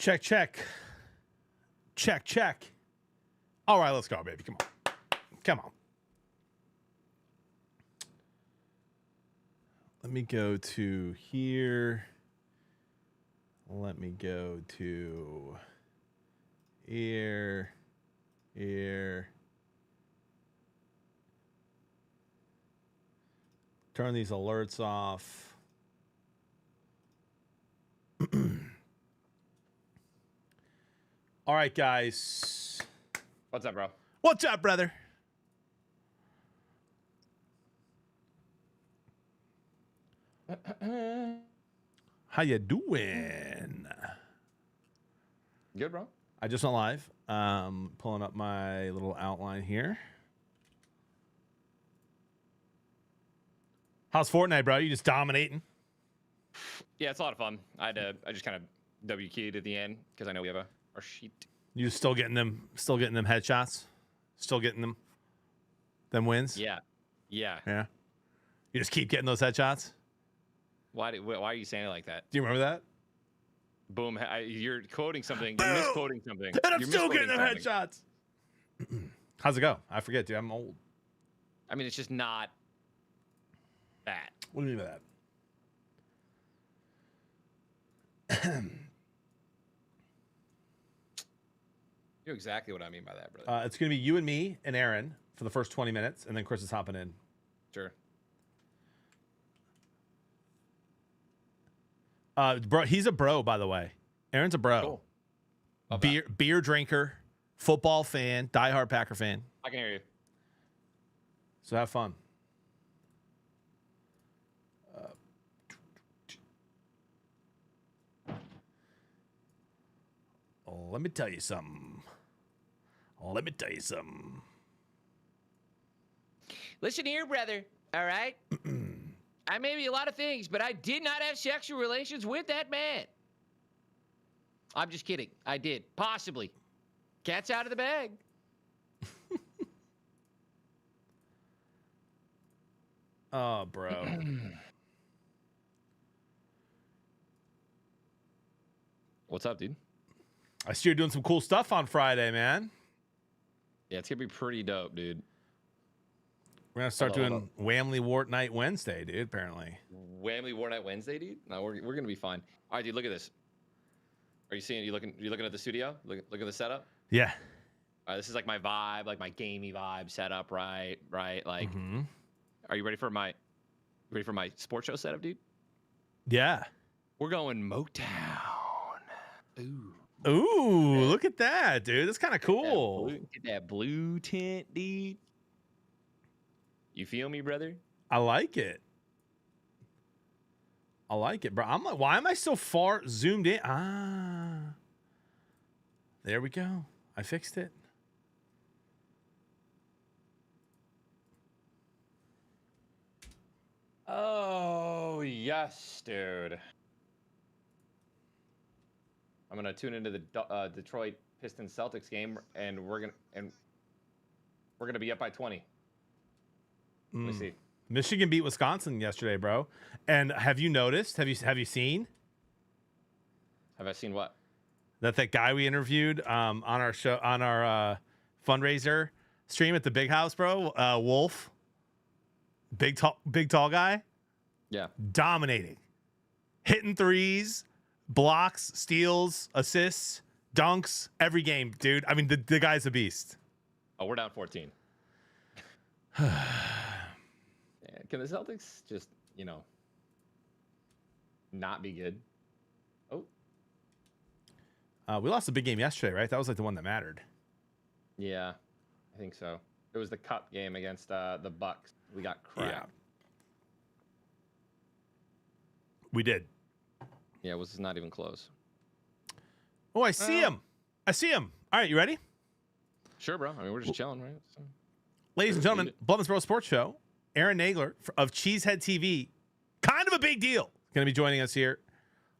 Check, check. Check, check. All right, let's go, baby. Come on. Come on. Let me go to here. Let me go to here. Here. Turn these alerts off. All right, guys. What's up, bro? What's up, brother? How you doing? Good, bro. I just went live. Pulling up my little outline here. How's Fortnite, bro? You just dominating? Yeah, it's a lot of fun. I just kind of W keyed at the end because I know we have our sheet. You still getting them headshots? Still getting them wins? Yeah. Yeah. You just keep getting those headshots? Why are you saying it like that? Do you remember that? Boom. You're quoting something. Boom! You're misquoting something. And I'm You're still getting them misquoting headshots. How's it go? I forget, dude. I'm old. I mean, it's just not that. What do you mean by that? You know exactly what I mean by that, brother. It's going to be you and me and Aaron for the first 20 minutes, and then Chris is hopping in. Sure. Bro, he's a bro, by the way. Aaron's a bro. Cool. Beer drinker, football fan, diehard Packer fan. I can hear you. So have fun. Let me tell you something. Listen here, brother. All right. I may be a lot of things, but I did not have sexual relations with that man. I'm just kidding. I did. Possibly. Cat's out of the bag. Oh, bro. What's up, dude? I see you're doing some cool stuff on Friday, man. Yeah, it's going to be pretty dope, dude. We're going to start doing Whamley Wart Night Wednesday, dude, apparently. Whamley War Night Wednesday, dude? No, we're going to be fine. All right, dude, look at this. Are you seeing, you looking at the studio? Look at the setup? Yeah. All right, this is like my vibe, like my gamey vibe setup, right? Like, Are you ready for my sports show setup, dude? Yeah. We're going Motown. Ooh. Ooh, look at that, dude. That's kind of cool. Get that blue tint, dude. You feel me, brother? I like it. Bro. I'm like, why am I so far zoomed in? There we go. I fixed it. Oh, yes, dude. I'm gonna tune into the Detroit Pistons Celtics game, and we're gonna be up by 20. Let me see. Michigan beat Wisconsin yesterday, bro. And have you noticed? Have you seen? Have I seen what? That guy we interviewed on our show, on our fundraiser stream at the Big House, bro. Wolf, big tall guy. Yeah. Dominating, hitting threes, blocks, steals, assists, dunks, every game, dude. I mean, the guy's a beast. Oh, we're down 14. Can the Celtics just, not be good? Oh. We lost a big game yesterday, right? That was like the one that mattered. Yeah, I think so. It was the cup game against the Bucks. We got cracked. Yeah. We did. Yeah, it was not even close. Oh, I see him. All right, you ready? Sure, bro. I mean, we're just chilling, right? So. Ladies and gentlemen, Blevins Bro Sports Show. Aaron Nagler of Cheesehead TV. Kind of a big deal. Going to be joining us here.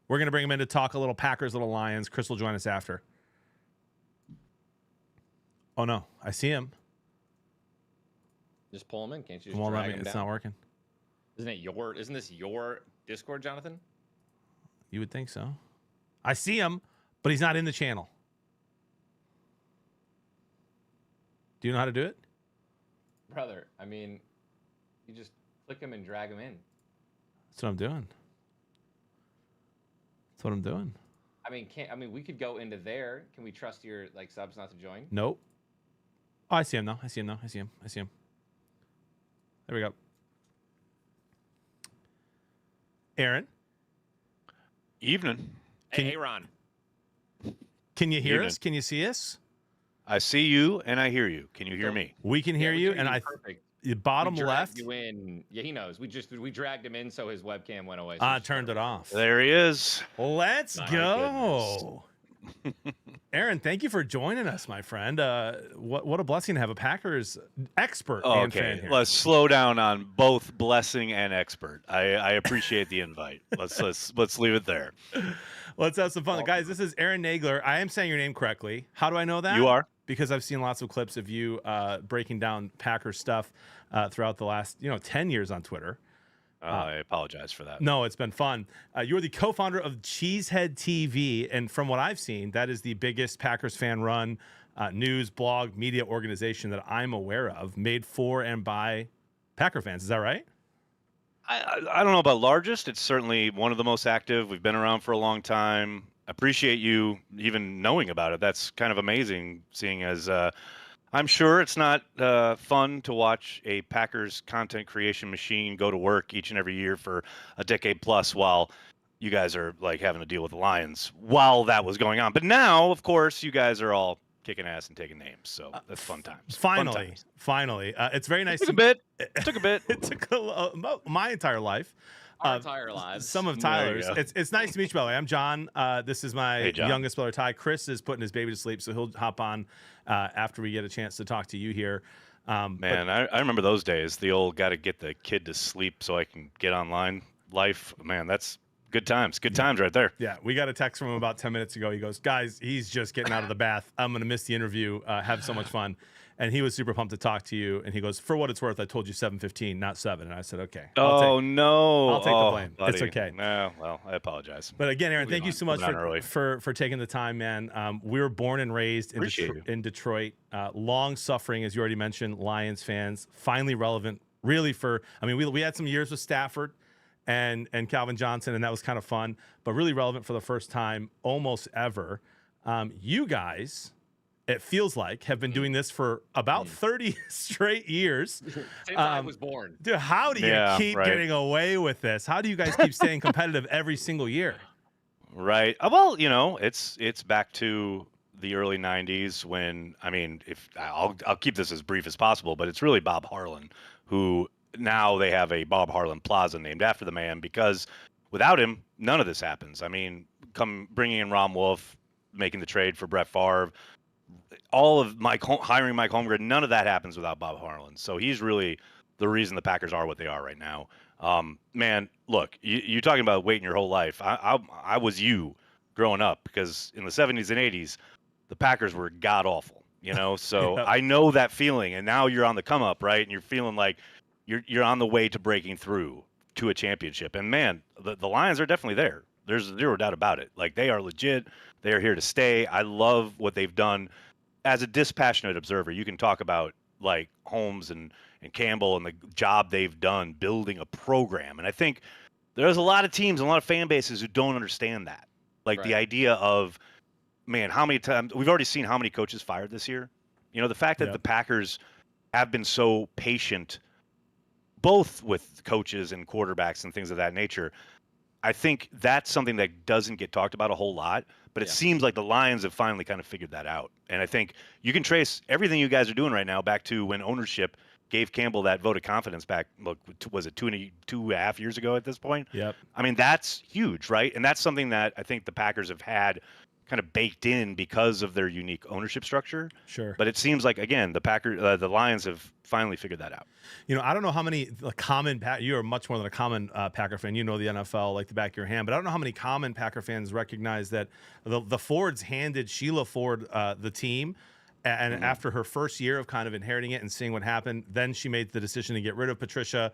We're going to bring him in to talk a little Packers, little Lions. Chris will join us after. Oh, no. I see him. Just pull him in. Can't you just drag him down? It's not working. Isn't this your Discord, Jonathan? You would think so. I see him, but he's not in the channel. Do you know how to do it? Brother, I mean, you just click him and drag him in. That's what I'm doing. That's what I'm doing. I mean, we could go into there. Can we trust your subs not to join? Nope. Oh, I see him now. I see him. There we go. Aaron. Evening. Hey, Ron. Can you hear Evening. us? Can you see us? I see you and I hear you. Can you hear me? We can hear you, and perfect. The bottom We dragged left. you in. Yeah, he knows. We dragged him in so his webcam went away. Turned it off. There he is. Let's My go. Aaron, thank you for joining us, my friend. What a blessing to have a Packers expert and fan Okay, here. let's slow down on both blessing and expert. I appreciate the invite. Let's leave it there. Let's have some fun. Guys, this is Aaron Nagler. I am saying your name correctly. How do I know that? You are? Because I've seen lots of clips of you breaking down Packers stuff throughout the last 10 years on Twitter. I apologize for that. No, it's been fun. You're the co-founder of Cheesehead TV, and from what I've seen, that is the biggest Packers fan-run news, blog, media organization that I'm aware of, made for and by Packer fans. Is that right? I don't know about largest. It's certainly one of the most active. We've been around for a long time. Appreciate you even knowing about it. That's kind of amazing, seeing as I'm sure it's not fun to watch a Packers content creation machine go to work each and every year for a decade plus while you guys are having to deal with the Lions while that was going on. But now, of course, you guys are all kicking ass and taking names. So that's fun times. Finally. It's very nice. It took a bit. It took my entire life. Our entire lives. Some of Tyler's. It's nice to meet you, by the way. I'm John. This is my youngest brother, Ty. Chris is putting his baby to sleep, so he'll hop on after we get a chance to talk to you here. Man, I remember those days. The old got to get the kid to sleep so I can get online life. Man, that's good times. Good times right there. Yeah, we got a text from him about 10 minutes ago. He goes, guys, he's just getting out of the bath. I'm going to miss the interview. Have so much fun. And he was super pumped to talk to you. And he goes, for what it's worth, I told you 7:15, not 7. And I said, okay. No. I'll take the blame. Buddy. It's okay. No, well, I apologize. But again, Aaron, thank you so much Moving on for taking the time, man. We were born and raised in Detroit. Long suffering, as you already mentioned, Lions fans. Finally relevant, really, we had some years with Stafford and Calvin Johnson, and that was kind of fun, but really relevant for the first time almost ever. You guys, it feels like, have been doing this for about 30 straight years. Since I was born. Dude, how do you keep getting away with this? How do you guys keep staying competitive every single year? Right. Well, it's back to the early 90s when, if I'll keep this as brief as possible, but it's really Bob Harlan, who now they have a Bob Harlan Plaza named after the man, because without him, none of this happens. Bringing in Ron Wolf, making the trade for Brett Favre, all of hiring Mike Holmgren, none of that happens without Bob Harlan. So he's really the reason the Packers are what they are right now. Man, look, you're talking about waiting your whole life. I was you growing up, because in the 70s and 80s, the Packers were god awful, So I know that feeling. And now you're on the come up, right? And you're feeling like you're on the way to breaking through to a championship. And man, the Lions are definitely there. There's zero doubt about it. They are legit. They are here to stay. I love what they've done. As a dispassionate observer, you can talk about Holmes and Campbell and the job they've done building a program. And I think there's a lot of teams and a lot of fan bases who don't understand that. The idea of, man, how many times we've already seen how many coaches fired this year. The fact that the Packers have been so patient, both with coaches and quarterbacks and things of that nature. I think that's something that doesn't get talked about a whole lot, but it seems like the Lions have finally kind of figured that out. And I think you can trace everything you guys are doing right now back to when ownership gave Campbell that vote of confidence back, was it 2.5 years ago at this point? Yep. That's huge, right? And that's something that I think the Packers have had kind of baked in because of their unique ownership structure. Sure. But it seems like, again, the Lions have finally figured that out. I don't know how many you are much more than a common Packer fan. You know the NFL like the back of your hand, but I don't know how many common Packer fans recognize that the Fords handed Sheila Ford the team. And after her first year of kind of inheriting it and seeing what happened, then she made the decision to get rid of Patricia,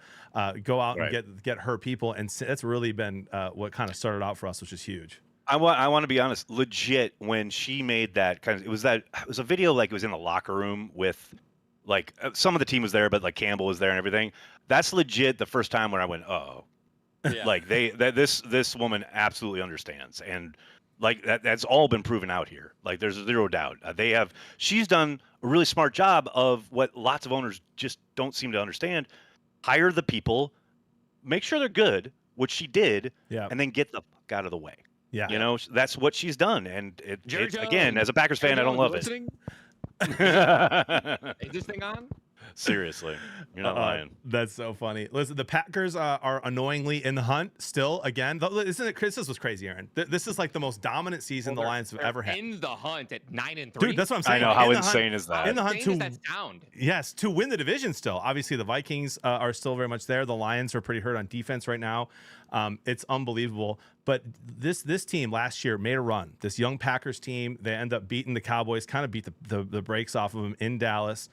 go out and get her people. And that's really been what kind of started out for us, which is huge. I want to be honest. Legit, when she made that it was a video like it was in the locker room with like some of the team was there, but like Campbell was there and everything. That's legit the first time when I went, oh, Yeah. like this woman absolutely understands, and like that's all been proven out here. Like there's zero doubt. She's done a really smart job of what lots of owners just don't seem to understand. Hire the people, make sure they're good, which she did, and then get the fuck out of the way. Yeah. You know, that's what she's done. And it's again, as a Packers fan, I don't love it. Is this thing on? Seriously, you're not lying. That's so funny. Listen, the Packers are annoyingly in the hunt still again. Isn't it? Chris, this was crazy, Aaron. This is like the most dominant season the Lions have ever had. In the hunt at 9-3. Dude, that's what I'm saying. I know, how insane is that? In the hunt to that sound. Yes, to win the division still. Obviously, the Vikings are still very much there. The Lions are pretty hurt on defense right now. It's unbelievable. But this team last year made a run. This young Packers team, they end up beating the Cowboys, kind of beat the brakes off of them in Dallas.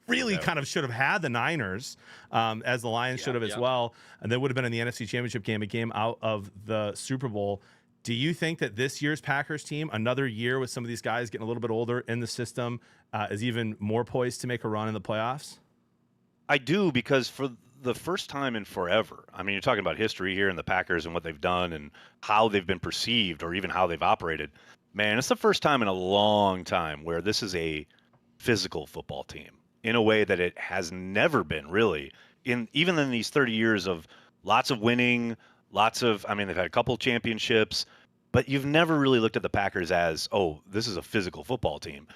Really kind of should have had the Niners, as the Lions should have as well. And they would have been in the NFC Championship game, a game out of the Super Bowl. Do you think that this year's Packers team, another year with some of these guys getting a little bit older in the system, is even more poised to make a run in the playoffs? I do, because for the first time in forever, I mean, you're talking about history here in the Packers and what they've done and how they've been perceived or even how they've operated. Man, it's the first time in a long time where this is a physical football team in a way that it has never been, really, even in these 30 years of lots of winning, they've had a couple championships, but you've never really looked at the Packers as, oh, this is a physical football team.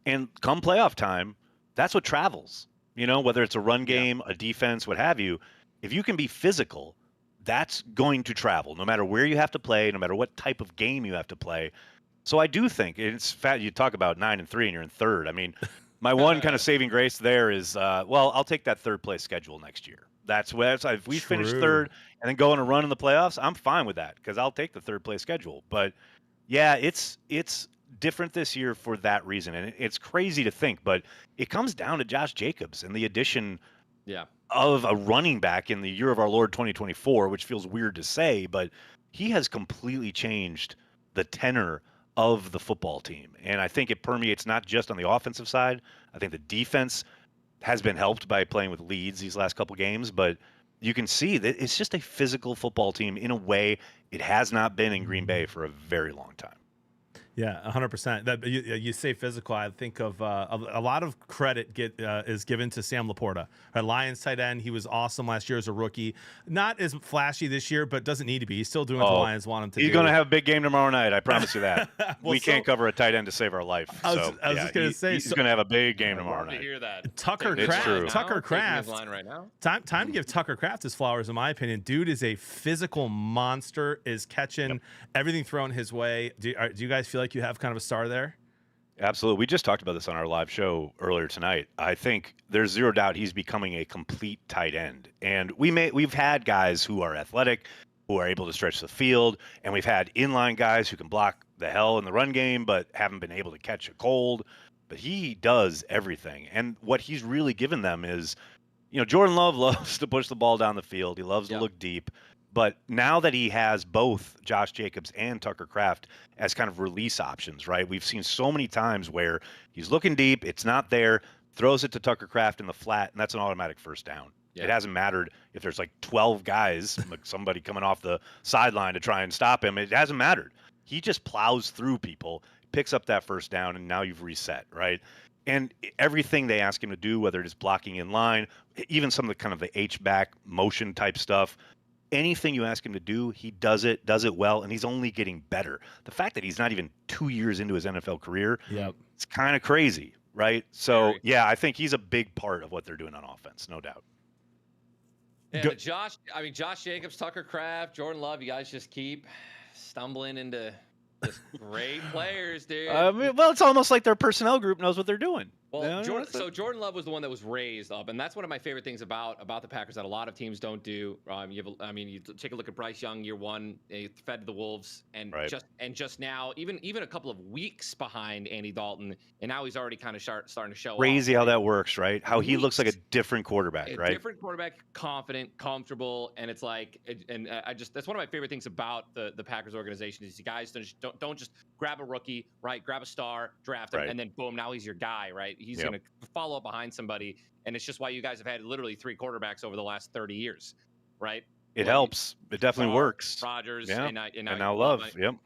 And come playoff time, that's what travels. You know, whether it's a run game, a defense, what have you, if you can be physical, that's going to travel, no matter where you have to play, no matter what type of game you have to play. So I do think it's you talk about 9-3 and you're in third. I mean, my one kind of saving grace there is, I'll take that third place schedule next year. If we finish third and then go on a run in the playoffs, I'm fine with that because I'll take the third place schedule. But yeah, it's different this year for that reason. And it's crazy to think, but it comes down to Josh Jacobs and the addition of a running back in the year of our Lord 2024, which feels weird to say, but he has completely changed the tenor of the football team. And I think it permeates not just on the offensive side. I think the defense has been helped by playing with leads these last couple games, but you can see that it's just a physical football team in a way it has not been in Green Bay for a very long time. Yeah, 100%. That you say physical. I think of a lot of credit is given to Sam Laporta, a Lions tight end. He was awesome last year as a rookie. Not as flashy this year, but doesn't need to be. He's still doing what the Lions want him to do. He's going to have a big game tomorrow night. I promise you that. We can't cover a tight end to save our life. I was just going to say he's going to have a big game tomorrow night. To hear that. Tucker Kraft. Right now. Time to give Tucker Kraft his flowers, in my opinion. Dude is a physical monster. Is catching everything thrown his way. Do you guys feel like you have kind of a star there? Absolutely. We just talked about this on our live show earlier tonight. I think there's zero doubt he's becoming a complete tight end. And we've had guys who are athletic, who are able to stretch the field, and we've had inline guys who can block the hell in the run game but haven't been able to catch a cold. But he does everything. And what he's really given them is, Jordan Love loves to push the ball down the field. He loves to look deep. But now that he has both Josh Jacobs and Tucker Kraft as kind of release options, right? We've seen so many times where he's looking deep, it's not there, throws it to Tucker Kraft in the flat, and that's an automatic first down. Yeah. It hasn't mattered if there's like 12 guys, like somebody coming off the sideline to try and stop him. It hasn't mattered. He just plows through people, picks up that first down, and now you've reset, right? And everything they ask him to do, whether it is blocking in line, even some of the kind of the H-back motion type stuff, anything you ask him to do, he does it well, and he's only getting better. The fact that he's not even 2 years into his NFL career, it's kind of crazy, right? So, yeah, I think he's a big part of what they're doing on offense, no doubt. Yeah, Josh Jacobs, Tucker Kraft, Jordan Love, you guys just keep stumbling into just great players, dude. Well, it's almost like their personnel group knows what they're doing. Well, Jordan Love was the one that was raised up, and that's one of my favorite things about the Packers that a lot of teams don't do. You take a look at Bryce Young, year one, he fed to the Wolves, and just now, even a couple of weeks behind Andy Dalton, and now he's already kind of starting to show Crazy off. How that works, right? How he looks like a different quarterback, right? Different quarterback, confident, comfortable, and it's like, that's one of my favorite things about the Packers organization is you guys don't just grab a rookie, right? Grab a star, draft him, and then boom, now he's your guy, right? He's going to follow up behind somebody, and it's just why you guys have had literally 3 quarterbacks over the last 30 years, right? It helps. It definitely works. Rodgers, and now Love. Yep.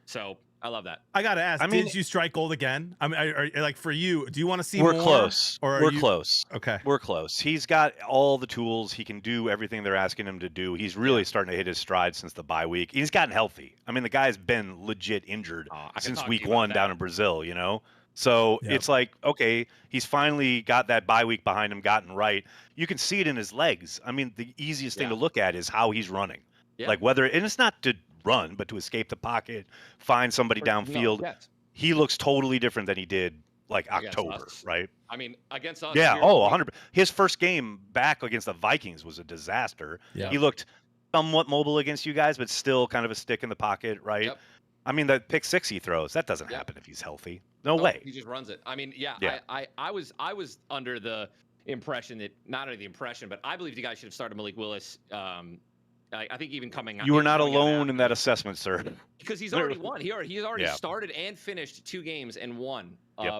So I love that. I gotta ask, did you strike gold again? I mean, are like for you, do you want to see we're more? Close. We're close. Okay. We're close. He's got all the tools. He can do everything they're asking him to do. He's really starting to hit his stride since the bye week. He's gotten healthy. I mean, the guy's been legit injured since week 1 down in Brazil, you know? So it's like, okay, he's finally got that bye week behind him, gotten right. You can see it in his legs. I mean, the easiest thing to look at is how he's running. Yeah. Like and it's not to run, but to escape the pocket, find somebody downfield. He looks totally different than he did like October, right? I mean, against us. Yeah. 100%. His first game back against the Vikings was a disaster. Yeah. He looked somewhat mobile against you guys, but still kind of a stick in the pocket, right? Yep. I mean, that pick 6 he throws, that doesn't happen if he's healthy. No way. He just runs it. I mean, I was under the impression that, not under the impression, but I believe you guys should have started Malik Willis. I think even coming out. You were not alone in that assessment, sir. Because he's already won. He's already started and finished 2 games and won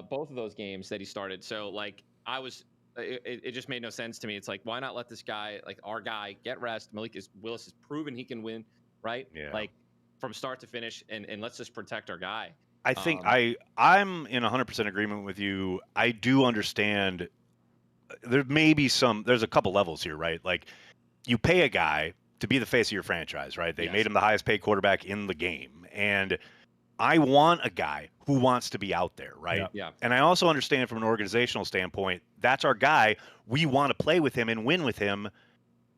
both of those games that he started. So like it just made no sense to me. It's like, why not let this guy, like our guy, get rest? Willis has proven he can win, right? Yeah. Like from start to finish, and let's just protect our guy. I think I'm in 100% agreement with you. I do understand there's a couple levels here, right? Like you pay a guy to be the face of your franchise, right? They made him the highest paid quarterback in the game. And I want a guy who wants to be out there, right? Yeah. And I also understand from an organizational standpoint, that's our guy. We want to play with him and win with him.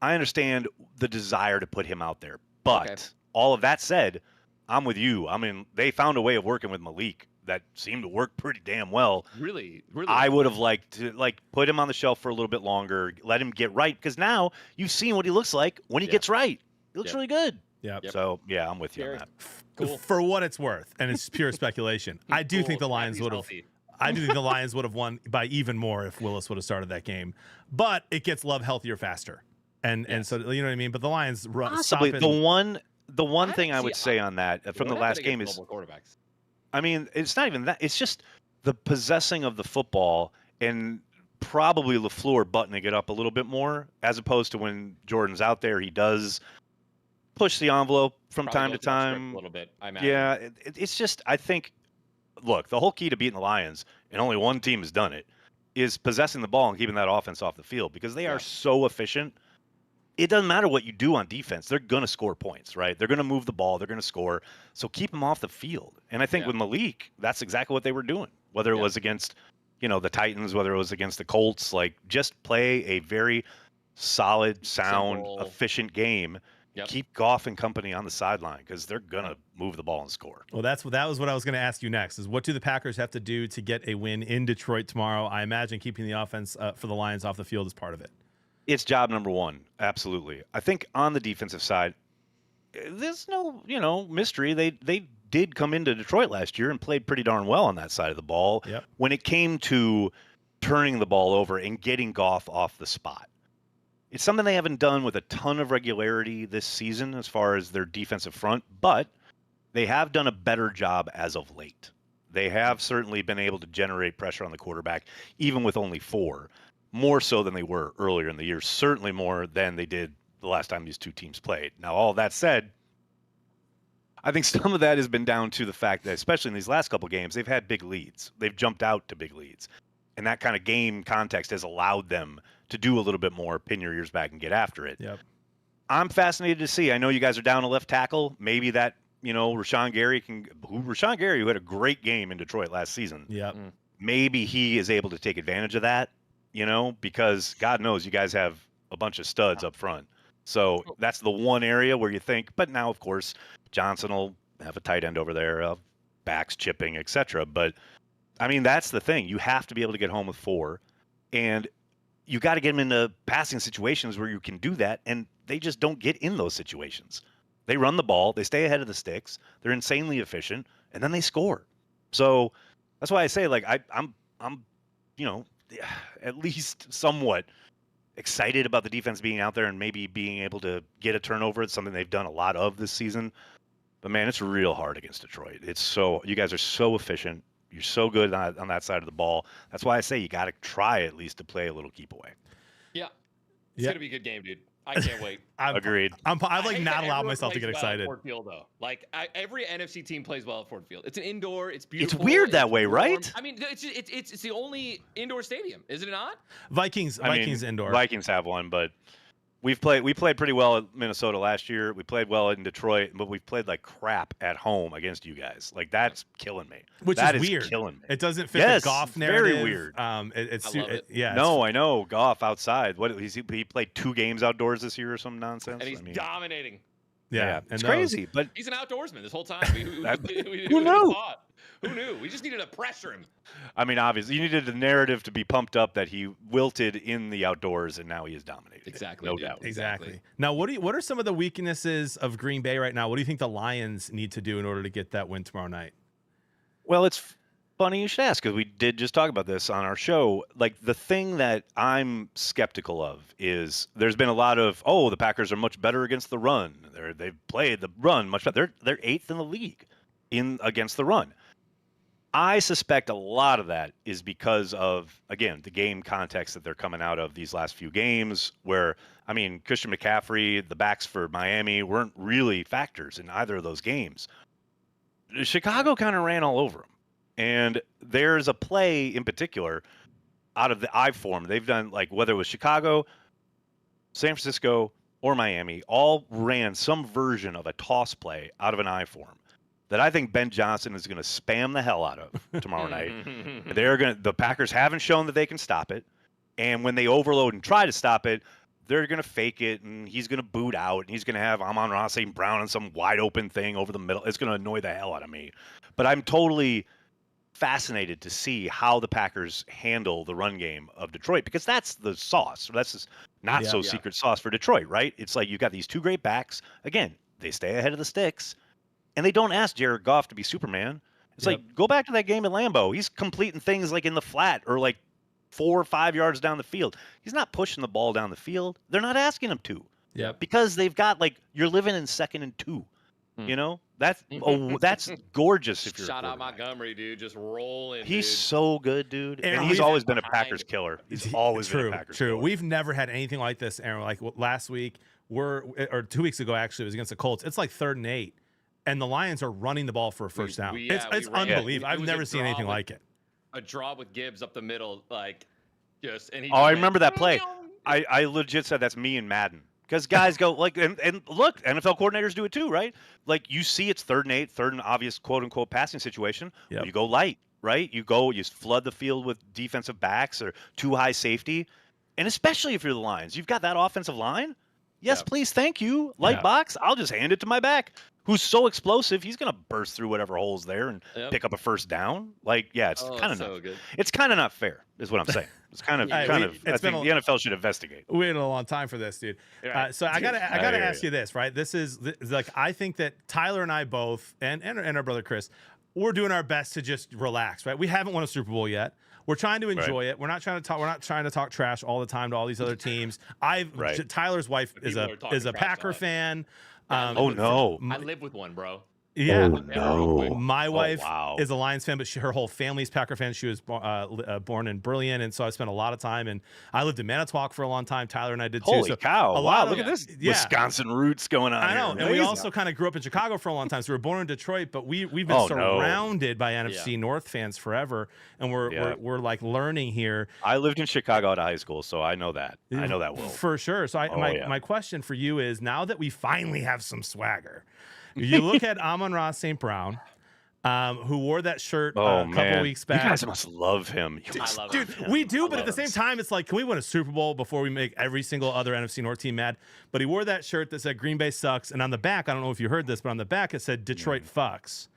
I understand the desire to put him out there. But all of that said, I'm with you. I mean, they found a way of working with Malik that seemed to work pretty damn well. Really? I would have liked to put him on the shelf for a little bit longer, let him get right, because now you've seen what he looks like when he gets right. He looks really good. Yeah. So I'm with you on that. Cool. For what it's worth, and it's pure speculation, I do think the Lions would have. I do think the Lions would have won by even more if Willis would have started that game. But it gets Love healthier faster, and so you know what I mean. But the Lions possibly the one thing I would say on that from the last game is, I mean, it's not even that. It's just the possessing of the football and probably LaFleur buttoning it up a little bit more, as opposed to when Jordan's out there. He does push the envelope from time to time. A little bit, I imagine. Yeah, it's just, I think, look, the whole key to beating the Lions, and only one team has done it, is possessing the ball and keeping that offense off the field, because they are so efficient. It doesn't matter what you do on defense. They're going to score points, right? They're going to move the ball. They're going to score. So keep them off the field. And I think with Malik, that's exactly what they were doing, whether it was against, the Titans, whether it was against the Colts. Like, just play a very solid, sound, efficient game. Yep. Keep Goff and company on the sideline, because they're going to move the ball and score. Well, that was what I was going to ask you next, is what do the Packers have to do to get a win in Detroit tomorrow? I imagine keeping the offense for the Lions off the field is part of it. It's job number 1. Absolutely. I think on the defensive side, there's no, mystery. They did come into Detroit last year and played pretty darn well on that side of the ball. Yep. When it came to turning the ball over and getting Goff off the spot. It's something they haven't done with a ton of regularity this season as far as their defensive front, but they have done a better job as of late. They have certainly been able to generate pressure on the quarterback, even with only 4. More so than they were earlier in the year, certainly more than they did the last time these two teams played. Now, all that said, I think some of that has been down to the fact that, especially in these last couple games, they've had big leads. They've jumped out to big leads. And that kind of game context has allowed them to do a little bit more, pin your ears back and get after it. Yep. I'm fascinated to see. I know you guys are down a left tackle. Maybe that, Rashawn Gary, who had a great game in Detroit last season. Yep. Maybe he is able to take advantage of that. Because God knows you guys have a bunch of studs up front. So that's the one area where you think, but now, of course, Johnson will have a tight end over there, backs chipping, etc. But I mean, that's the thing. You have to be able to get home with 4, and you got to get them into passing situations where you can do that, and they just don't get in those situations. They run the ball, they stay ahead of the sticks, they're insanely efficient, and then they score. So that's why I say, like, I'm at least somewhat excited about the defense being out there and maybe being able to get a turnover. It's something they've done a lot of this season. But man, it's real hard against Detroit. You guys are so efficient. You're so good on that side of the ball. That's why I say you got to try at least to play a little keep away. Yeah. It's going to be a good game, dude. I can't wait. Agreed. I've like not allowed myself to get excited. Ford Field, though. Like every NFC team plays well at Ford Field. It's an indoor. It's beautiful. It's weird that way, right? I mean, it's the only indoor stadium, is it not? Vikings indoor. Vikings have one, but we played pretty well at Minnesota last year. We played well in Detroit, but we've played like crap at home against you guys. Like that's killing me. Which is weird. Killing me. It doesn't fit the Goff narrative. Very weird. I love it. Yeah. No, I know Goff outside. He played 2 games outdoors this year or some nonsense. And he's dominating. Yeah. It's crazy. But he's an outdoorsman this whole time. Who knew? Who knew? We just needed to pressure him. I mean, obviously, you needed the narrative to be pumped up that he wilted in the outdoors, and now he is dominated. Exactly. No doubt. Exactly. Now, what are some of the weaknesses of Green Bay right now? What do you think the Lions need to do in order to get that win tomorrow night? Well, it's funny you should ask, because we did just talk about this on our show. Like, the thing that I'm skeptical of is there's been a lot of, the Packers are much better against the run. They've played the run much better. They're 8th in the league against the run. I suspect a lot of that is because of, again, the game context that they're coming out of these last few games where, I mean, Christian McCaffrey, the backs for Miami weren't really factors in either of those games. Chicago kind of ran all over them. And there's a play in particular out of the I form. They've done, like, whether it was Chicago, San Francisco, or Miami, all ran some version of a toss play out of an I form that I think Ben Johnson is going to spam the hell out of tomorrow night. The Packers haven't shown that they can stop it. And when they overload and try to stop it, they're going to fake it, and he's going to boot out, and he's going to have Amon-Ra St. Brown on some wide open thing over the middle. It's going to annoy the hell out of me. But I'm totally fascinated to see how the Packers handle the run game of Detroit, because that's the sauce. That's just not so secret sauce for Detroit, right? It's like you've got these 2 great backs. Again, they stay ahead of the sticks. And they don't ask Jared Goff to be Superman. It's like, go back to that game at Lambeau. He's completing things like in the flat or like 4 or 5 yards down the field. He's not pushing the ball down the field. They're not asking him to. Yeah. Because they've got, like, you're living in 2nd and 2. You know? That's gorgeous if you're Shout out Montgomery, dude. Just rolling. He's so good, dude. And he's always been a Packers killer. He's always been a Packers killer. We've never had anything like this, Aaron. Like last week, or 2 weeks ago, actually, it was against the Colts. It's like 3rd and 8. And the Lions are running the ball for a first down. It's unbelievable. I've never seen anything like it. A draw with Gibbs up the middle, like just. And he I remember that play. I legit said that's me in Madden, because guys go like, and look, NFL coordinators do it too, right? Like you see, it's 3rd and 8, 3rd and obvious quote unquote passing situation. Yep. You go light, right? You flood the field with defensive backs or too high safety, and especially if you're the Lions, you've got that offensive line. Yes, please, thank you. Light box. I'll just hand it to my back, who's so explosive, he's going to burst through whatever hole's there and pick up a first down. Like, it's kind of it's kind of not fair, is what I'm saying. It's kind of, I think the NFL should investigate. We had a long time for this, dude. Right. So I gotta ask you this, right? This is like, I think that Tyler and I both, and our brother Chris, we're doing our best to just relax, right? We haven't won a Super Bowl yet. We're trying to enjoy it. We're not trying to talk trash all the time to all these other teams. Tyler's wife is a Packer fan. Oh no! I live with one, bro. Yeah. Oh, no. My wife is a Lions fan, but her whole family's Packer fan. She was born in Brilliant, and so I spent a lot of time. And I lived in Manitowoc for a long time. Tyler and I did too. Holy cow! Look at this Wisconsin roots going on. I know, here. And we also kind of grew up in Chicago for a long time. So we were born in Detroit, but we've been surrounded by NFC North fans forever, and we're like learning here. I lived in Chicago out of high school, so I know that. I know that well for sure. So my question for you is, now that we finally have some swagger. You look at Amon-Ra St. Brown, who wore that shirt a couple weeks back. You guys must love him. We do, but at the same time, it's like, can we win a Super Bowl before we make every single other NFC North team mad? But he wore that shirt that said Green Bay sucks, and on the back, I don't know if you heard this, but on the back it said Detroit fucks.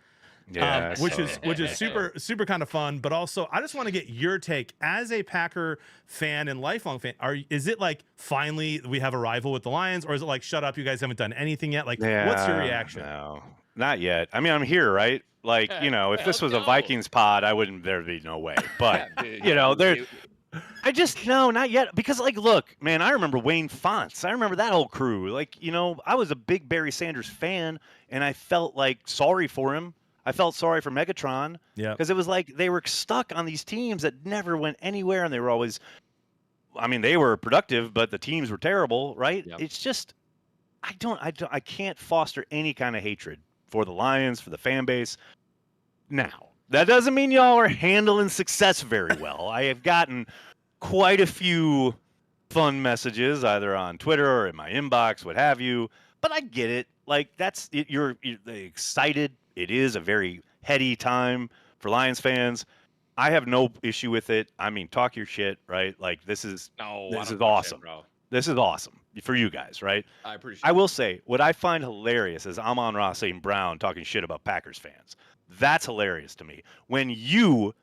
Yeah, which is super kind of fun. But also, I just want to get your take as a Packer fan and lifelong fan. Is it like finally we have a rival with the Lions, or is it like shut up, you guys haven't done anything yet? Like, what's your reaction? No, not yet. I mean, I'm here, right? Like, if this was a Vikings pod, there'd be no way. But I just no, not yet. Because look, man, I remember Wayne Fonts. I remember that whole crew. Like, I was a big Barry Sanders fan, and I felt sorry for him. I felt sorry for Megatron. Yeah. Because it was like they were stuck on these teams that never went anywhere, and they were always. I mean, they were productive, but the teams were terrible, right? Yep. It's just, I can't foster any kind of hatred for the Lions, for the fan base. Now, that doesn't mean y'all are handling success very well. I have gotten quite a few fun messages, either on Twitter or in my inbox, what have you. But I get it. That's it. You're excited. It is a very heady time for Lions fans. I have no issue with it. I mean, talk your shit, right? This is awesome. Bro. This is awesome for you guys, right? I appreciate it. I will say, what I find hilarious is Amon-Ra St. Brown talking shit about Packers fans. That's hilarious to me. When you,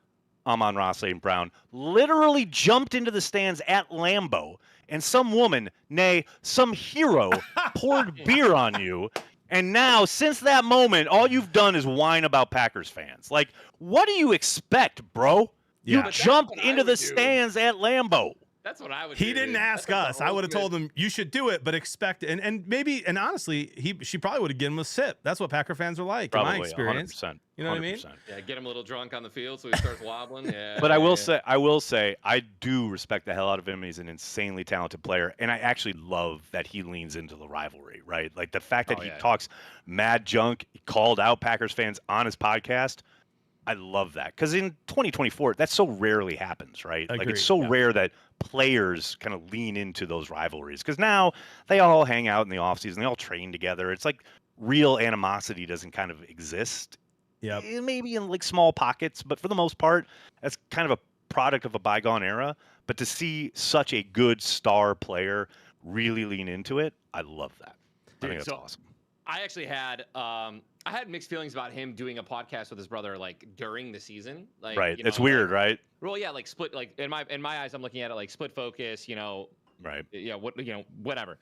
Amon-Ra St. Brown, literally jumped into the stands at Lambeau, and some woman, nay, some hero, poured beer on you. And now, since that moment, all you've done is whine about Packers fans. What do you expect, bro? Yeah. You jumped into the stands at Lambeau. That's what I would do. He didn't ask us. I would have told him, you should do it, but expect it. And maybe, and honestly, she probably would have given him a sip. That's what Packer fans are like, probably, in my experience. 100%. You know what I mean? Yeah, get him a little drunk on the field so he starts wobbling. Yeah. But I will say, I do respect the hell out of him. He's an insanely talented player. And I actually love that he leans into the rivalry, right? The fact that he talks mad junk, he called out Packers fans on his podcast. I love that. Because in 2024, that so rarely happens, right? Agreed. It's so rare that players kind of lean into those rivalries. Because now they all hang out in the offseason. They all train together. It's real animosity doesn't kind of exist. Yeah. Maybe in small pockets, but for the most part, that's kind of a product of a bygone era. But to see such a good star player really lean into it, I love that. I think that's awesome. I actually had I had mixed feelings about him doing a podcast with his brother during the season. Right. It's weird, right? Well, yeah, split in my eyes, I'm looking at it split focus, Right. Yeah, whatever.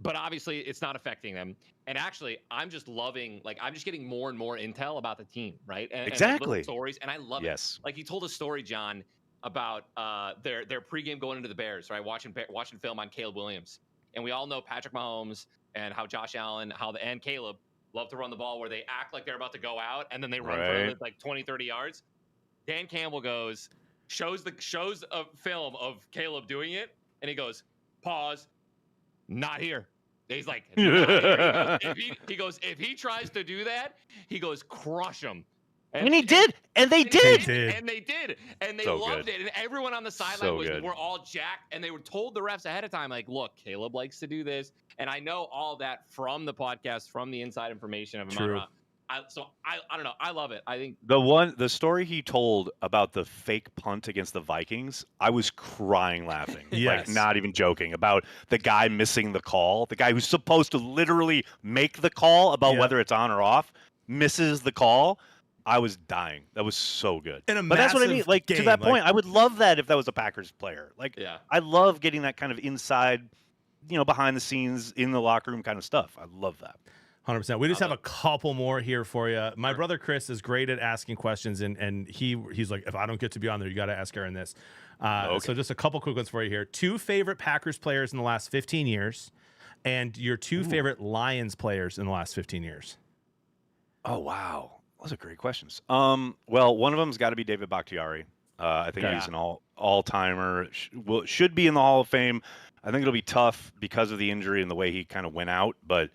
But obviously it's not affecting them. And actually, I'm just loving I'm just getting more and more intel about the team, right? And exactly. And stories, and I love it. He told a story, John, about their pregame going into the Bears, right? Watching film on Caleb Williams. And we all know Patrick Mahomes and how Josh Allen, and Caleb love to run the ball where they act like they're about to go out and then they run for it 20, 30 yards. Dan Campbell shows a film of Caleb doing it, and he goes, pause, not here. He's like, not here. He goes, if he tries to do that, he goes, crush him. And he did, and they did. And they did. And they loved it. And everyone on the sideline were all jacked, and they were told the refs ahead of time, look, Caleb likes to do this. And I know all that from the podcast, from the inside information of him. I don't know. I love it. I think the story he told about the fake punt against the Vikings, I was crying laughing. Yes. Not even joking, about the guy missing the call. The guy who's supposed to literally make the call about whether it's on or off misses the call. I was dying. That was so good. But that's what I mean. To that point, I would love that if that was a Packers player. I love getting that kind of inside, behind the scenes, in the locker room kind of stuff. I love that. 100%. We just have a couple more here for you. My brother Chris is great at asking questions, and he's like, if I don't get to be on there, you got to ask Aaron this. So just a couple quick ones for you here. 2 favorite Packers players in the last 15 years, and your 2 favorite Lions players in the last 15 years. Oh, wow. Those are great questions. Well, one of them's got to be David Bakhtiari. I think he's an all-timer. Should be in the Hall of Fame. I think it'll be tough because of the injury and the way he kind of went out. But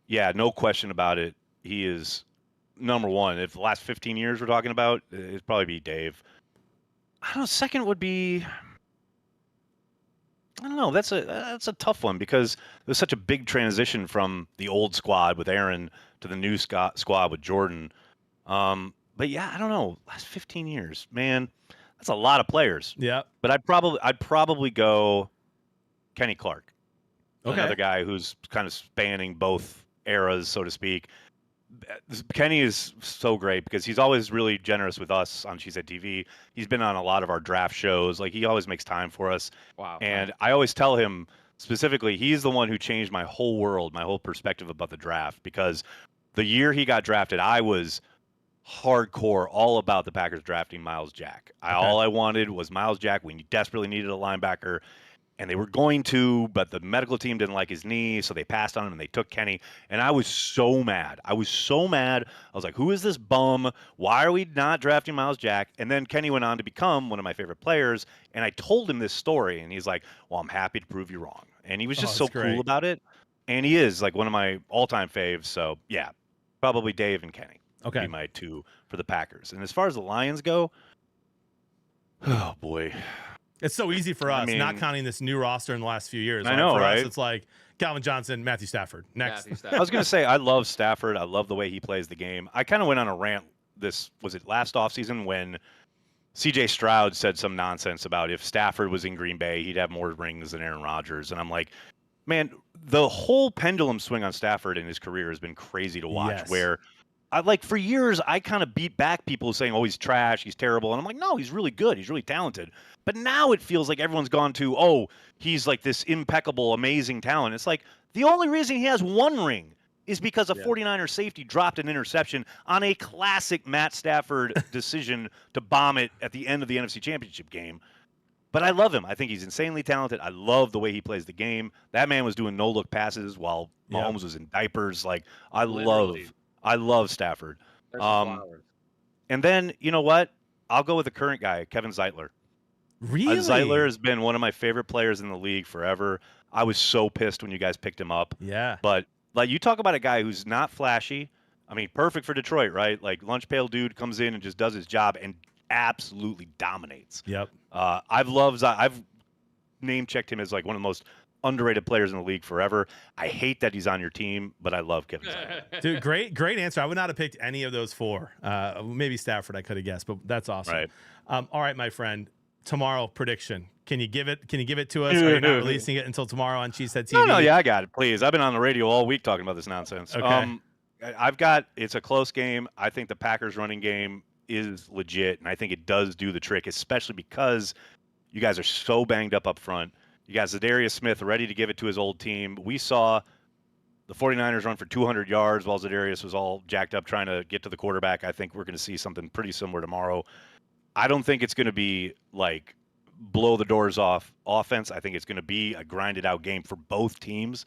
yeah, no question about it. He is number one. If the last 15 years we're talking about, it'd probably be Dave. I don't know. Second would be, I don't know. That's a tough one because there's such a big transition from the old squad with Aaron to the new squad with Jordan. But yeah, I don't know. Last 15 years, man, that's a lot of players. Yeah. But I'd probably go Kenny Clark. Okay. Another guy who's kind of spanning both eras, so to speak. Kenny is so great because he's always really generous with us on She Said TV. He's been on a lot of our draft shows. Like, he always makes time for us. Wow. And I always tell him specifically, he's the one who changed my whole world, my whole perspective about the draft, because the year he got drafted, I was hardcore all about the Packers drafting Miles Jack. All I wanted was Miles Jack. We desperately needed a linebacker. And they were going to, but the medical team didn't like his knee, so they passed on him and they took Kenny. And I was so mad. I was like, who is this bum? Why are we not drafting Miles Jack? And then Kenny went on to become one of my favorite players. And I told him this story, and he's like, well, I'm happy to prove you wrong. And he was just so cool about it. And he is like one of my all-time faves. So, yeah, probably Dave and Kenny would be my two for the Packers. And as far as the Lions go, oh, boy. It's so easy for us, not counting this new roster in the last few years. I know, for right? us, it's like Calvin Johnson, Matthew Stafford. Next. I was going to say, I love Stafford. I love the way he plays the game. I kind of went on a rant was it last offseason when CJ Stroud said some nonsense about if Stafford was in Green Bay, he'd have more rings than Aaron Rodgers. And I'm like, man, the whole pendulum swing on Stafford in his career has been crazy to watch, where for years, I kind of beat back people saying, oh, he's trash, he's terrible. And I'm like, no, he's really good. He's really talented. But now it feels like everyone's gone to, oh, he's like this impeccable, amazing talent. It's like the only reason he has one ring is because a 49er safety dropped an interception on a classic Matt Stafford decision to bomb it at the end of the NFC Championship game. But I love him. I think he's insanely talented. I love the way he plays the game. That man was doing no-look passes while Mahomes was in diapers. Like, I love Stafford. And then, you know what? I'll go with the current guy, Kevin Zeitler. Really? Zeitler has been one of my favorite players in the league forever. I was so pissed when you guys picked him up. Yeah. But, like, you talk about a guy who's not flashy. I mean, perfect for Detroit, right? Like, lunch pail dude comes in and just does his job and absolutely dominates. Yep. I've name-checked him as, like, one of the most underrated players in the league forever. I hate that he's on your team, but I love Kevin Zeitler. Dude, great answer. I would not have picked any of those four. Maybe Stafford I could have guessed, but that's awesome. Right. All right, my friend. Tomorrow prediction. Can you give it to us? Or are you not releasing it until tomorrow on She Said TV? No, yeah, I got it. Please. I've been on the radio all week talking about this nonsense. Okay. It's a close game. I think the Packers running game is legit, and I think it does do the trick, especially because you guys are so banged up front. You got Zadarius Smith ready to give it to his old team. We saw the 49ers run for 200 yards while Zadarius was all jacked up trying to get to the quarterback. I think we're going to see something pretty similar tomorrow. I don't think it's going to be like blow the doors off offense. I think it's going to be a grinded out game for both teams.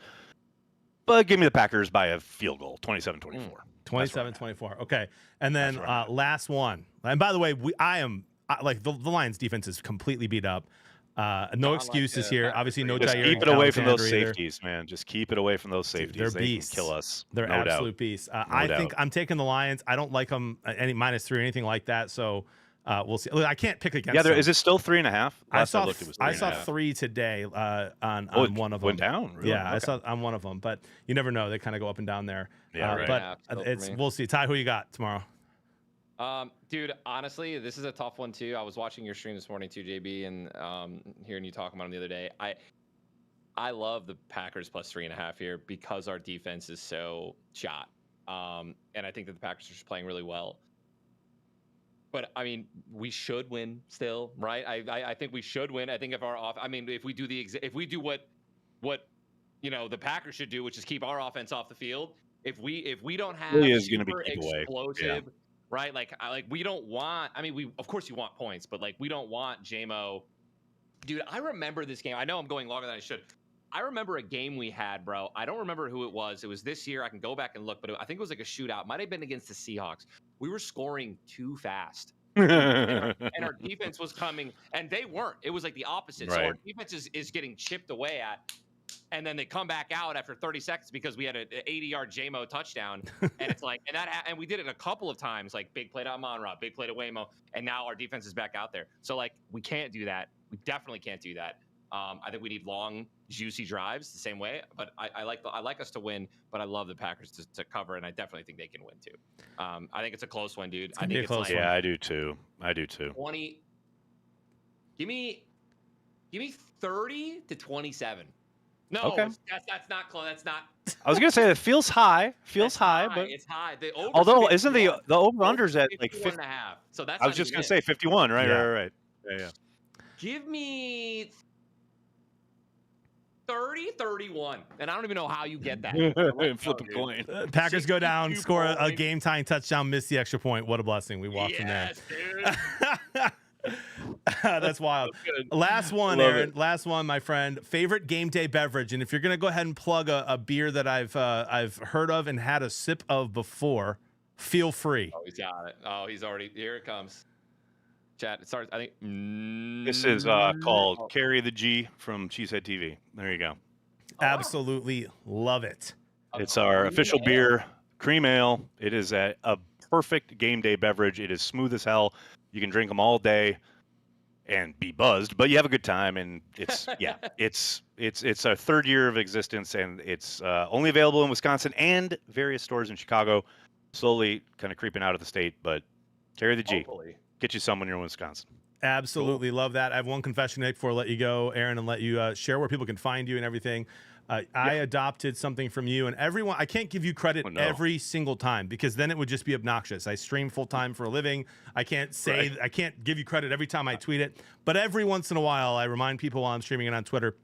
But give me the Packers by a field goal, 27-24. 27-24. Okay. And then last one. And by the way, the Lions defense is completely beat up. No excuses here. Obviously, no Just Jair keep it away from those either. safeties, man. Just keep it away from those safeties. Dude, they're beasts. They can kill us. They're absolute beasts. I think doubt. I'm taking the Lions. I don't like them any -3 or anything like that. So we'll see. Look, I can't pick against them. Is it still 3.5? I saw 3 today on one of them. Went down? Really? Yeah, I saw on one of them. But you never know. They kind of go up and down there. Yeah, right. But we'll see. Ty, who you got tomorrow? Dude, honestly, this is a tough one too. I was watching your stream this morning too, JB, and hearing you talk about them the other day. I love the Packers plus 3.5 here because our defense is so shot. And I think that the Packers are just playing really well. But I mean, we should win still, right? I think we should win. I think if we do what the Packers should do, which is keep our offense off the field. If we don't have super explosive. Right, like we don't want. I mean, of course you want points, but like we don't want JMO. Dude, I remember this game. I know I'm going longer than I should. I remember a game we had, bro. I don't remember who it was. It was this year. I can go back and look, but I think it was like a shootout. Might have been against the Seahawks. We were scoring too fast, and our defense was coming, and they weren't. It was like the opposite. Right. So our defense is getting chipped away at. And then they come back out after 30 seconds because we had an 80-yard JMO touchdown. And it's like, and we did it a couple of times, like big play to Amon-Ra, big play to Waymo. And now our defense is back out there. So like, we can't do that. We definitely can't do that. I think we need long, juicy drives the same way. But I like us to win, but I love the Packers to cover. And I definitely think they can win too. I think it's a close one, dude. I think it's close. Yeah, I do too. 20. Give me 30-27. No, Okay. that's not close. That's not. I was gonna say it feels high. But It's high. The over. although isn't the over-unders at like 51 and a half. So that's. I was just gonna say 51, right? Yeah. Right. Yeah. Give me 30-31. And I don't even know how you get that. Flip a coin. Packers go down, 62 score a points. game-tying touchdown, miss the extra point. What a blessing. We walk from there. Dude. That's wild. Last one, Aaron. Last one, my friend. Favorite game day beverage, and if you're gonna go ahead and plug a beer that I've heard of and had a sip of before, feel free. Oh, he's got it. Oh, he's already here. It comes. Chat. It starts. I think. This is called Carry the G from Cheesehead TV. There you go. Absolutely love it. It's our official beer, cream ale. It is a perfect game day beverage. It is smooth as hell. You can drink them all day and be buzzed, but you have a good time. And it's it's our third year of existence, and it's only available in Wisconsin and various stores in Chicago. Slowly kind of creeping out of the state, but Carry the G. Hopefully. Get you some when you're in Wisconsin. Absolutely love that. I have one confession to make before I let you go, Aaron, and let you share where people can find you and everything. I adopted something from you, and everyone. I can't give you credit every single time because then it would just be obnoxious. I stream full time for a living. I can't say I can't give you credit every time I tweet it, but every once in a while I remind people while I'm streaming it on Twitter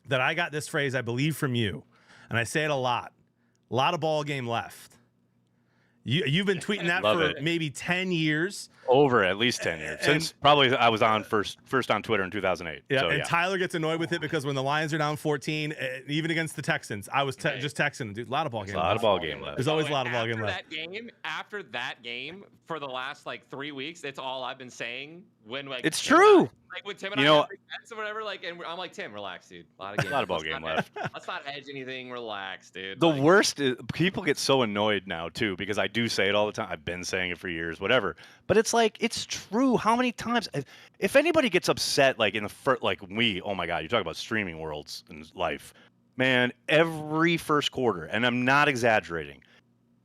that I got this phrase I believe from you, and I say it a lot. A lot of ball game left. You've been tweeting that for maybe 10 years. Over at least 10 years. Since probably I was on first on Twitter in 2008. Yeah, so, and Tyler gets annoyed with it because when the Lions are down 14, even against the Texans, I was just texting, dude, a lot of ball game left. A lot of ball game left. There's always a lot of ball game left. After that game, for the last like 3 weeks, it's all I've been saying when like it's true. Like with Tim and I have big bets or whatever, like, and I'm like, Tim, relax, dude. A lot of ball game left. Let's not hedge anything. Relax, dude. The worst is people get so annoyed now too because I do say it all the time. I've been saying it for years, whatever. But it's like it's true. How many times? If anybody gets upset, like in the first, like oh my god, you talk about streaming worlds in life, man. Every first quarter, and I'm not exaggerating.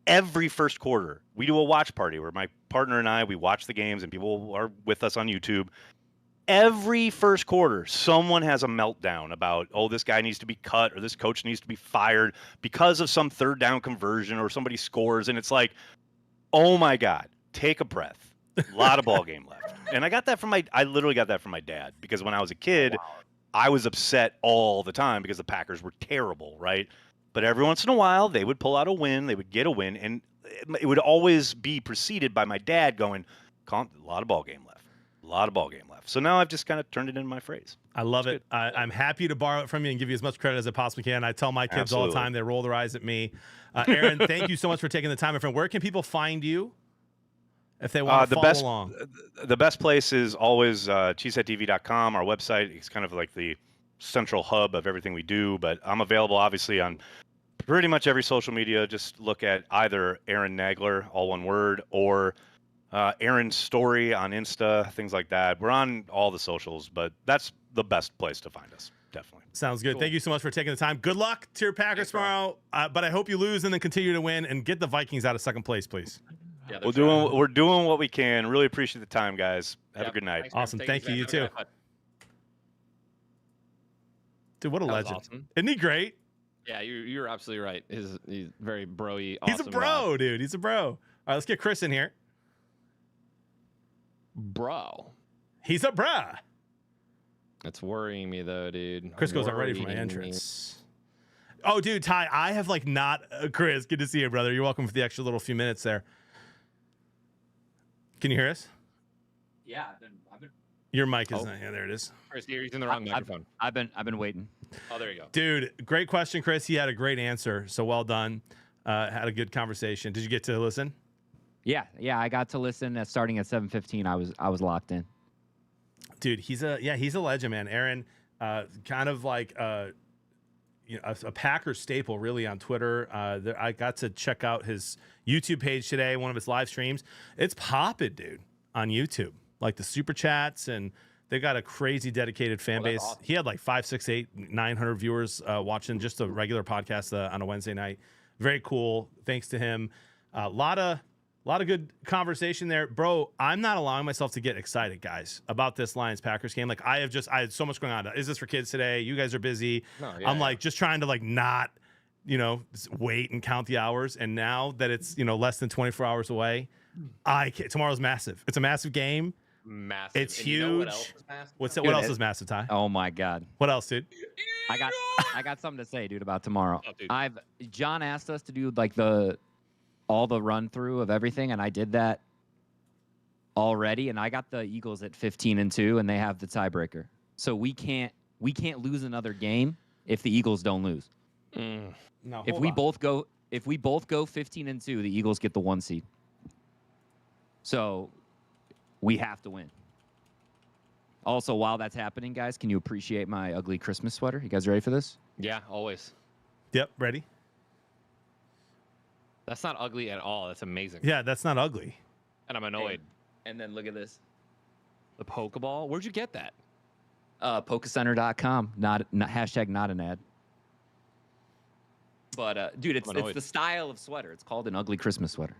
Every first quarter, we do a watch party where my partner and I we watch the games, and people are with us on YouTube. Every first quarter, someone has a meltdown about, oh, this guy needs to be cut or this coach needs to be fired because of some third down conversion or somebody scores. And it's like, oh my God, take a breath. A lot of ball game left. And I literally got that from my dad because when I was a kid, I was upset all the time because the Packers were terrible, right? But every once in a while, they would pull out a win, they would get a win, and it would always be preceded by my dad going, a lot of ball game left. A lot of ball game left. So now I've just kind of turned it into my phrase. I love it. I'm happy to borrow it from you and give you as much credit as I possibly can. I tell my kids all the time, they roll their eyes at me. Aaron, thank you so much for taking the time, my friend. Where can people find you if they want to follow along? The best place is always cheeseheadtv.com, our website. It's kind of like the central hub of everything we do, but I'm available obviously on pretty much every social media. Just look at either Aaron Nagler, all one word, or Aaron's story on Insta, things like that. We're on all the socials, but that's the best place to find us. Definitely. Sounds good. Cool. Thank you so much for taking the time. Good luck to your Packers tomorrow, but I hope you lose and then continue to win and get the Vikings out of second place, please. Yeah, we're doing what we can. Really appreciate the time, guys. Have a good night. Thanks, awesome. Thank you. You too. Dude, what a legend. Awesome. Isn't he great? Yeah, you're absolutely right. He's very bro-y. He's a bro, dude. He's a bro. All right, let's get Chris in here. Bro. He's a bruh. That's worrying me, though, dude. Chris goes, I'm ready for my entrance. Oh, dude, Ty, I have Chris, good to see you, brother. You're welcome for the extra little few minutes there. Can you hear us? Yeah, I've been. Your mic is not. Yeah, there it is. Chris, he's in the wrong microphone. I've been waiting. Oh, there you go. Dude, great question, Chris. He had a great answer, so well done. Had a good conversation. Did you get to listen? Yeah, I got to listen. Starting at 7:15, I was locked in. Dude, he's a legend, man. Aaron, kind of like a Packer staple, really, on Twitter. I got to check out his YouTube page today, one of his live streams. It's popping, dude, on YouTube. Like the super chats, and they got a crazy dedicated fan base. Awesome. He had like 5, 6, 8, 900 viewers watching just a regular podcast on a Wednesday night. Very cool. Thanks to him. A lot of A lot of good conversation there, bro. I'm not allowing myself to get excited, guys, about this Lions-Packers game. Like I had so much going on. Is this for kids today? You guys are busy. No, I'm like just trying to like not, wait and count the hours. And now that it's less than 24 hours away, I can't. Tomorrow's massive. It's a massive game. Massive. It's and huge. You know what else is massive? What Dude, else is massive, Ty? Oh my God. What else, dude? I got something to say, dude, about tomorrow. Oh, dude. John asked us to do like all the run through of everything, and I did that already, and I got the Eagles at 15-2, and they have the tiebreaker. So we can't lose another game if the Eagles don't lose. No, If we both go 15-2, the Eagles get the 1 seed. So we have to win. Also, while that's happening, guys, can you appreciate my ugly Christmas sweater? You guys ready for this? Yeah, always. Yep, ready? That's not ugly at all. That's amazing. Yeah, that's not ugly. And I'm annoyed. And then look at this. The Pokeball? Where'd you get that? Pokecenter.com. Not hashtag not an ad. But dude, it's the style of sweater. It's called an ugly Christmas sweater.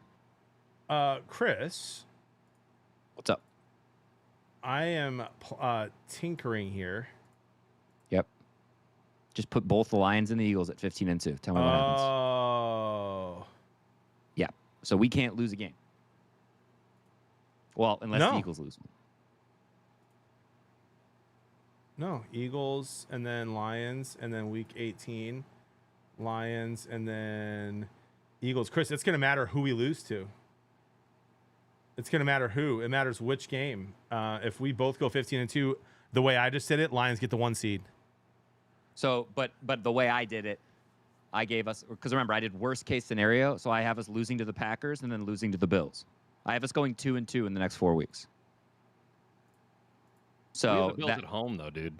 Chris, What's up? I am tinkering here. Yep. Just put both the Lions and the Eagles at 15-2. Tell me what happens. Oh. Yeah. So we can't lose a game. Well, unless the Eagles lose. No, Eagles and then Lions and then week 18, Lions and then Eagles. Chris, it's going to matter who we lose to. It's going to matter who. It matters which game. If we both go 15-2, the way I just did it, Lions get the 1 seed. So, but the way I did it, I gave us, because remember, I did worst case scenario, so I have us losing to the Packers and then losing to the Bills. I have us going 2-2 in the next 4 weeks. We So have the Bills at home, though, dude.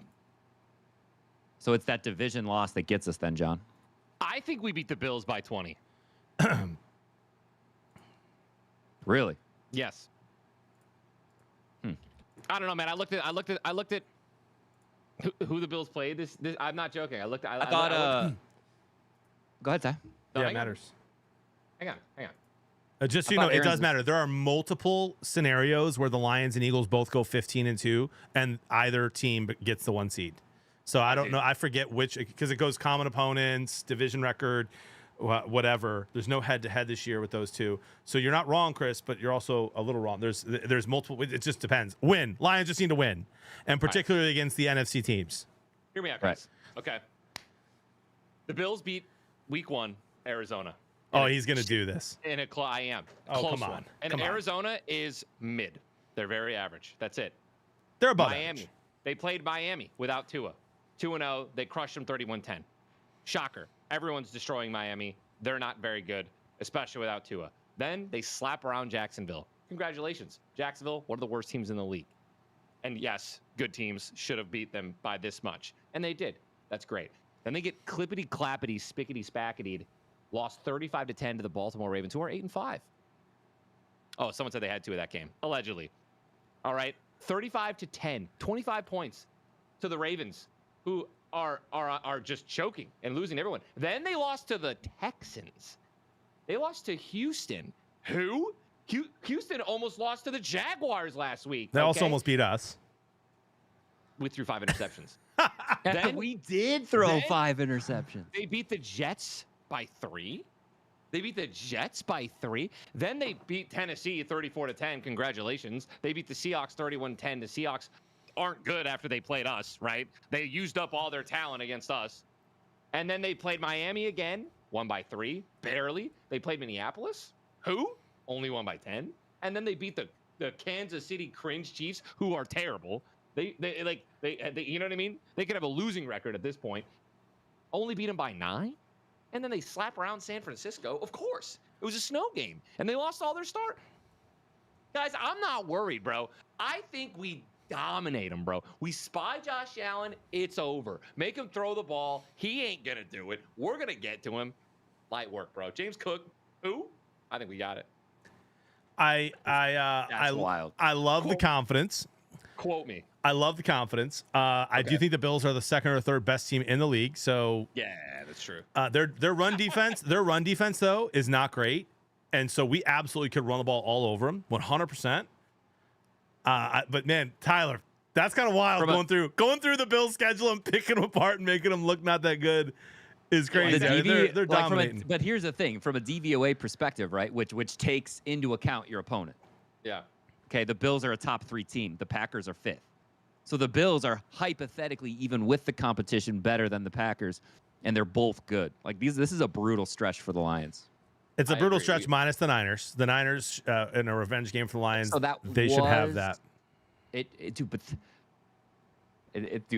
So it's that division loss that gets us then, John. I think we beat the Bills by 20. Really? Yes. I don't know, man. I looked at who the Bills played. This I'm not joking. I thought. Go ahead, Ty. No, Yeah, hang it on. matters. Hang on. Just so I you know, thought it Aaron's does matter. There are multiple scenarios where the Lions and Eagles both go 15-2, and either team gets the 1 seed. So I don't know. I forget which, because it goes common opponents, division record, whatever. There's no head-to-head this year with those two. So you're not wrong, Chris, but you're also a little wrong. There's multiple. It just depends. Win. Lions just need to win, and particularly against the NFC teams. Hear me out, guys. Okay. The Bills beat Week 1 Arizona. Oh, he's gonna do this. I am. Oh, Close come on. one. And Come on. Arizona is mid. They're very average. That's it. They're above Miami. average. They played Miami without Tua. 2-0. They crushed them 31-10. Shocker. Everyone's destroying Miami. They're not very good, especially without Tua. Then they slap around Jacksonville. Congratulations. Jacksonville, one of the worst teams in the league. And yes, good teams should have beat them by this much. And they did. That's great. Then they get clippity-clappity, spickety-spacketied, lost 35-10 to the Baltimore Ravens, who are 8-5. Oh, someone said they had 2 of that game, allegedly. All right, 35-10, 25 points to the Ravens, who are just choking and losing everyone. Then they lost to the Texans. They lost to Houston. Who? Houston almost lost to the Jaguars last week. They also almost beat us. We threw 5 interceptions. Then we did throw 5 interceptions. They beat the Jets by 3. They beat the Jets by 3. Then they beat Tennessee 34-10. Congratulations. They beat the Seahawks 31-10. The Seahawks aren't good after they played us, right? They used up all their talent against us. And then they played Miami again, won by 3, barely. They played Minneapolis, who only won by 10. And then they beat the Kansas City cringe Chiefs, who are terrible. They you know what I mean? They could have a losing record at this point. Only beat them by 9. And then they slap around San Francisco. Of course. It was a snow game. And they lost all their start. Guys, I'm not worried, bro. I think we dominate them, bro. We spy Josh Allen. It's over. Make him throw the ball. He ain't going to do it. We're going to get to him. Light work, bro. James Cook, who? I think we got it. That's wild. I love the confidence. Quote me. I love the confidence. I do think the Bills are the second or third best team in the league. So Yeah, that's true. their run defense, though, is not great. And so we absolutely could run the ball all over them, 100%. But man, Tyler, that's kind of wild going through the Bills' schedule and picking them apart and making them look not that good is crazy. They're dominating. But here's the thing, from a DVOA perspective, right, which takes into account your opponent. Yeah. Okay, the Bills are a top 3 team. The Packers are 5th. So the Bills are hypothetically, even with the competition, better than the Packers, and they're both good. Like this is a brutal stretch for the Lions. It's a brutal stretch minus the Niners. The Niners in a revenge game for the Lions, so they should have that. Dude,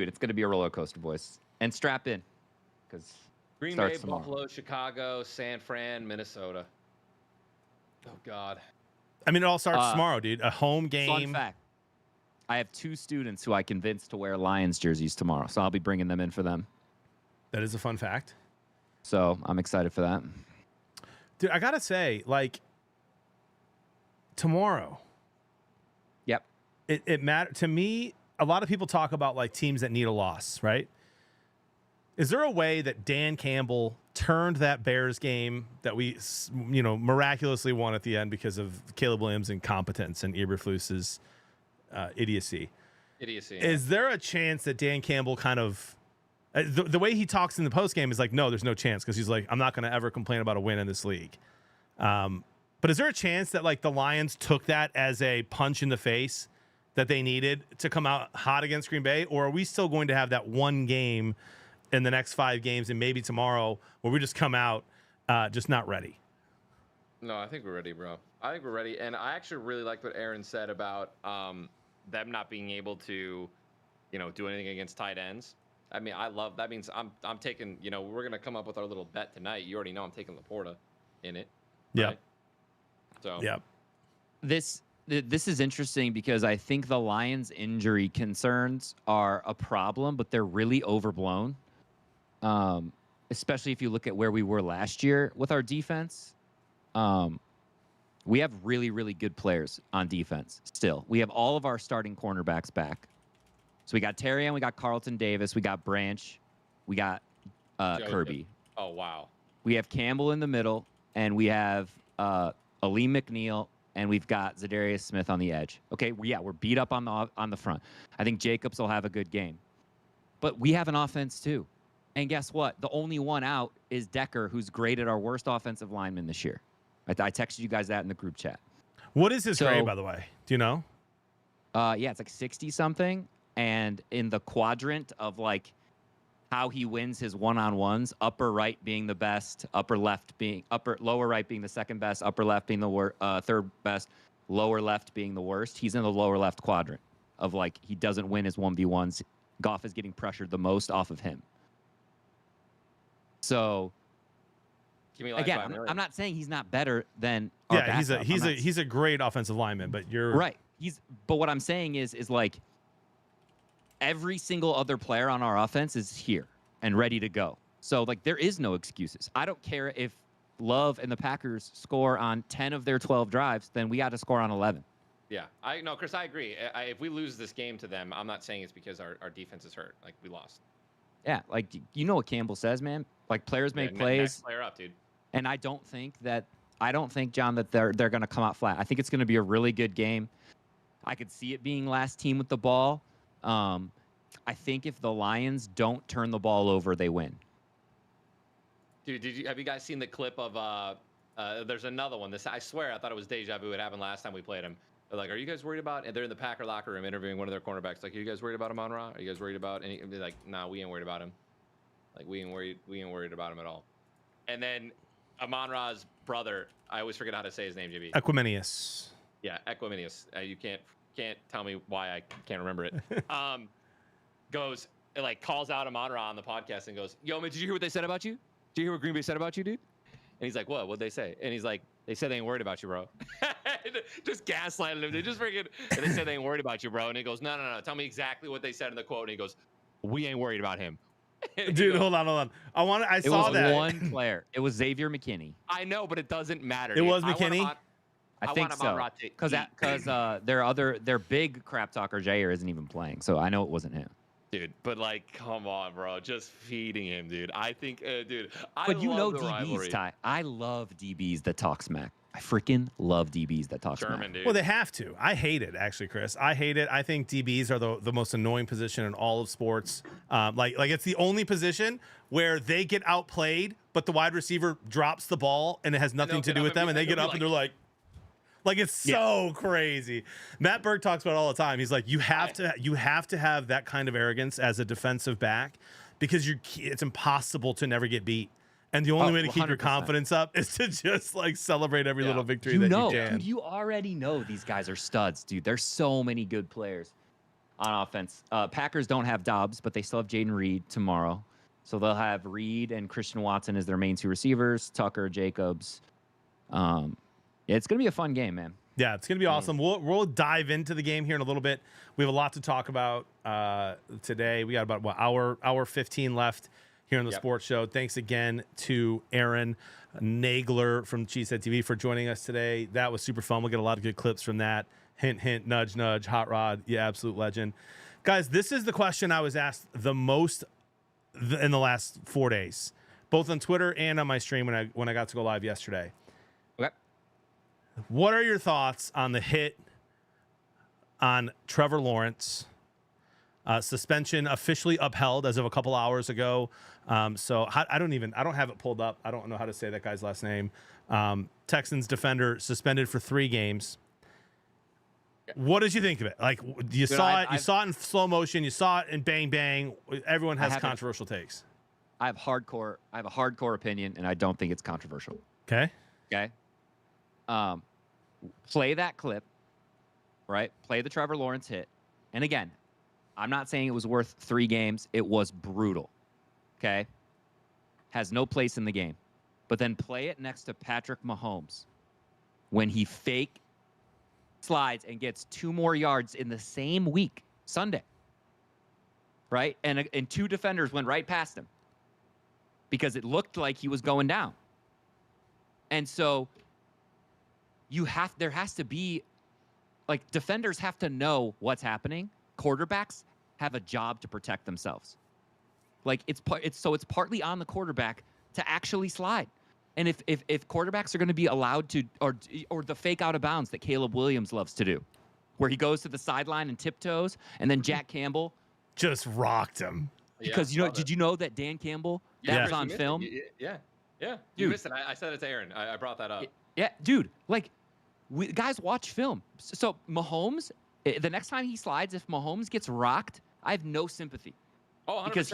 it's going to be a roller coaster, boys. And strap in, because Green Bay, Buffalo, Chicago, San Fran, Minnesota. Oh, God. I mean, it all starts tomorrow, dude. A home game. Fun fact. I have 2 students who I convinced to wear Lions jerseys tomorrow, so I'll be bringing them in for them. That is a fun fact. So I'm excited for that. Dude, I got to say, like, tomorrow. Yep. It matters to me. A lot of people talk about like teams that need a loss, right? Is there a way that Dan Campbell turned that Bears game that we, miraculously won at the end because of Caleb Williams' incompetence and Eberflus's idiocy? Yeah. Is there a chance that Dan Campbell kind of the way he talks in the postgame is like, no, there's no chance, because he's like, I'm not going to ever complain about a win in this league. But is there a chance that like the Lions took that as a punch in the face that they needed to come out hot against Green Bay? Or are we still going to have that one game in the next 5 games and maybe tomorrow where we just come out just not ready? No, I think we're ready, bro. I think we're ready. And I actually really like what Aaron said about them not being able to, do anything against tight ends. I mean, I love that. Means I'm taking, we're going to come up with our little bet tonight. You already know I'm taking Laporta in it. Yeah. Right? So, yeah. This is interesting because I think the Lions' injury concerns are a problem, but they're really overblown. Especially if you look at where we were last year with our defense. We have really, really good players on defense still. We have all of our starting cornerbacks back. So we got Terrian, we got Carlton Davis, we got Branch, we got Kirby. Oh, wow. We have Campbell in the middle, and we have Aleem McNeil, and we've got Zadarius Smith on the edge. Okay, we're beat up on the front. I think Jacobs will have a good game. But we have an offense too. And guess what? The only one out is Decker, who's graded our worst offensive lineman this year. I texted you guys that in the group chat. What is his grade, by the way? Do you know? Yeah, it's like 60-something. And in the quadrant of like how he wins his one-on-ones, upper right being the best, lower right being the second best, upper left being the third best, lower left being the worst. He's in the lower left quadrant of like he doesn't win his 1v1s. Goff is getting pressured the most off of him. So again, I'm not saying he's not better than our backup. he's a great offensive lineman, but you're right. But what I'm saying is like every single other player on our offense is here and ready to go. So like there is no excuses. I don't care if Love and the Packers score on 10 of their 12 drives, then we got to score on 11. Yeah, Chris, I agree. If we lose this game to them, I'm not saying it's because our defense is hurt. Like we lost. Yeah, like you know what Campbell says, man. Like players make plays. Next player up, dude. And I don't think, John, that they're going to come out flat. I think it's going to be a really good game. I could see it being last team with the ball. I think if the Lions don't turn the ball over, they win. Dude, have you guys seen the clip of there's another one. I swear I thought it was deja vu. It happened last time we played him. They're like, are you guys worried about? And they're in the Packer locker room interviewing one of their cornerbacks. Like, are you guys worried about Amon-Ra? Are you guys worried about any? They're like, nah, we ain't worried about him. Like, we ain't worried about him at all. And then Amon-Ra's brother, I always forget how to say his name, JB. Equiminius. Yeah, Equiminius. You can't tell me why I can't remember it. Calls out Amon-Ra on the podcast and goes, yo, man, did you hear what they said about you? Did you hear what Green Bay said about you, dude? And he's like, what? What'd they say? And he's like, they said they ain't worried about you, bro. Just gaslighting him. They just freaking, and they said they ain't worried about you, bro. And he goes, no. Tell me exactly what they said in the quote. And he goes, we ain't worried about him. Dude, hold on. I saw that. It was one player. It was Xavier McKinney. I know, but it doesn't matter. It was McKinney? I think so. Because their big crap talker, Jair, isn't even playing. So I know it wasn't him. Dude, but like, come on, bro. Just feeding him, dude. I think, dude, But you know DBs, Ty. I love DBs that talk smack. I freaking love DBs that talk German, smack. dude. Well, they have to. I hate it, actually, Chris. I hate it. I think DBs are the most annoying position in all of sports. Like it's the only position where they get outplayed, but the wide receiver drops the ball and it has nothing to do with them, and they get up and they're like it's so crazy. Matt Burke talks about it all the time. He's like, you have to have that kind of arrogance as a defensive back because it's impossible to never get beat. And the only way to keep your 100%. confidence up is to just like celebrate every little victory that you can. Dude, you already know these guys are studs, dude. There's so many good players on offense. Packers don't have Dobbs, but they still have Jaden Reed tomorrow. So they'll have Reed and Christian Watson as their main 2 receivers, Tucker, Jacobs. It's going to be a fun game, man. Yeah, it's going to be awesome. We'll dive into the game here in a little bit. We have a lot to talk about today. We got about hour 15 left here on the sports show. Thanks again to Aaron Nagler from Cheesehead TV for joining us today. That was super fun. We'll get a lot of good clips from that. Hint, hint, nudge, nudge, Hot Rod. Yeah, absolute legend. Guys, this is the question I was asked the most in the last 4 days, both on Twitter and on my stream when I got to go live yesterday. Okay. What are your thoughts on the hit on Trevor Lawrence? Suspension officially upheld as of a couple hours ago. So I don't have it pulled up. I don't know how to say that guy's last name. Texans defender suspended for 3 games. What did you think of it? Like you saw it in slow motion. You saw it in bang bang. Everyone has controversial takes. I have a hardcore opinion, and I don't think it's controversial. Okay. Okay. Play that clip, right? Play the Trevor Lawrence hit. And again, I'm not saying it was worth 3 games. It was brutal. Okay. Has no place in the game. But then play it next to Patrick Mahomes when he fake slides and gets 2 more yards in the same week, Sunday. Right? And 2 defenders went right past him because it looked like he was going down. And so there has to be, like, defenders have to know what's happening. Quarterbacks have a job to protect themselves. Like it's partly on the quarterback to actually slide. And if quarterbacks are going to be allowed to, or the fake out of bounds that Caleb Williams loves to do, where he goes to the sideline and tiptoes, and then Jack Campbell just rocked him. Because did you know that Dan Campbell was on film? Yeah. You missed it. I said it to Aaron. I brought that up. Yeah, dude. Like, guys watch film. So Mahomes, the next time he slides, if Mahomes gets rocked, I have no sympathy. Oh, 100%. Because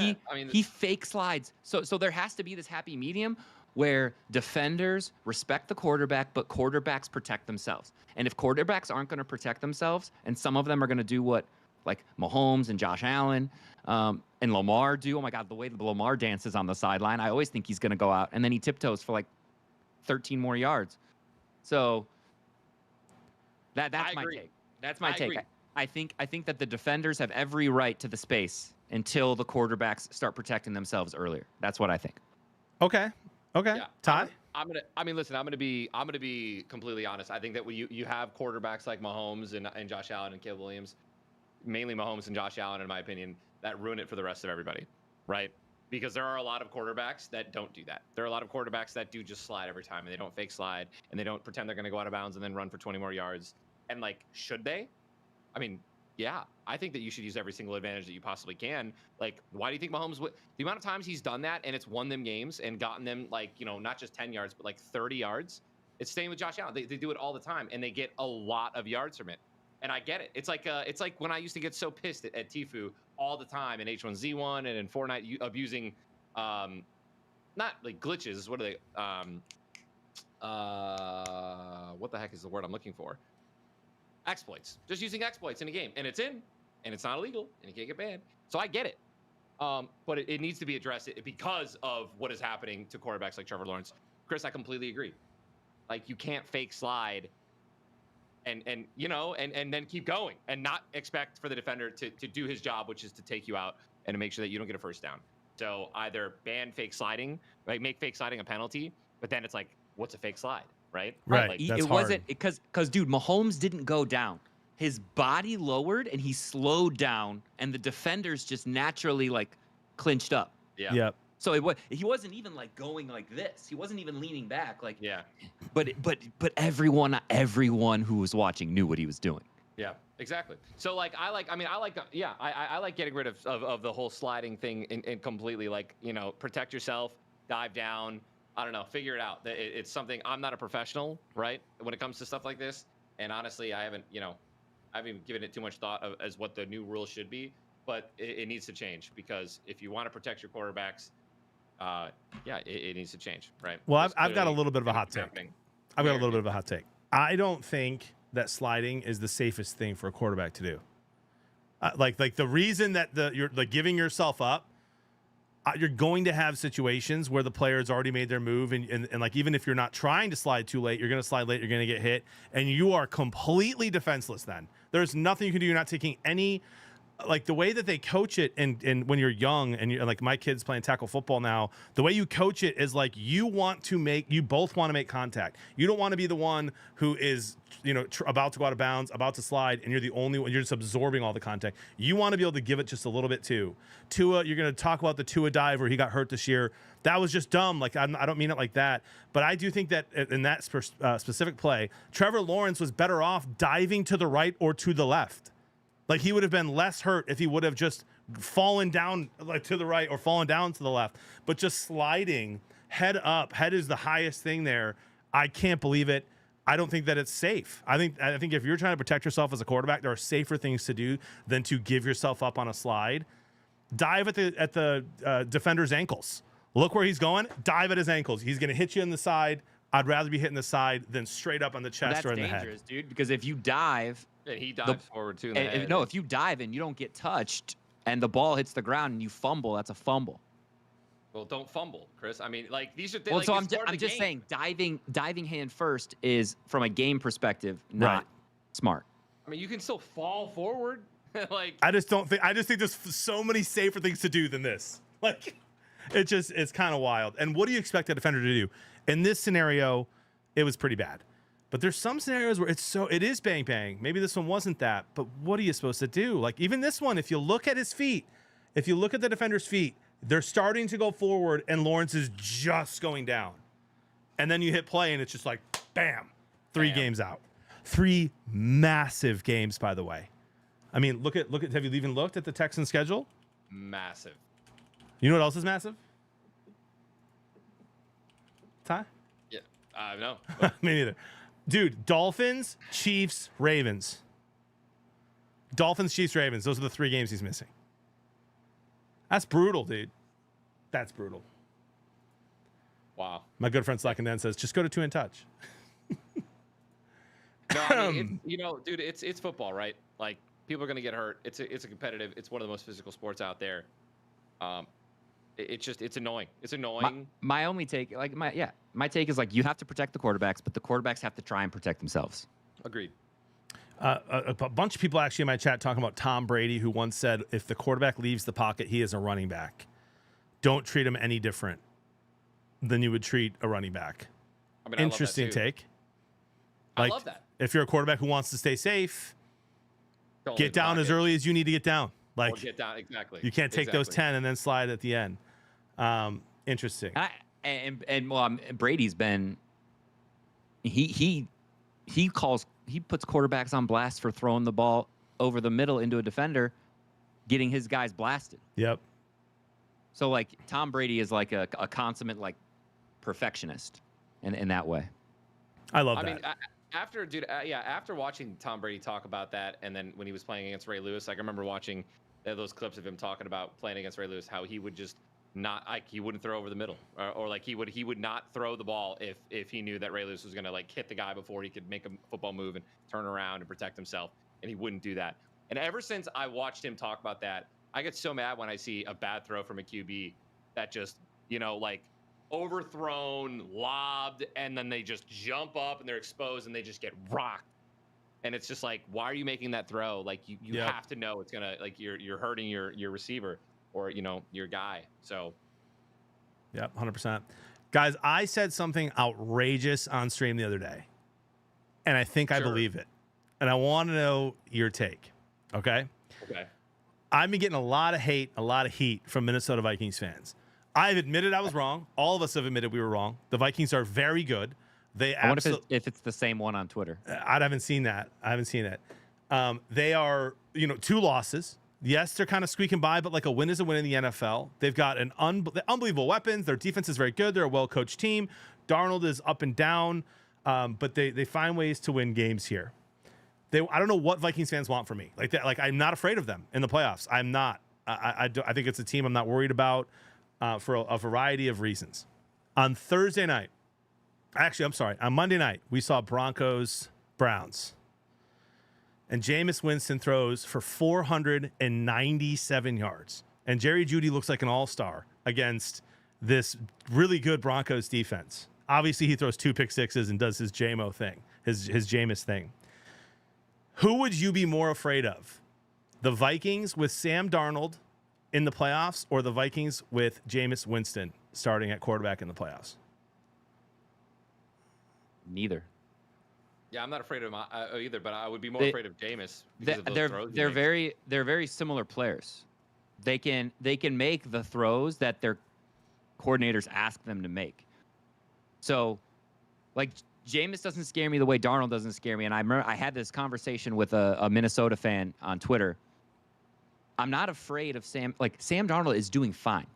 he fake slides. So there has to be this happy medium where defenders respect the quarterback, but quarterbacks protect themselves. And if quarterbacks aren't going to protect themselves, and some of them are going to do what like Mahomes and Josh Allen and Lamar do. Oh my God, the way the Lamar dances on the sideline, I always think he's going to go out, and then he tiptoes for like 13 more yards. So that's my take. That's my take. I think that the defenders have every right to the space until the quarterbacks start protecting themselves earlier. That's what I think. Okay. Yeah. Todd? I'm gonna be completely honest. I think that when you have quarterbacks like Mahomes and Josh Allen and Caleb Williams, mainly Mahomes and Josh Allen, in my opinion, that ruin it for the rest of everybody, right? Because there are a lot of quarterbacks that don't do that. There are a lot of quarterbacks that do just slide every time, and they don't fake slide, and they don't pretend they're going to go out of bounds and then run for 20 more yards. And like, should they? I mean, yeah, I think that you should use every single advantage that you possibly can. Like, why do you think Mahomes the amount of times he's done that and it's won them games and gotten them, like, not just 10 yards, but like 30 yards? It's staying with Josh Allen. They do it all the time, and they get a lot of yards from it. And I get it. It's like when I used to get so pissed at Tfue all the time in H1Z1 and in Fortnite abusing, not like glitches. What are they? What the heck is the word I'm looking for? Exploits. Just using exploits in a game, and it's not illegal, and you can't get banned. So I get it. But it needs to be addressed because of what is happening to quarterbacks like Trevor Lawrence. Chris, I completely agree. Like, you can't fake slide and then keep going and not expect for the defender to do his job, which is to take you out and to make sure that you don't get a first down. So either ban fake sliding, like make fake sliding a penalty, but then it's like, what's a fake slide, right? Right. Like, That's it wasn't because dude, Mahomes didn't go down. His body lowered and he slowed down, and the defenders just naturally like clinched up. yeah. Yep. So he wasn't even like going like this. He wasn't even leaning back. Like, Yeah. But everyone who was watching knew what he was doing. Yeah, exactly. So like I like getting rid of the whole sliding thing and completely, like, you know, protect yourself, dive down. I don't know, figure it out. It's something, I'm not a professional, right, when it comes to stuff like this. And honestly, I haven't even given it too much thought as what the new rules should be, but it needs to change, because if you want to protect your quarterbacks, it needs to change, right? Well, I've got a little bit of a hot take. I've got a little bit of a hot take. I don't think that sliding is the safest thing for a quarterback to do. Like the reason that you're like giving yourself up, you're going to have situations where the player's already made their move, and like, even if you're not trying to slide too late, you're going to slide late, you're going to get hit, and you are completely defenseless then. There's nothing you can do. You're not taking any, like, the way that they coach it, and when you're young, and you're like, my kid's playing tackle football now, the way you coach it is like, you both want to make contact. You don't want to be the one who is, you know, about to go out of bounds, about to slide, and you're the only one, you're just absorbing all the contact. You want to be able to give it just a little bit too. Tua, you're going to talk about the Tua dive where he got hurt this year. That was just dumb. Like, I don't mean it like that, but I do think that in that specific play, Trevor Lawrence was better off diving to the right or to the left. Like, he would have been less hurt if he would have just fallen down, like, to the right or fallen down to the left. But just sliding head up, head is the highest thing there. I can't believe it. I don't think that it's safe. I think if you're trying to protect yourself as a quarterback, there are safer things to do than to give yourself up on a slide. Dive at the defender's ankles. Look where he's going. Dive at his ankles. He's going to hit you in the side. I'd rather be hitting the side than straight up on the chest or in the head. That's dangerous, dude, because if you dive... And he dives forward too. If you dive and you don't get touched and the ball hits the ground and you fumble, that's a fumble. Well, don't fumble, Chris. I mean, like, these are things. Well, like, so I'm just saying, diving hand first is, from a game perspective, not smart. I mean, you can still fall forward. Like, I just think there's so many safer things to do than this. Like, it's kind of wild. And what do you expect a defender to do? In this scenario, it was pretty bad. But there's some scenarios where it is bang bang. Maybe this one wasn't that, but what are you supposed to do? Like, even this one, if you look at his feet, if you look at the defender's feet, they're starting to go forward and Lawrence is just going down. And then you hit play and it's just like, bam, 3 games out. 3 massive games, by the way. I mean, look at, have you even looked at the Texans schedule? Massive. You know what else is massive? Ty? Yeah, no. Me neither. Dude, Dolphins, Chiefs, Ravens. Dolphins, Chiefs, Ravens. Those are the 3 games he's missing. That's brutal, dude. That's brutal. Wow. My good friend Slack and Dan says, just go to 2 and touch. No, I mean, dude, it's football, right? Like, people are going to get hurt. It's a competitive. It's one of the most physical sports out there. It's annoying. It's annoying. My only take, my take is, like, you have to protect the quarterbacks, but the quarterbacks have to try and protect themselves. Agreed. A bunch of people actually in my chat talking about Tom Brady, who once said, if the quarterback leaves the pocket, he is a running back. Don't treat him any different than you would treat a running back. I mean, interesting take. Like, I love that. If you're a quarterback who wants to stay safe, get down as early as you need to get down. Like, get down, exactly. You can't take those 10 and then slide at the end. Interesting. Brady's been he puts quarterbacks on blast for throwing the ball over the middle into a defender, getting his guys blasted. Yep. So, like, Tom Brady is like a consummate, like, perfectionist in that way. I love that. I mean, after watching Tom Brady talk about that, and then when he was playing against Ray Lewis, like, I remember watching those clips of him talking about playing against Ray Lewis, how he would just he wouldn't throw over the middle, or like he would not throw the ball if he knew that Ray Lewis was going to, like, hit the guy before he could make a football move and turn around and protect himself, and he wouldn't do that. And ever since I watched him talk about that, I get so mad when I see a bad throw from a QB that just, like, overthrown, lobbed, and then they just jump up and they're exposed and they just get rocked. And it's just like, why are you making that throw? Like, you have to know it's gonna, like, you're hurting your receiver or your guy. So, yep, 100%. Guys, I said something outrageous on stream the other day, and I think I believe it, and I want to know your take. Okay. Okay. I've been getting a lot of hate, a lot of heat from Minnesota Vikings fans. I've admitted I was wrong. All of us have admitted we were wrong. The Vikings are very good. I wonder if it's the same one on Twitter. I haven't seen that. They are, 2 losses. Yes, they're kind of squeaking by, but like a win is a win in the NFL. They've got unbelievable weapons. Their defense is very good. They're a well-coached team. Darnold is up and down, but they find ways to win games here. I don't know what Vikings fans want from me. Like that. Like I'm not afraid of them in the playoffs. I'm not. I think it's a team I'm not worried about for a variety of reasons. On Thursday night, actually, I'm sorry. On Monday night, we saw Broncos-Browns. And Jameis Winston throws for 497 yards. And Jerry Jeudy looks like an all-star against this really good Broncos defense. Obviously, he throws 2 pick sixes and does his JMO thing, his Jameis thing. Who would you be more afraid of? The Vikings with Sam Darnold in the playoffs or the Vikings with Jameis Winston starting at quarterback in the playoffs? Neither. Yeah, I'm not afraid of him either, but I would be more afraid of Jameis because of those throws. They're very similar players. They can make the throws that their coordinators ask them to make. So, like Jameis doesn't scare me the way Darnold doesn't scare me. And I remember I had this conversation with a Minnesota fan on Twitter. I'm not afraid of Sam. Like Sam Darnold is doing fine,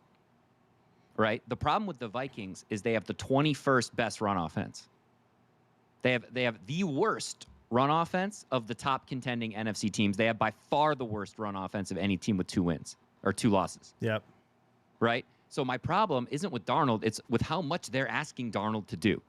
right? The problem with the Vikings is they have the 21st best run offense. They have the worst run offense of the top contending NFC teams. They have by far the worst run offense of any team with 2 wins or 2 losses. Yep. Right? So my problem isn't with Darnold. It's with how much they're asking Darnold to do.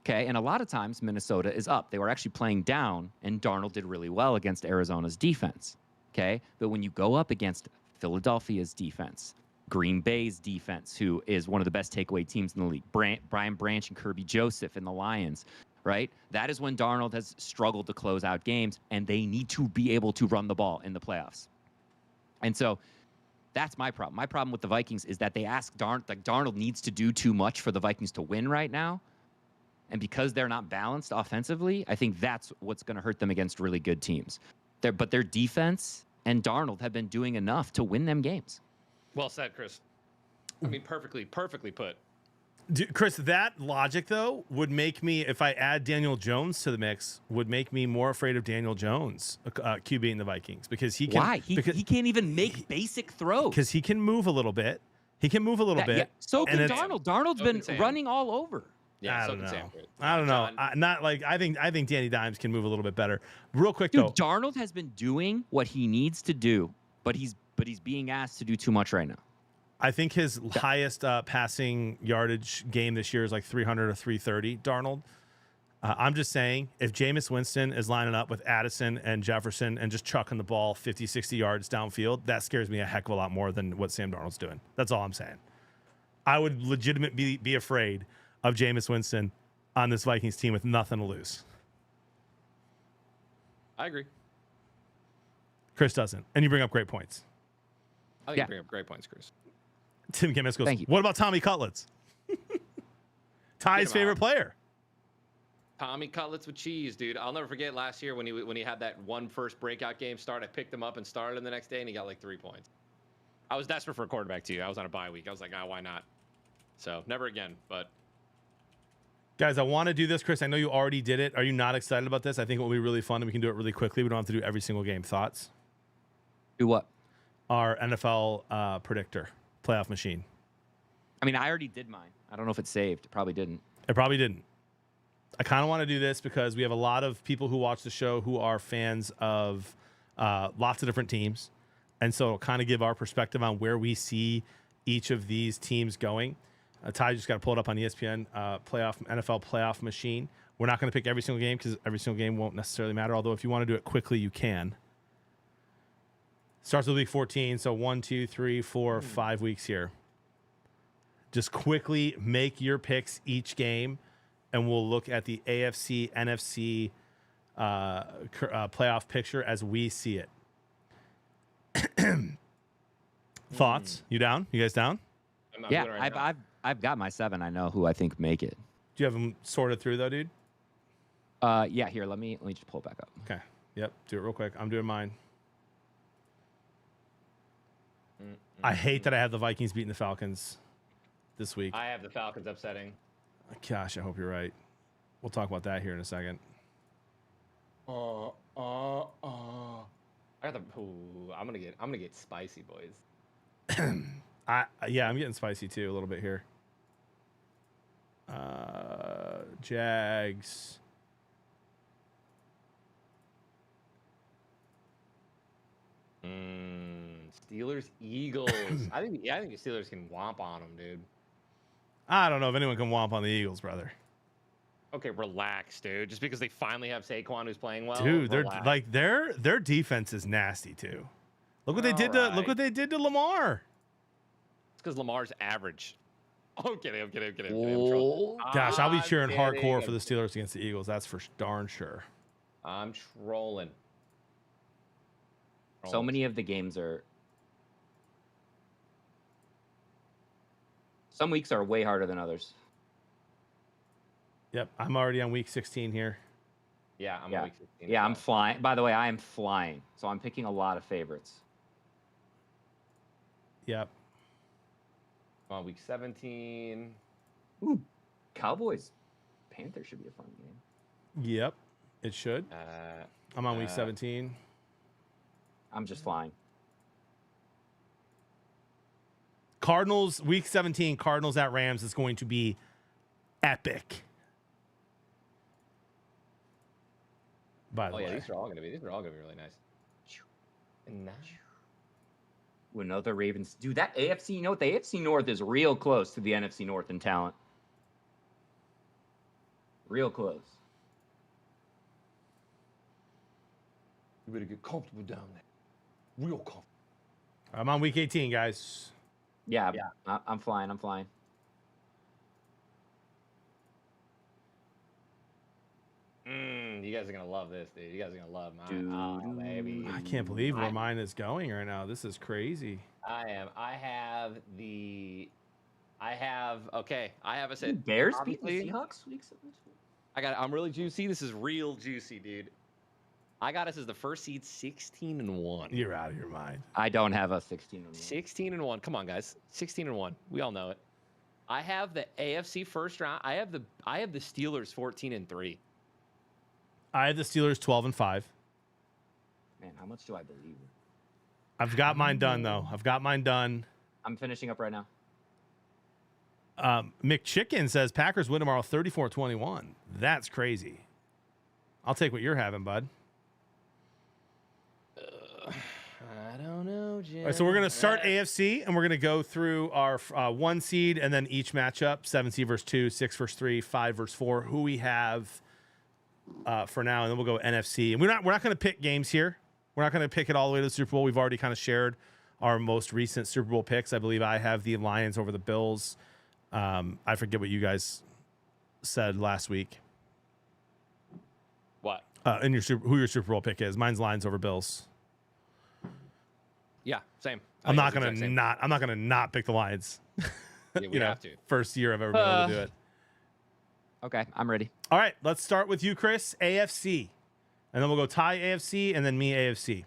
Okay? And a lot of times Minnesota is up. They were actually playing down, and Darnold did really well against Arizona's defense. Okay? But when you go up against Philadelphia's defense, Green Bay's defense, who is one of the best takeaway teams in the league, Brian Branch and Kirby Joseph in the Lions, right? That is when Darnold has struggled to close out games, and they need to be able to run the ball in the playoffs. And so that's my problem. My problem with the Vikings is that they ask Darnold needs to do too much for the Vikings to win right now. And because they're not balanced offensively, I think that's what's going to hurt them against really good teams. But their defense and Darnold have been doing enough to win them games. Well said, Chris. I mean, perfectly put. Chris, that logic, though, would make me, if I add Daniel Jones to the mix, would make me more afraid of Daniel Jones, QB in the Vikings, because he can. Why? He can't even make basic throws. Because he can move a little bit. Bit. Yeah, so can Darnold. Darnold's been running all over. Yeah, I don't know. I think Danny Dimes can move a little bit better. Real quick, Dude, though. Darnold has been doing what he needs to do, but he's being asked to do too much right now. I think his highest passing yardage game this year is like 300 or 330, Darnold. I'm just saying, if Jameis Winston is lining up with Addison and Jefferson and just chucking the ball 50, 60 yards downfield, that scares me a heck of a lot more than what Sam Darnold's doing. That's all I'm saying. I would legitimately be afraid of Jameis Winston on this Vikings team with nothing to lose. I agree. Chris doesn't. And you bring up great points. I think you bring up great points, Chris. Tim Gemes goes, Thank you. What about Tommy Cutlets? Ty's favorite player. Tommy Cutlets with cheese, dude. I'll never forget last year when he had that one first breakout game start. I picked him up and started him the next day, and he got like 3 points. I was desperate for a quarterback, too. I was on a bye week. I was like, why not? So, never again, but... Guys, I want to do this, Chris. I know you already did it. Are you not excited about this? I think it will be really fun, and we can do it really quickly. We don't have to do every single game. Thoughts? Do what? Our NFL predictor, playoff machine. I mean, I already did mine. I don't know if it saved. It probably didn't. It probably didn't. I kind of want to do this because we have a lot of people who watch the show who are fans of lots of different teams. And so it'll kind of give our perspective on where we see each of these teams going. Ty just got to pull it up on ESPN NFL playoff machine. We're not going to pick every single game because every single game won't necessarily matter. Although if you want to do it quickly, you can. Starts with week 14. So 1, 2, 3, 4, 5 weeks here. Just quickly make your picks each game, and we'll look at the AFC, NFC playoff picture as we see it. Thoughts? You down? You guys down? Yeah, I've got my 7. I know who I think make it. Do you have them sorted through though, dude? Yeah. Here, let me just pull it back up. Okay. Yep. Do it real quick. I'm doing mine. I hate that I have the Vikings beating the Falcons this week. I have the Falcons upsetting. Gosh, I hope you're right. We'll talk about that here in a second. I got the. Ooh, I'm gonna get spicy, boys. Yeah, I'm getting spicy too a little bit here. Jags. Steelers, Eagles. I think the Steelers can womp on them, dude. I don't know if anyone can womp on the Eagles, brother. Okay, relax, dude. Just because they finally have Saquon who's playing well. Dude, they're relax. like their defense is nasty too. Look what they did to look what they did to Lamar. It's because Lamar's average. I'm kidding. I'm Oh. Gosh, I'll be cheering kidding. hardcore for the Steelers against the Eagles. That's for darn sure. I'm trolling. So many of the games are. Some weeks are way harder than others. Yep, I'm already on week 16 here. Yeah, I'm on week 16. Yeah, I'm flying. By the way, I am flying. So I'm picking a lot of favorites. Yep. I'm on week 17. Ooh, Cowboys. Panthers should be a fun game. Yep, it should. I'm on week 17. I'm just flying. Cardinals, week 17, Cardinals at Rams is going to be epic. By the way. These are all gonna be really nice. And now, Another Ravens. Dude, that AFC, you know what? The AFC North is real close to the NFC North in talent. Real close. you better get comfortable down there. Real comfortable. I'm on week 18, guys. Yeah. I'm flying. You guys are gonna love this, dude. You guys are gonna love mine. Oh, baby. I can't believe where mine is going right now. This is crazy. I have a set. Bears beat the Seahawks week 17. I'm really juicy. This is real juicy, dude. I got us as the first seed 16-1. You're out of your mind. I don't have a 16. 16-1. Come on, guys. 16-1. We all know it. I have the AFC first round. I have the Steelers 14-3. I have the Steelers 12-5. Man, how much do I believe? I've got mine done though. I'm finishing up right now. McChicken says Packers win tomorrow 34-21. That's crazy. I'll take what you're having, bud. I don't know, Jim. All right, so we're going to start AFC, and we're going to go through our 1 seed and then each matchup, 7 seed versus 2, 6 versus 3, 5 versus 4, who we have for now, and then we'll go NFC. And we're not going to pick games here. We're not going to pick it all the way to the Super Bowl. We've already kind of shared our most recent Super Bowl picks. I believe I have the Lions over the Bills. I forget what you guys said last week. What? In who your Super Bowl pick is. Mine's Lions over Bills. Yeah, same. I'm not gonna not pick the Lions. Yeah, we have to. First year I've ever been able to do it. Okay, I'm ready. All right, let's start with you, Chris. AFC, and then we'll go Ty AFC, and then me AFC.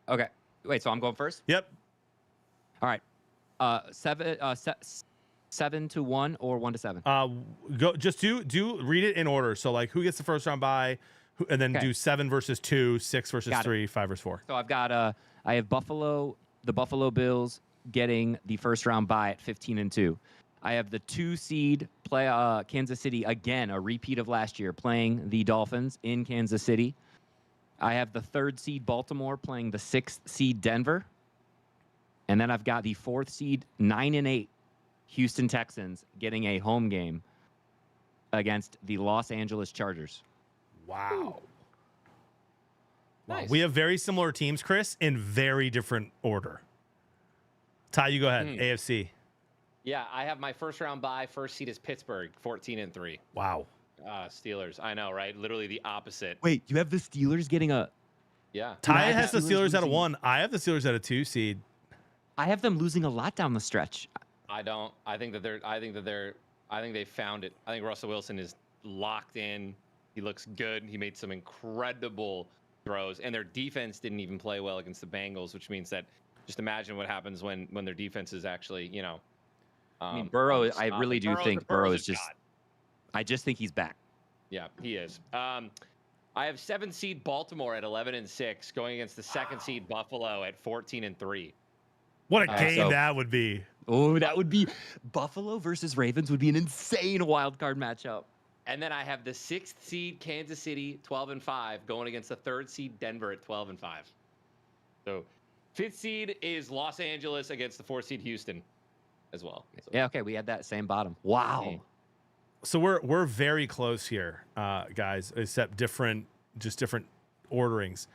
Okay. Wait, so I'm going first? Yep. All right. 7-1 or 1-7? Go. Just do read it in order. So like, who gets the first round bye, and then do 7 versus 2, 6 versus 3, 5 versus 4. So I've got I have the Buffalo Bills getting the first round bye at 15-2. I have the 2 seed play Kansas City again, a repeat of last year, playing the Dolphins in Kansas City. I have the 3rd seed Baltimore playing the 6th seed Denver. And then I've got the 4th seed 9-8 Houston Texans getting a home game against the Los Angeles Chargers. Wow. Nice. We have very similar teams, Chris, in very different order. Ty, you go ahead. AFC. Yeah, I have my first round bye. First seed is Pittsburgh, 14-3. Wow. Steelers. I know, right? Literally the opposite. Wait, you have the Steelers getting a... Yeah. Ty has the Steelers at a 1. I have the Steelers at a 2 seed. I have them losing a lot down the stretch. I don't. I think they found it. I think Russell Wilson is locked in. He looks good. He made some incredible throws, and their defense didn't even play well against the Bengals, which means that just imagine what happens when their defense is actually, I mean, Burrow. I really do think Burrow is just. God. I just think he's back. Yeah, he is. I have 7 seed Baltimore at 11-6, going against the 2nd seed Buffalo at 14-3. What a game that would be. Oh, that would be Buffalo versus Ravens would be an insane wild card matchup. And then I have the 6th seed Kansas City 12-5 going against the 3rd seed Denver at 12-5. So 5th seed is Los Angeles against the 4th seed Houston as well. So. Yeah, okay, we had that same bottom. Wow. So we're very close here, guys, except different orderings.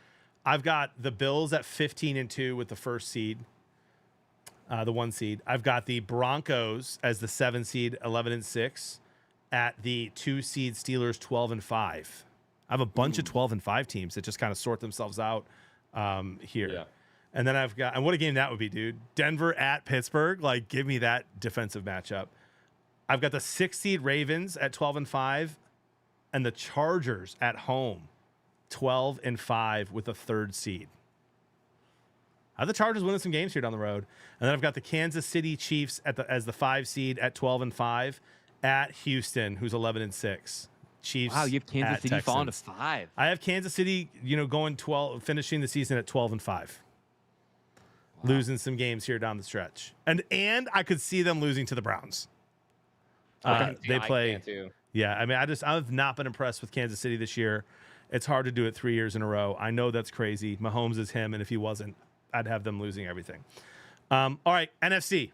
I've got the Bills at 15-2 with the 1st seed, the 1 seed. I've got the Broncos as the 7 seed, 11-6, at the 2 seed Steelers, 12-5. I have a bunch of 12-5 teams that just kind of sort themselves out here. Yeah. And then and what a game that would be, dude. Denver at Pittsburgh, like give me that defensive matchup. I've got the 6 seed Ravens at 12-5 and the Chargers at home 12-5 with a 3rd seed. I have the Chargers winning some games here down the road. And then I've got the Kansas City Chiefs as the 5 seed at 12-5 at Houston, who's 11-6. Chiefs. Wow, you have Kansas City Texans. falling to 5. I have Kansas City, going finishing the season at 12-5. Wow. Losing some games here down the stretch. And I could see them losing to the Browns. They play. Yeah, I mean, I've not been impressed with Kansas City this year. It's hard to do it 3 years in a row. I know that's crazy. Mahomes is him, and if he wasn't, I'd have them losing everything. All right, NFC.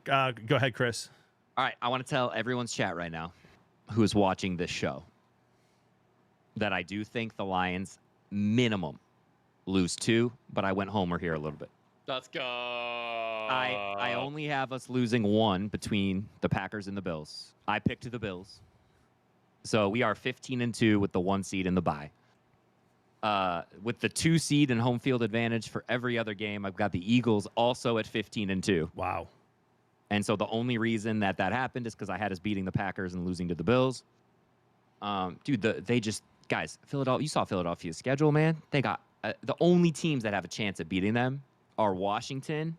Go ahead, Chris. All right, I want to tell everyone's chat right now who is watching this show that I do think the Lions minimum lose 2, but I went homer here a little bit. Let's go. I only have us losing 1 between the Packers and the Bills. I picked the Bills. So we are 15-2 with the 1 seed in the bye. With the 2 seed and home field advantage for every other game, I've got the Eagles also at 15-2. Wow. And so the only reason that happened is because I had us beating the Packers and losing to the Bills. Guys, Philadelphia. You saw Philadelphia's schedule, man. They got the only teams that have a chance at beating them are Washington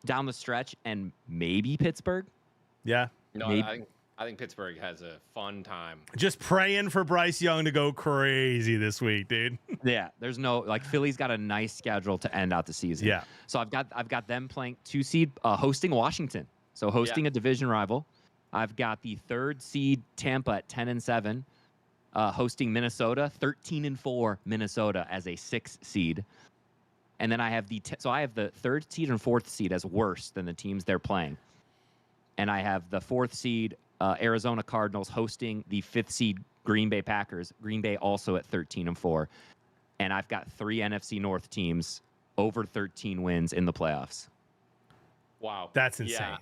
down the stretch and maybe Pittsburgh. Yeah. No, I think Pittsburgh has a fun time. Just praying for Bryce Young to go crazy this week, dude. Yeah, there's no Philly's got a nice schedule to end out the season. Yeah. So I've got them playing 2 seed hosting Washington. So hosting a division rival. I've got the 3rd seed Tampa at 10-7. Hosting Minnesota, 13-4 Minnesota as a 6 seed. And then I have the 3rd seed and 4th seed as worse than the teams they're playing. And I have the 4th seed Arizona Cardinals hosting the 5th seed Green Bay Packers. Green Bay also at 13-4. And I've got 3 NFC North teams over 13 wins in the playoffs. Wow. That's insane.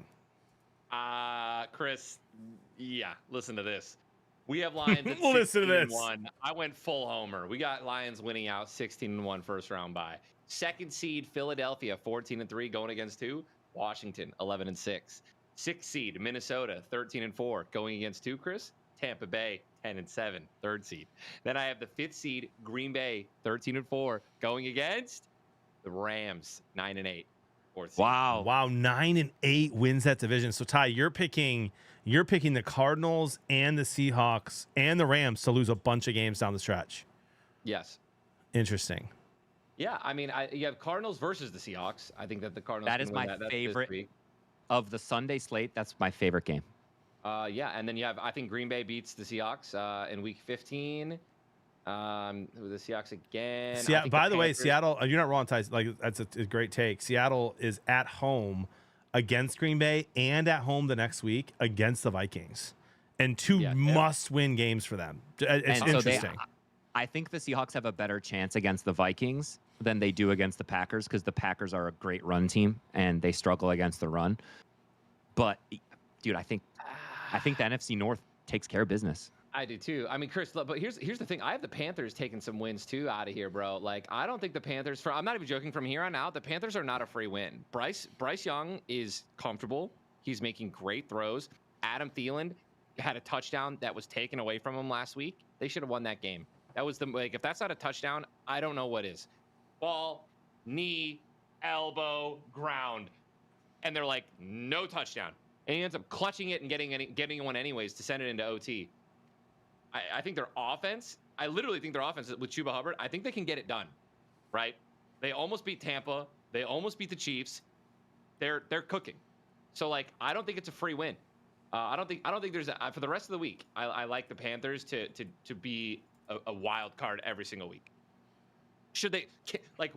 Yeah. Chris, listen to this. We have Lions at Listen to this. 16-1. I went full homer. We got Lions winning out 16-1 first round bye. 2nd seed Philadelphia 14-3 going against who? Washington 11-6. 6th seed Minnesota 13-4 going against who, Chris? Tampa Bay 10-7 3rd seed. Then I have the 5th seed Green Bay 13-4 going against the Rams 9-8 4th seed. Wow, 9-8 wins that division. So Ty, you're picking the Cardinals and the Seahawks and the Rams to lose a bunch of games down the stretch. Yes. Interesting. Yeah, I mean, you have Cardinals versus the Seahawks. I think that the Cardinals. That is my favorite of the Sunday slate. That's my favorite game. Yeah, and then you have, I think Green Bay beats the Seahawks in Week 15. The Seahawks again. By the way, Seattle. You're not wrong, Ty. Like that's a great take. Seattle is at home against Green Bay and at home the next week against the Vikings, and 2 must-win games for them. It's interesting. I think the Seahawks have a better chance against the Vikings than they do against the Packers because the Packers are a great run team and they struggle against the run. But, dude, I think the NFC North takes care of business. I do too. I mean, Chris, but here's the thing. I have the Panthers taking some wins too out of here, bro. Like, I don't think the Panthers. I'm not even joking. From here on out, the Panthers are not a free win. Bryce Young is comfortable. He's making great throws. Adam Thielen had a touchdown that was taken away from him last week. They should have won that game. That was if that's not a touchdown, I don't know what is. Ball, knee, elbow, ground. and they're like, no touchdown. And he ends up clutching it and getting one anyways to send it into OT. I think their offense, I literally think their offense with Chuba Hubbard, I think they can get it done, right? They almost beat Tampa. They almost beat the Chiefs. They're cooking. So like, I don't think it's a free win. I don't think there's for the rest of the week. I like the Panthers to be a wild card every single week. Should they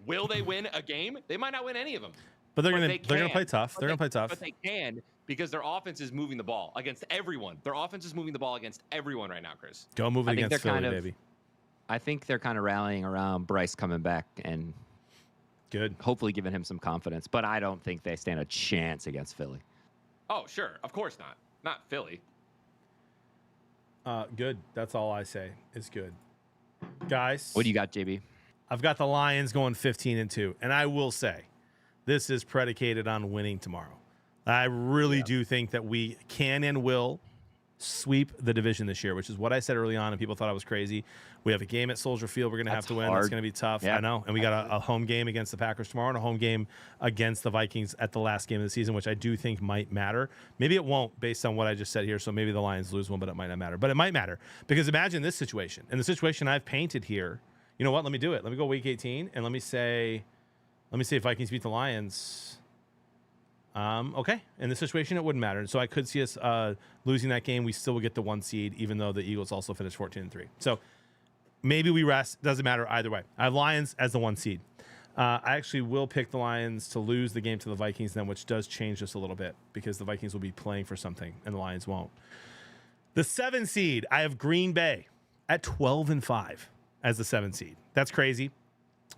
will they win a game? They might not win any of them. But they're gonna play tough. They're gonna play tough. But they can because their offense is moving the ball against everyone. Their offense is moving the ball against everyone right now, Chris. Go move it against Philly, baby. I think they're kind of rallying around Bryce coming back and good, hopefully giving him some confidence. But I don't think they stand a chance against Philly. Oh, sure. Of course not. Not Philly. Good. That's all I say is good. Guys. What do you got, JB? I've got the Lions going 15-2. And I will say, this is predicated on winning tomorrow. I really do think that we can and will sweep the division this year, which is what I said early on, and people thought I was crazy. We have a game at Soldier Field we're going to have to win. It's going to be tough. Yeah. I know. And we got a home game against the Packers tomorrow and a home game against the Vikings at the last game of the season, which I do think might matter. Maybe it won't based on what I just said here, so maybe the Lions lose one, but it might not matter. But it might matter because imagine this situation. And the situation I've painted here, you know what? Let me do it. Let me go week 18, and let me say if Vikings beat the Lions. Okay. In this situation, it wouldn't matter. So I could see us losing that game. We still would get the 1 seed, even though the Eagles also finished 14-3. So maybe we rest. Doesn't matter either way. I have Lions as the 1 seed. I actually will pick the Lions to lose the game to the Vikings then, which does change this a little bit because the Vikings will be playing for something and the Lions won't. The 7 seed, I have Green Bay at 12-5 as the 7 seed. That's crazy.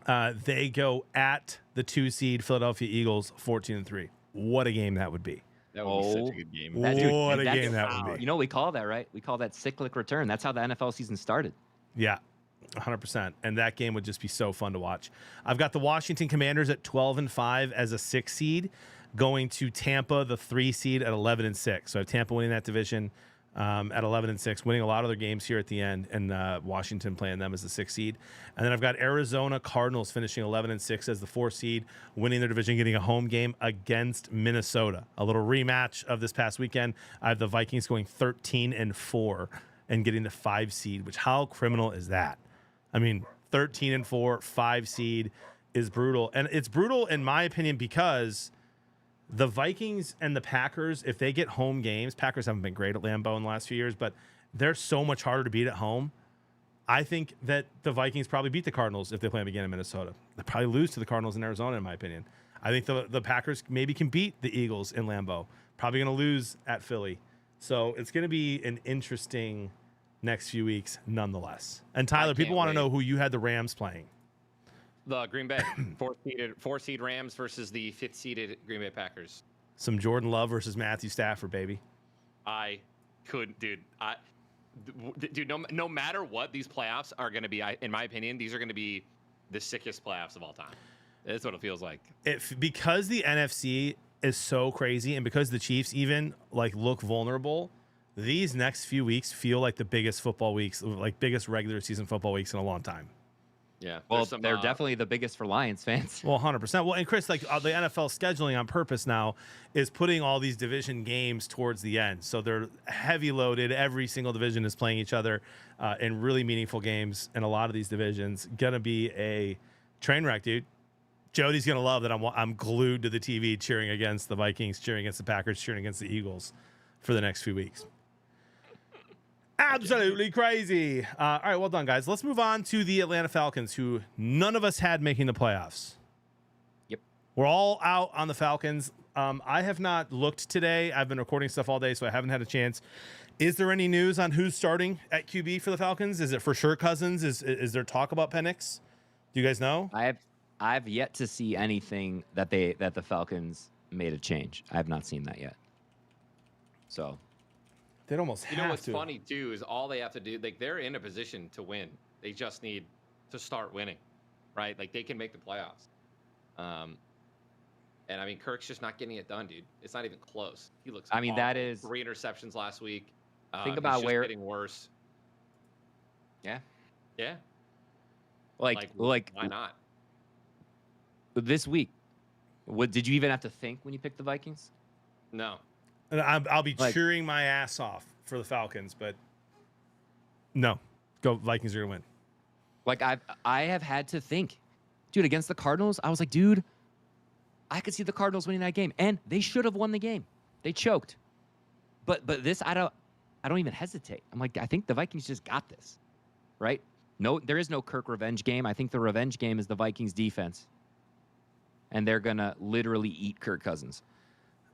They go at the 2 seed Philadelphia Eagles 14-3. What a game that would be. That would be such a good game. What a game that would be. You know what we call that, right? We call that cyclic return. That's how the NFL season started. Yeah, 100%. And that game would just be so fun to watch. I've got the Washington Commanders at 12-5 as a 6 seed, going to Tampa, the 3 seed, at 11-6. So I have Tampa winning that division at 11-6, winning a lot of their games here at the end, and Washington playing them as the 6 seed. And then I've got Arizona Cardinals finishing 11-6 as the 4 seed, winning their division, getting a home game against Minnesota. A little rematch of this past weekend. I have the Vikings going 13-4 and getting the 5 seed, which how criminal is that? I mean, 13-4, 5 seed is brutal. And it's brutal in my opinion because the Vikings and the Packers, if they get home games, Packers haven't been great at Lambeau in the last few years, but they're so much harder to beat at home. I think that the Vikings probably beat the Cardinals if they play them again in Minnesota. They'll probably lose to the Cardinals in Arizona, in my opinion. I think the Packers maybe can beat the Eagles in Lambeau. Probably going to lose at Philly. So it's going to be an interesting next few weeks nonetheless. And Tyler, people want to know who you had the Rams playing. The Green Bay 4 seed Rams versus the 5th seeded Green Bay Packers. Some Jordan Love versus Matthew Stafford, baby. I couldn't, dude. No matter what, these playoffs are going to be, in my opinion, these are going to be the sickest playoffs of all time. That's what it feels like. Because the NFC is so crazy, and because the Chiefs even look vulnerable, these next few weeks feel like the biggest football weeks, like biggest regular season football weeks in a long time. Yeah. Well, they're definitely the biggest for Lions fans. Well, 100%. Well, and Chris, the NFL scheduling on purpose now is putting all these division games towards the end. So they're heavy loaded. Every single division is playing each other in really meaningful games. And a lot of these divisions going to be a train wreck, dude. Jody's going to love that I'm glued to the TV cheering against the Vikings, cheering against the Packers, cheering against the Eagles for the next few weeks. Absolutely crazy. All right, well done, guys. Let's move on to the Atlanta Falcons, who none of us had making the playoffs. Yep. We're all out on the Falcons. I have not looked today. I've been recording stuff all day, so I haven't had a chance. Is there any news on who's starting at QB for the Falcons? Is it for sure Cousins? Is there talk about Penix? Do you guys know? I've yet to see anything that the Falcons made a change. I have not seen that yet. So they'd almost have to. You know what's funny too is all they have to do, they're in a position to win. They just need to start winning, right? Like they can make the playoffs. And I mean, Kirk's just not getting it done, dude. It's not even close. He looks. I mean, awful. that is 3 interceptions last week. Think about he's where getting worse. Yeah. Yeah. Like why not? This week, Did you even have to think when you picked the Vikings? No. And I'll be cheering my ass off for the Falcons, but no, go Vikings are gonna win. Like I have had to think, dude, against the Cardinals. I was like, dude, I could see the Cardinals winning that game, and they should have won the game. They choked, but this I don't even hesitate. I'm like, I think the Vikings just got this, right? No, there is no Kirk revenge game. I think the revenge game is the Vikings defense, and they're gonna literally eat Kirk Cousins.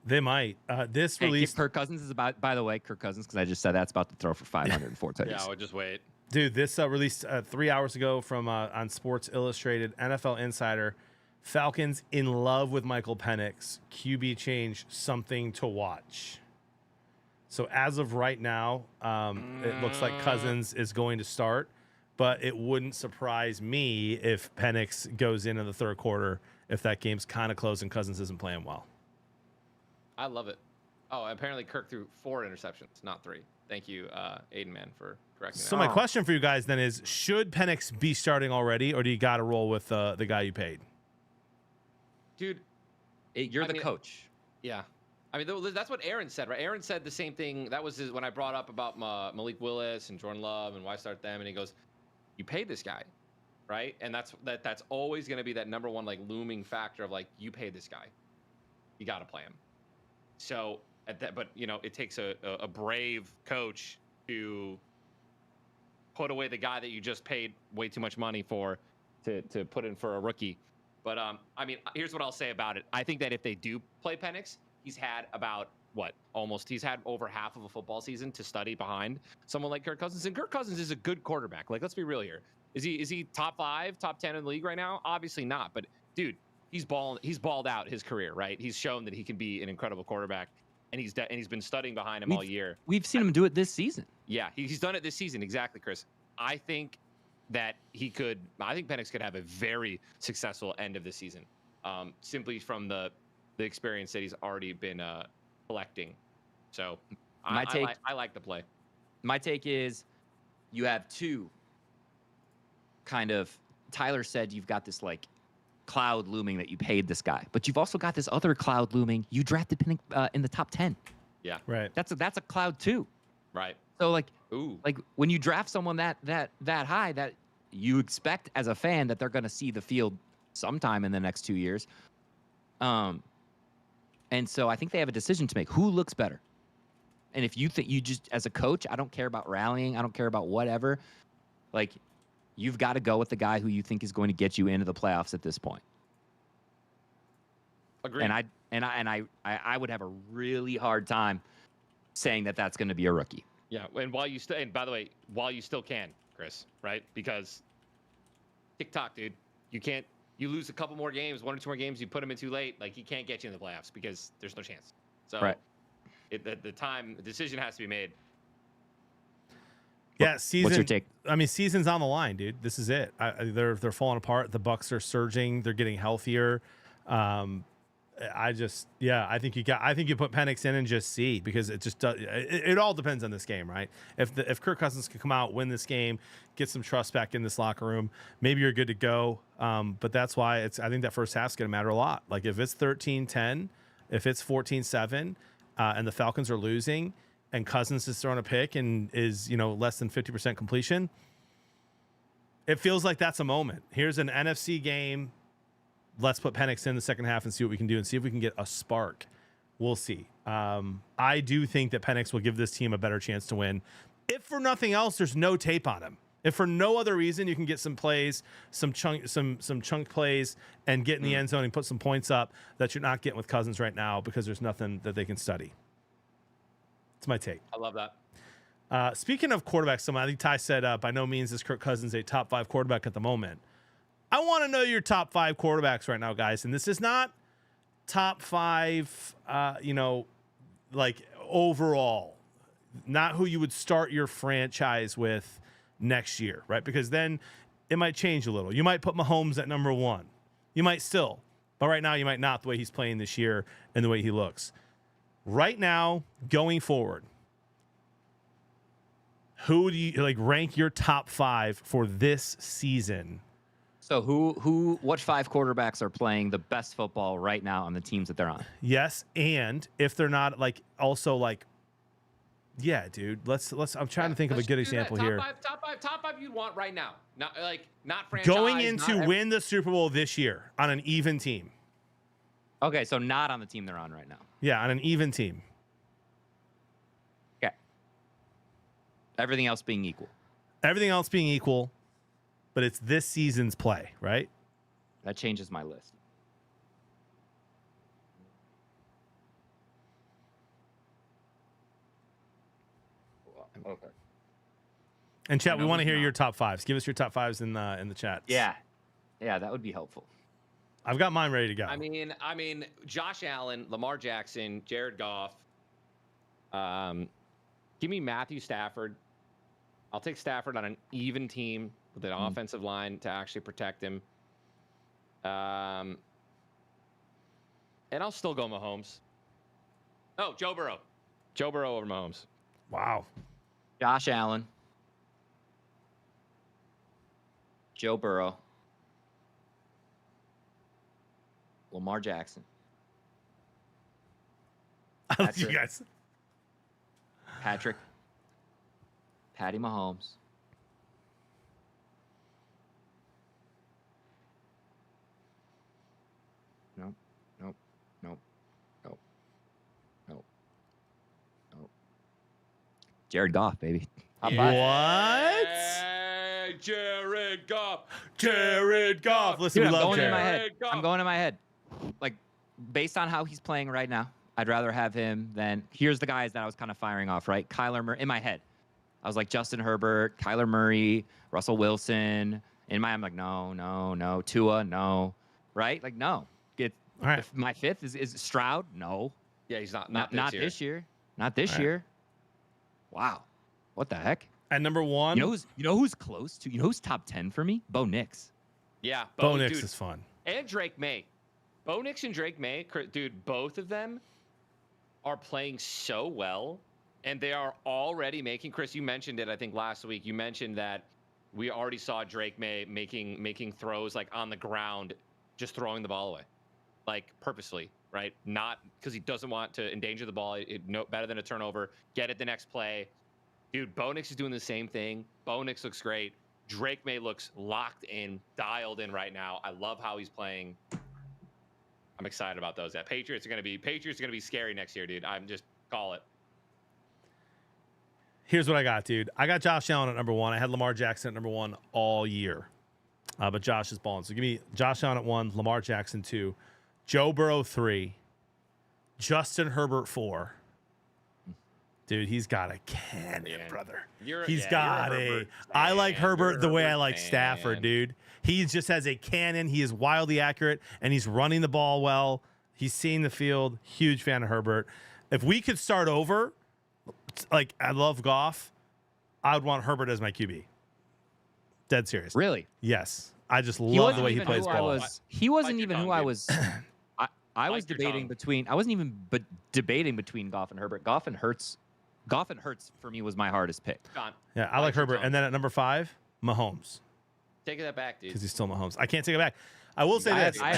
They might. This release, Kirk Cousins is about. By the way, Kirk Cousins, because I just said that's about to throw for 504 touchdowns. Yeah, I would just wait. Dude, this released 3 hours ago from on Sports Illustrated, NFL Insider. Falcons in love with Michael Penix. QB change, something to watch. So as of right now, it looks like Cousins is going to start, but it wouldn't surprise me if Penix goes into the third quarter if that game's kind of close and Cousins isn't playing well. I love it. Oh, apparently Kirk threw 4 interceptions, not 3. Thank you, Aiden Man, for correcting So that. my question for you guys then is, should Penix be starting already, or do you got to roll with the guy you paid? Dude, You're the coach. yeah. I mean, that's what Aaron said, right? Aaron said the same thing. That was when I brought up about Malik Willis and Jordan Love and why start them. And he goes, you paid this guy, right? And that's always going to be that number one, like, looming factor of, like, you paid this guy. You got to play him. So, but, you know, it takes a brave coach to put away the guy that you just paid way too much money for to put in for a rookie. But, I mean, here's what I'll say about it. I think that if they do play Penix, he's had about, he's had over half of a football season to study behind someone like Kirk Cousins. And Kirk Cousins is a good quarterback. Like, let's be real here. Is he top 5, top 10 in the league right now? Obviously not. But, dude, he's balled out his career, right? He's shown that he can be an incredible quarterback, and he's been studying behind him all year. We've seen him do it this season. Yeah, he's done it this season. Exactly, Chris. I think Penix could have a very successful end of the season, simply from the experience that he's already been collecting. So I like the play. My take is you have two kind of, Tyler said you've got this like cloud looming that you paid this guy, but you've also got this other cloud looming. You drafted Penix in the top 10. Yeah. Right. That's a cloud too. Right. So like when you draft someone that high, that you expect as a fan that they're going to see the field sometime in the next 2 years. And so I think they have a decision to make. Who looks better? And if you think as a coach, I don't care about rallying. I don't care about whatever. Like, you've got to go with the guy who you think is going to get you into the playoffs at this point. Agreed. And I would have a really hard time saying that that's going to be a rookie. Yeah, and by the way, while you still can, Chris, right? Because TikTok, dude, you lose a couple more games, 1 or 2 more games, you put him in too late, like, he can't get you in the playoffs because there's no chance. So right. the decision has to be made. Yeah, season. What's your take? I mean, season's on the line, dude. This is it. They're falling apart. The Bucs are surging. They're getting healthier. I think you put Penix in and just see, because it just does. It all depends on this game, right? If Kirk Cousins can come out, win this game, get some trust back in this locker room, maybe you're good to go. But that's why I think that first half's going to matter a lot. Like, if it's 13-10, if it's 14-7, and the Falcons are losing, and Cousins is throwing a pick and is less than 50% completion, it feels like that's a moment. Here's an NFC game. Let's put Penix in the second half and see what we can do and see if we can get a spark. We'll see. I do think that Penix will give this team a better chance to win. If for nothing else, there's no tape on him. If for no other reason, you can get some plays, some chunk plays, and get in the end zone and put some points up that you're not getting with Cousins right now, because there's nothing that they can study. It's my take. I love that. Speaking of quarterbacks, I think Ty said, by no means is Kirk Cousins a top 5 quarterback at the moment. I want to know your top 5 quarterbacks right now, guys. And this is not top 5, like overall, not who you would start your franchise with next year, right? Because then it might change a little. You might put Mahomes at number 1. You might still, but right now you might not, the way he's playing this year and the way he looks. Right now, going forward, who do you rank your top 5 for this season? So what 5 quarterbacks are playing the best football right now on the teams that they're on? Yes, and if they're not also yeah, dude. Let's. I'm trying to think of a good example here. Top five you'd want right now. Not franchise. Going in to win the Super Bowl this year on an even team. Okay, so not on the team they're on right now. Yeah, on an even team. Okay. Everything else being equal. Everything else being equal, but it's this season's play, right? That changes my list. Okay. And chat, we want to hear your top 5s. Give us your top 5s in the chat. Yeah, that would be helpful. I've got mine ready to go. I mean, Josh Allen, Lamar Jackson, Jared Goff. Give me Matthew Stafford. I'll take Stafford on an even team with an offensive line to actually protect him. And I'll still go Mahomes. Oh, Joe Burrow. Joe Burrow over Mahomes. Wow. Josh Allen. Joe Burrow. Lamar Jackson. I love you guys. Patty Mahomes. Nope. Jared Goff, baby. What? Jared Goff. Jared Goff. Listen, Dude, we I'm love going in Jared. my head. I'm going in my head. Like, based on how he's playing right now, I'd rather have him than. Here's the guys that I was kind of firing off, right? Kyler Murray. In my head, I was like Justin Herbert, Kyler Murray, Russell Wilson. In my, I'm like, no. Tua, no. Right? Like, no. All right. My 5th is Stroud. No. Yeah, he's not This year. Not this year. Wow. What the heck? At number 1. You know who's close to? You know who's top 10 for me? Bo Nix. Yeah, Bo Nix is fun. And Drake May. Bo Nix and Drake May, dude, both of them are playing so well, and they are already making. Chris, you mentioned it, I think, last week. You mentioned that we already saw Drake May making throws like on the ground, just throwing the ball away, like purposely, right? Not because he doesn't want to endanger the ball. Better than a turnover. Get it the next play. Dude, Bo Nix is doing the same thing. Bo Nix looks great. Drake May looks locked in, dialed in right now. I love how he's playing. I'm excited about those. Patriots are gonna be scary next year, dude. I'm just call it. Here's what I got, dude. I got Josh Allen at number 1. I had Lamar Jackson at number 1 all year. But Josh is balling. So give me Josh Allen at 1, Lamar Jackson 2, Joe Burrow 3, Justin Herbert 4. Dude, he's got a cannon, brother. I like Herbert the way I like Stafford, dude. He just has a cannon. He is wildly accurate, and he's running the ball well. He's seeing the field. Huge fan of Herbert. If we could start over, like I love Goff, I would want Herbert as my QB. Dead serious. Really? Yes. I just love the way he plays ball. He wasn't even who I was. I was debating between. I wasn't even debating between Goff and Herbert. Goff and Hurts for me was my hardest pick. Yeah, I like Herbert. And then at number 5, Mahomes. Take that back, dude. Because he's still Mahomes. I can't take it back. I will say this. I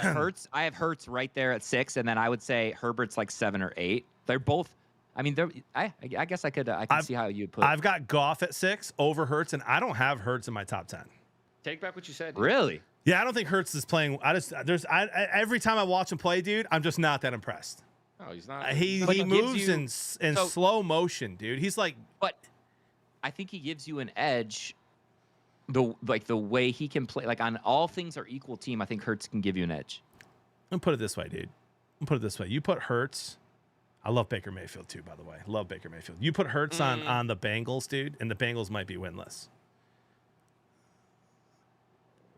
have Hurts right there at 6, and then I would say Herbert's like 7 or 8. They're both. I mean, I guess I could see how you'd put. I've got Goff at 6 over Hurts, and I don't have Hurts in my top 10. Take back what you said, dude. Really? Yeah, I don't think Hurts is playing. Every time I watch him play, dude, I'm just not that impressed. No, he's not. He moves in slow motion, dude. He's like. But I think he gives you an edge. The way he can play, like on all things are equal team. I think Hurts can give you an edge. Let me put it this way, dude. You put Hurts. I love Baker Mayfield too, by the way. Love Baker Mayfield. You put Hurts on the Bengals, dude, and the Bengals might be winless.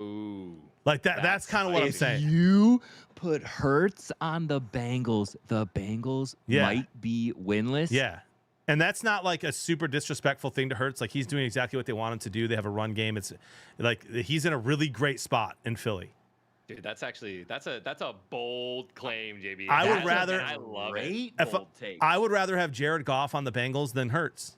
Ooh. Like that. That's kind of what I'm saying. You put Hurts on the Bengals might be winless. Yeah. And that's not like a super disrespectful thing to Hurts. Like he's doing exactly what they want him to do. They have a run game. It's like he's in a really great spot in Philly. Dude, that's a bold claim, JB. I love it. I would rather have Jared Goff on the Bengals than Hurts.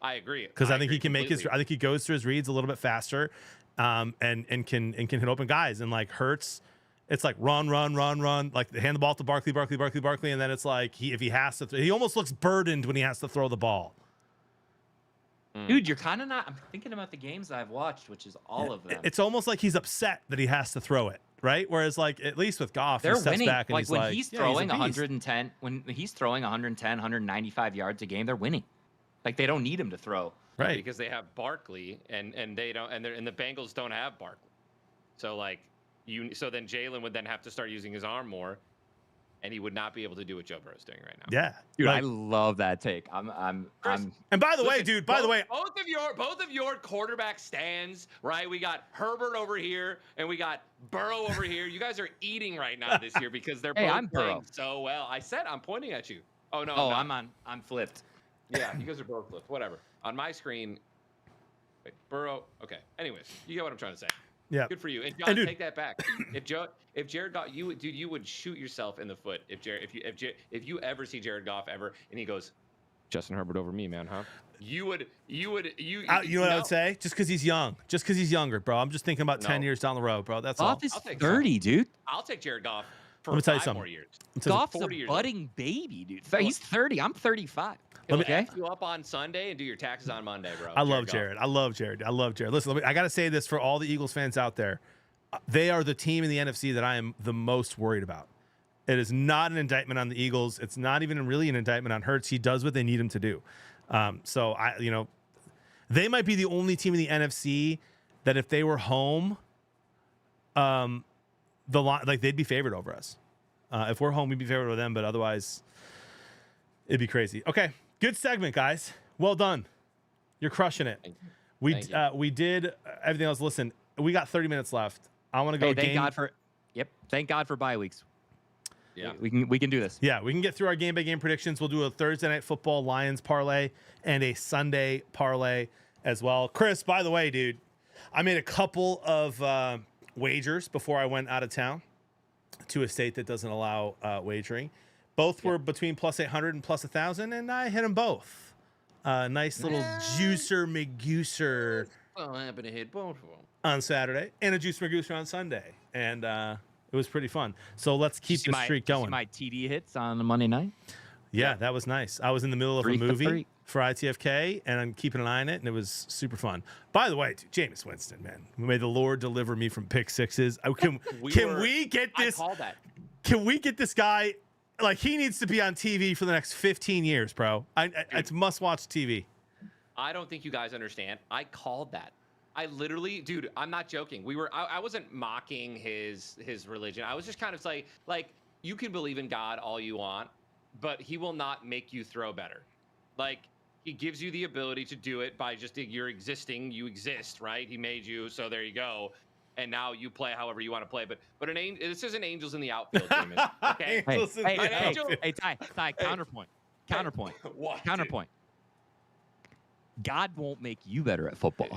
I agree. Because I think he can make I think he goes through his reads a little bit faster. and can hit open guys. And like Hurts, it's like run, like hand the ball to Barkley, and then it's like if he has to, he almost looks burdened when he has to throw the ball. Dude, you're kind of not. I'm thinking about the games I've watched, which is all of them. It's almost like he's upset that he has to throw it, right? Whereas like at least with Goff, they're he steps winning. back and Like he's when like, he's yeah, throwing he's a beast. 110, when he's throwing 110, 195 yards a game, they're winning. Like they don't need him to throw. Right. Because they have Barkley and they don't, and the Bengals don't have Barkley. So like so then Jalen would then have to start using his arm more, and he would not be able to do what Joe Burrow's doing right now. Yeah, Dude, like, I love that take. I'm. and by the way, dude, both of your quarterback stands, right? We got Herbert over here, and we got Burrow over here. You guys are eating right now this year because they're both I'm playing Burrow. so well. I said I'm pointing at you. Oh no. Oh, I'm I'm flipped. yeah, you guys are both flipped. Whatever. On my screen, wait, Burrow. Okay. Anyways, you get what I'm trying to say. yeah. Good for you. And John, And dude, take that back. If Jared got you, dude, you would shoot yourself in the foot if you ever see Jared Goff ever, and he goes, Justin Herbert over me, man, huh? You know what I would say? Just because he's young, just because he's younger, bro. I'm just thinking about 10 years down the road, bro. That's all. Goff is I'll take 30, dude. I'll take Jared Goff for Let me tell you 5 something. more years. Goff's 40 a years budding baby, dude. He's 30. I'm 35. He'll Okay. F you up on Sunday and do your taxes on Monday, bro. I love Jared. I love Jared. Listen, I got to say this for all the Eagles fans out there. They are the team in the NFC that I am the most worried about. It is not an indictment on the Eagles. It's not even really an indictment on Hurts. He does what they need him to do. So they might be the only team in the NFC that if they were home, they'd be favored over us. If we're home, we'd be favored over them, but otherwise it'd be crazy. Okay. Good segment, guys. Well done. You're crushing it. We did everything else. Listen, we got 30 minutes left. I want to go. Thank God for bye weeks. Yeah. We can do this. Yeah, we can get through our game by game predictions. We'll do a Thursday night football Lions parlay and a Sunday parlay as well. Chris, by the way, dude, I made a couple of wagers before I went out of town to a state that doesn't allow wagering. Both were between plus 800 and plus 1,000, and I hit them both. Nice little juicer McGooser Well, I happen to hit both of them on Saturday and a juicer McGooser on Sunday, and it was pretty fun. So let's keep the streak going. My TD hits on a Monday night. Yeah, that was nice. I was in the middle of a 3 for movie 3. for ITFK, and I'm keeping an eye on it, and it was super fun. By the way, dude, Jameis Winston, man, may the Lord deliver me from pick sixes. Can we get this? I call that. Can we get this guy? Like, he needs to be on TV for the next 15 years, bro. It's must-watch TV. I don't think you guys understand. I called that. I literally, dude, I'm not joking. I wasn't mocking his religion. I was just kind of like you can believe in God all you want, but he will not make you throw better. Like, he gives you the ability to do it by just you exist, right? He made you, so there you go. And now you play however you want to play. But this isn't angels in the outfield, Jameis. Okay. Hey, Ty, counterpoint. What? Counterpoint. God won't make you better at football.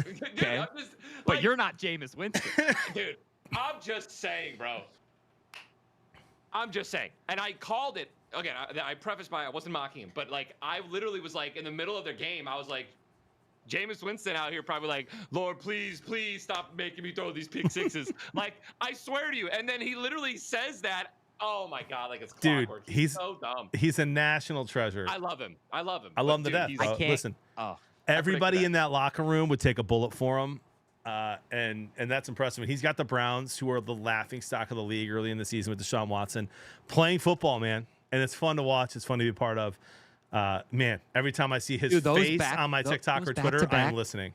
Okay? Dude, But you're not Jameis Winston. Dude, I'm just saying, bro. I'm just saying. And I called it. Again, I prefaced by I wasn't mocking him. But, like, I literally was, like, in the middle of their game, I was like, Jameis Winston out here probably like, Lord, please stop making me throw these pick sixes. Like, I swear to you. And then he literally says that. Oh, my God. Like, it's clockwork. Dude, he's so dumb. He's a national treasure. I love him. I love him to death, bro. Listen, everybody in that locker room would take a bullet for him. And that's impressive. And he's got the Browns, who are the laughing stock of the league early in the season with Deshaun Watson, playing football, man. And it's fun to watch. It's fun to be a part of. Man, every time I see his face on my TikTok or Twitter, I'm listening.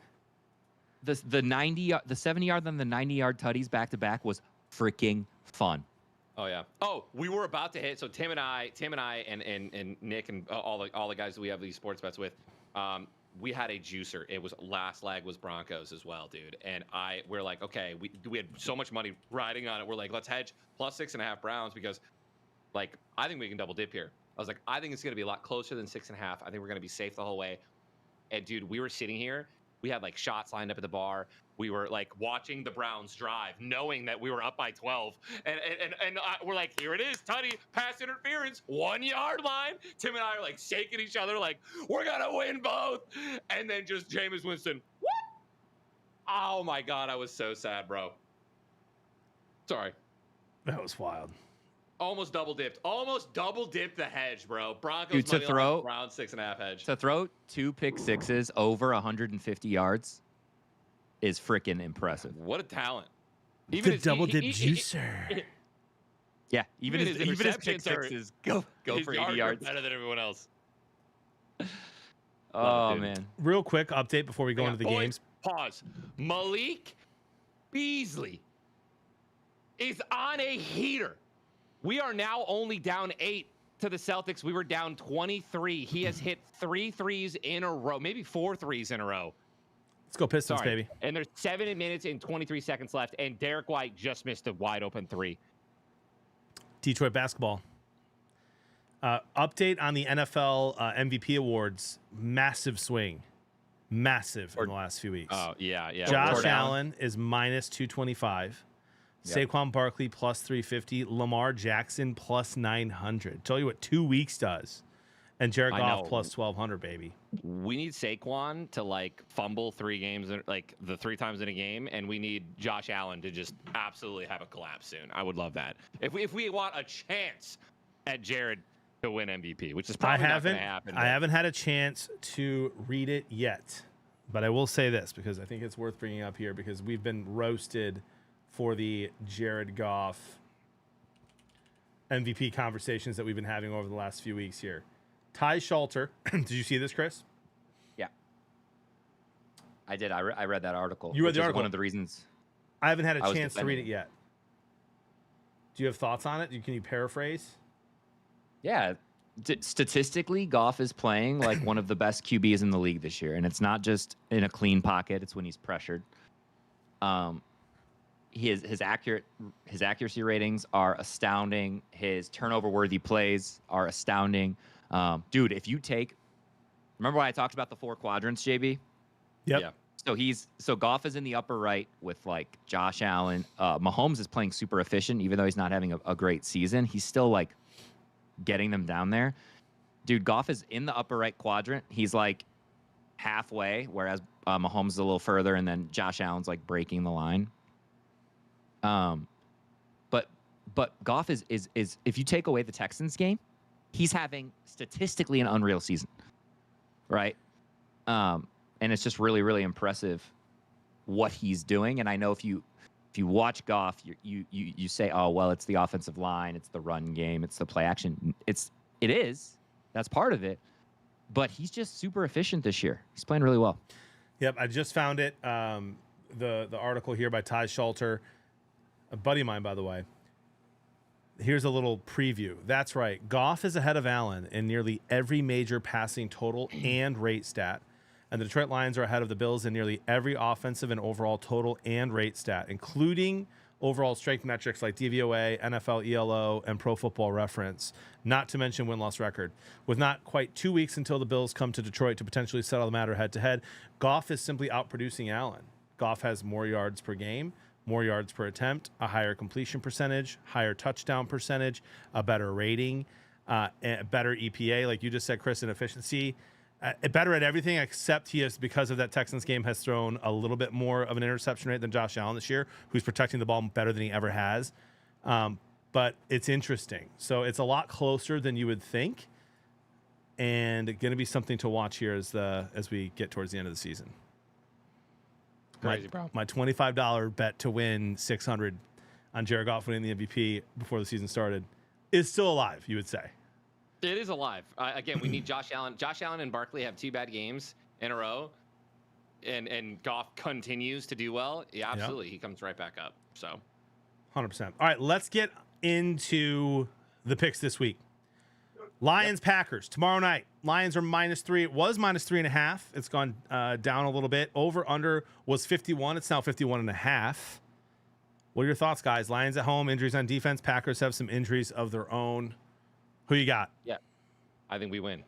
The 70-yard, then the 90-yard tutties back to back was freaking fun. Oh yeah. Oh, we were about to hit. So Tim and I, and Nick and all the guys that we have these sports bets with, we had a juicer. It was last leg was Broncos as well, dude. And we're like, okay, we had so much money riding on it. We're like, let's hedge plus 6.5 Browns because, like, I think we can double dip here. I was like, I think it's going to be a lot closer than 6.5. I think we're going to be safe the whole way. And, dude, we were sitting here. We had, like, shots lined up at the bar. We were, like, watching the Browns drive, knowing that we were up by 12. And we're like, here it is, Tutty, pass interference, 1 yard line. Tim and I are, like, shaking each other, like, we're going to win both. And then just Jameis Winston, what? Oh my God, I was so sad, bro. Sorry. That was wild. Almost double dipped. Almost double dipped the hedge, bro. Broncos Dude, to money line, throw- round 6.5 hedge. To throw 2 pick sixes over 150 yards is freaking impressive. What a talent. The his- double he- dip he- juicer. Yeah, even his pick interceptions are- sixes go his for 80 yards are yards. better than everyone else. Oh dude. man. Real quick update before we go Hang into on, the boys, games. Pause. Malik Beasley is on a heater. We are now only down 8 to the Celtics. We were down 23. He has hit 3 threes in a row, maybe 4 threes in a row. Let's go Pistons, Sorry. baby. And there's 7 minutes and 23 seconds left, and Derek White just missed a wide open 3. Detroit basketball. Update on the NFL MVP awards. Massive swing. Massive in the last few weeks. Oh, yeah. Josh Allen is minus 225. Yep. Saquon Barkley plus 350. Lamar Jackson plus 900. Tell you what 2 weeks does. And Jared I Goff know. plus 1200, baby. We need Saquon to like fumble 3 games, like the 3 times in a game, and we need Josh Allen to just absolutely have a collapse soon. I would love that. If we want a chance at Jared to win MVP, which is probably not going to happen. I haven't had a chance to read it yet, but I will say this because I think it's worth bringing up here because we've been roasted for the Jared Goff MVP conversations that we've been having over the last few weeks here. Ty Schulter, did you see this, Chris? Yeah. I did. I read that article. You read which the is article? one of the reasons. I haven't had a I was chance to read it defending yet. Do you have thoughts on it? Can you paraphrase? Yeah. Statistically, Goff is playing like one of the best QBs in the league this year, and it's not just in a clean pocket; it's when he's pressured. His accuracy ratings are astounding. His turnover-worthy plays are astounding. Dude, if you remember when I talked about the 4 quadrants, JB? Yep. Yeah. So Goff is in the upper right with like Josh Allen. Mahomes is playing super efficient, even though he's not having a great season. He's still like getting them down there. Dude, Goff is in the upper right quadrant. He's like halfway, whereas Mahomes is a little further, and then Josh Allen's like breaking the line. But Goff is if you take away the Texans game, he's having statistically an unreal season, right? And it's just really, really impressive what he's doing. And I know if you watch Goff, you say, oh well, it's the offensive line, it's the run game, it's the play action. It is. That's part of it. But he's just super efficient this year. He's playing really well. Yep, I just found it. The article here by Ty Schulter, a buddy of mine, by the way. Here's a little preview. That's right. Goff is ahead of Allen in nearly every major passing total and rate stat. And the Detroit Lions are ahead of the Bills in nearly every offensive and overall total and rate stat, including overall strength metrics like DVOA, NFL ELO, and Pro Football Reference, not to mention win-loss record. With not quite 2 weeks until the Bills come to Detroit to potentially settle the matter head-to-head, Goff is simply outproducing Allen. Goff has more yards per game, more yards per attempt, a higher completion percentage, higher touchdown percentage, a better rating, a better EPA, like you just said, Chris, and efficiency. Better at everything except he has, because of that Texans game, has thrown a little bit more of an interception rate than Josh Allen this year, who's protecting the ball better than he ever has. But it's interesting. So it's a lot closer than you would think, and going to be something to watch here as we get towards the end of the season. Crazy, bro. My $25 bet to win $600 on Jared Goff winning the MVP before the season started is still alive, you would say. It is alive. Again, we need Josh Allen. Josh Allen and Barkley have 2 bad games in a row, and Goff continues to do well. Yeah, absolutely. Yep. He comes right back up. So, 100%. All right, let's get into the picks this week. Lions, Packers tomorrow night. Lions are -3. It was -3.5. It's gone down a little bit. Over under was 51. It's now 51.5. What are your thoughts, guys? Lions at home, injuries on defense. Packers have some injuries of their own. Who you got? Yeah, I think we win.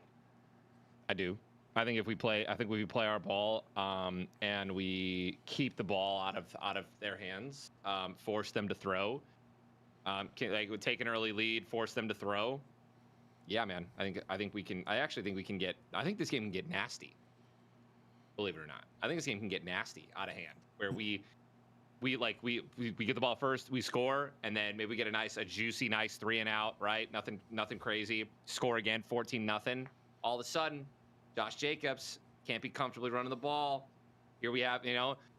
I do. I think if we play our ball and we keep the ball out of their hands, force them to throw, take an early lead, force them to throw. Yeah, man. I think we can. I actually think we can get. I think this game can get nasty. believe it or not. I think this game can get nasty out of hand, where we get the ball first, we score, and then maybe we get a juicy, nice 3 and out, right? Nothing crazy. Score again, 14-0. All of a sudden, Josh Jacobs can't be comfortably running the ball. Here we have,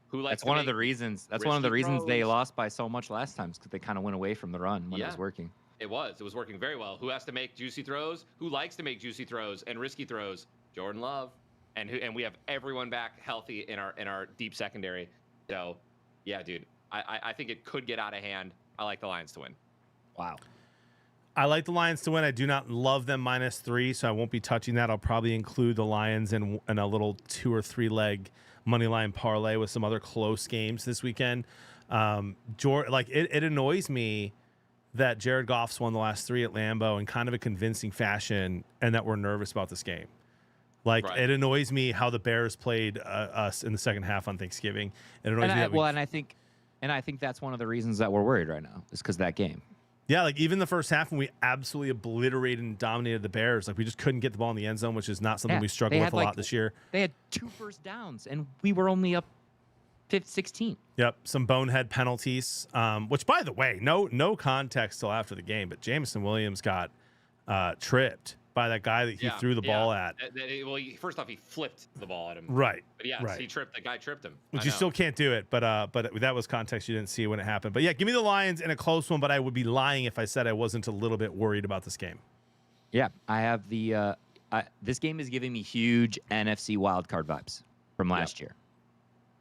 who likes. That's one of the reasons. That's one of the reasons they throws. lost by so much last time, because they kind of went away from the run when it was working. It was working very well. Who has to make juicy throws? Who likes to make juicy throws and risky throws? Jordan Love, and we have everyone back healthy in our deep secondary. So, yeah, dude, I think it could get out of hand. I like the Lions to win. Wow. I like the Lions to win. I do not love them -3, so I won't be touching that. I'll probably include the Lions in a little 2 or 3 leg money line parlay with some other close games this weekend. It annoys me that Jared Goff's won the last 3 at Lambeau in kind of a convincing fashion, and that we're nervous about this game. It annoys me how the Bears played us in the second half on Thanksgiving. It annoys me. And I think that's one of the reasons that we're worried right now is because of that game. Yeah, even the first half when we absolutely obliterated and dominated the Bears, we just couldn't get the ball in the end zone, which is not something we struggle with a lot this year. They had 2 first downs, and we were only up 16. Yep, some bonehead penalties, which, by the way, no context till after the game, but Jameson Williams got tripped by that guy that he threw the ball at. First off, he flipped the ball at him. Right. But yeah, right. The guy tripped him. Which you still can't do it, but that was context you didn't see when it happened. But yeah, give me the Lions in a close one, but I would be lying if I said I wasn't a little bit worried about this game. Yeah, I have this game is giving me huge NFC wildcard vibes from last year.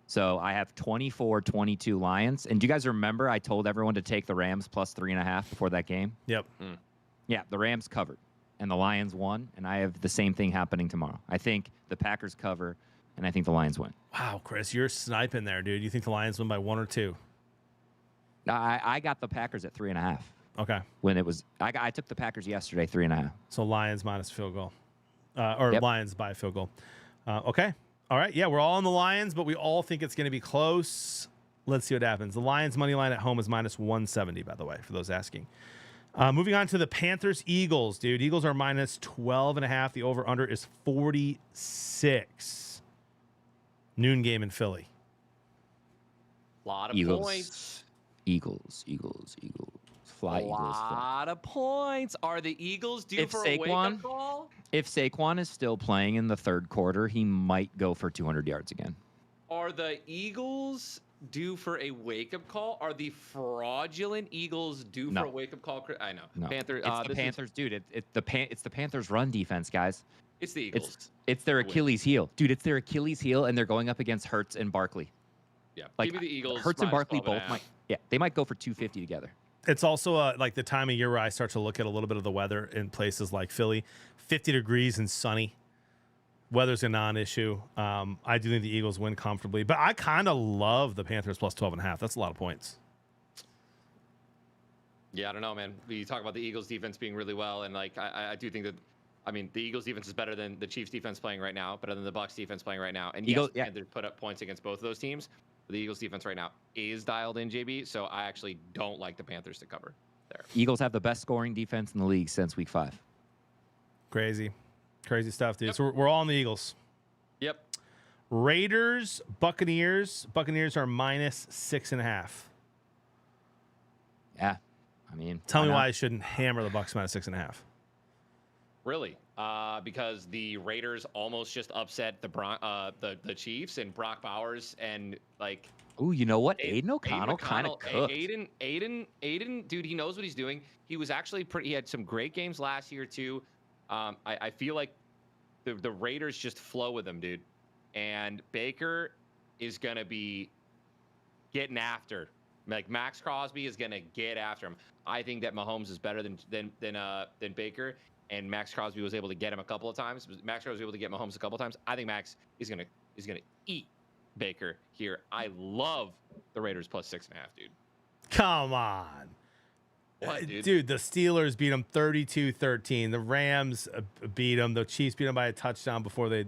So I have 24-22 Lions. And do you guys remember I told everyone to take the Rams plus 3.5 before that game? Yep. Yeah, the Rams covered and the Lions won, and I have the same thing happening tomorrow. I think the Packers cover, and I think the Lions win. Wow, Chris, you're sniping there, dude. You think the Lions win by 1 or 2? I got the Packers at 3.5. Okay. When it was, I took the Packers yesterday, 3.5. So Lions minus field goal, Lions by field goal. Okay. All right. Yeah, we're all on the Lions, but we all think it's going to be close. Let's see what happens. The Lions money line at home is minus 170, by the way, for those asking. Moving on to the Panthers-Eagles, dude. Eagles are minus 12.5. The over-under is 46. Noon game in Philly. A lot of points. Eagles. Fly Eagles. A lot of points. Are the Eagles due for a wake-up call? If Saquon is still playing in the third quarter, he might go for 200 yards again. Are the Eagles due for a wake-up call? Are the fraudulent Eagles due for a wake-up call? I know. No. Panthers. It's the Panthers, dude. It's the Panthers' run defense, guys. It's the Eagles. It's their Achilles heel, dude. It's their Achilles heel, and they're going up against Hurts and Barkley. Yeah, give me the Eagles. Hurts and Barkley both might. Yeah, they might go for 250 together. It's also the time of year where I start to look at a little bit of the weather in places like Philly. 50 degrees and sunny. Weather's a non-issue. I do think the Eagles win comfortably, but I kind of love the Panthers plus 12.5. That's a lot of points. Yeah, I don't know, man. We talk about the Eagles defense being really well, and I do think that, the Eagles defense is better than the Chiefs defense playing right now, better than the Bucs defense playing right now. And the Panthers put up points against both of those teams. But the Eagles defense right now is dialed in, JB, so I actually don't like the Panthers to cover there. Eagles have the best scoring defense in the league since week 5. Crazy stuff, dude. Yep. So we're all on the Eagles. Yep. Raiders, Buccaneers. Buccaneers are minus 6.5. Yeah, tell me why I shouldn't hammer the Bucs minus 6.5. Really? Because the Raiders almost just upset the Chiefs and Brock Bowers and Oh, you know what? Aiden O'Connell kind of cooked. Aiden, dude, he knows what he's doing. He was actually he had some great games last year too. I feel like the Raiders just flow with him, dude. And Baker is gonna be getting after. Max Crosby is gonna get after him. I think that Mahomes is better than Baker. And Max Crosby was able to get him a couple of times. Max Crosby was able to get Mahomes a couple of times. I think Max is gonna eat Baker here. I love the Raiders plus 6.5, dude. Come on. What, dude? Dude, the Steelers beat them 32-13. The Rams beat them. The Chiefs beat them by a touchdown before the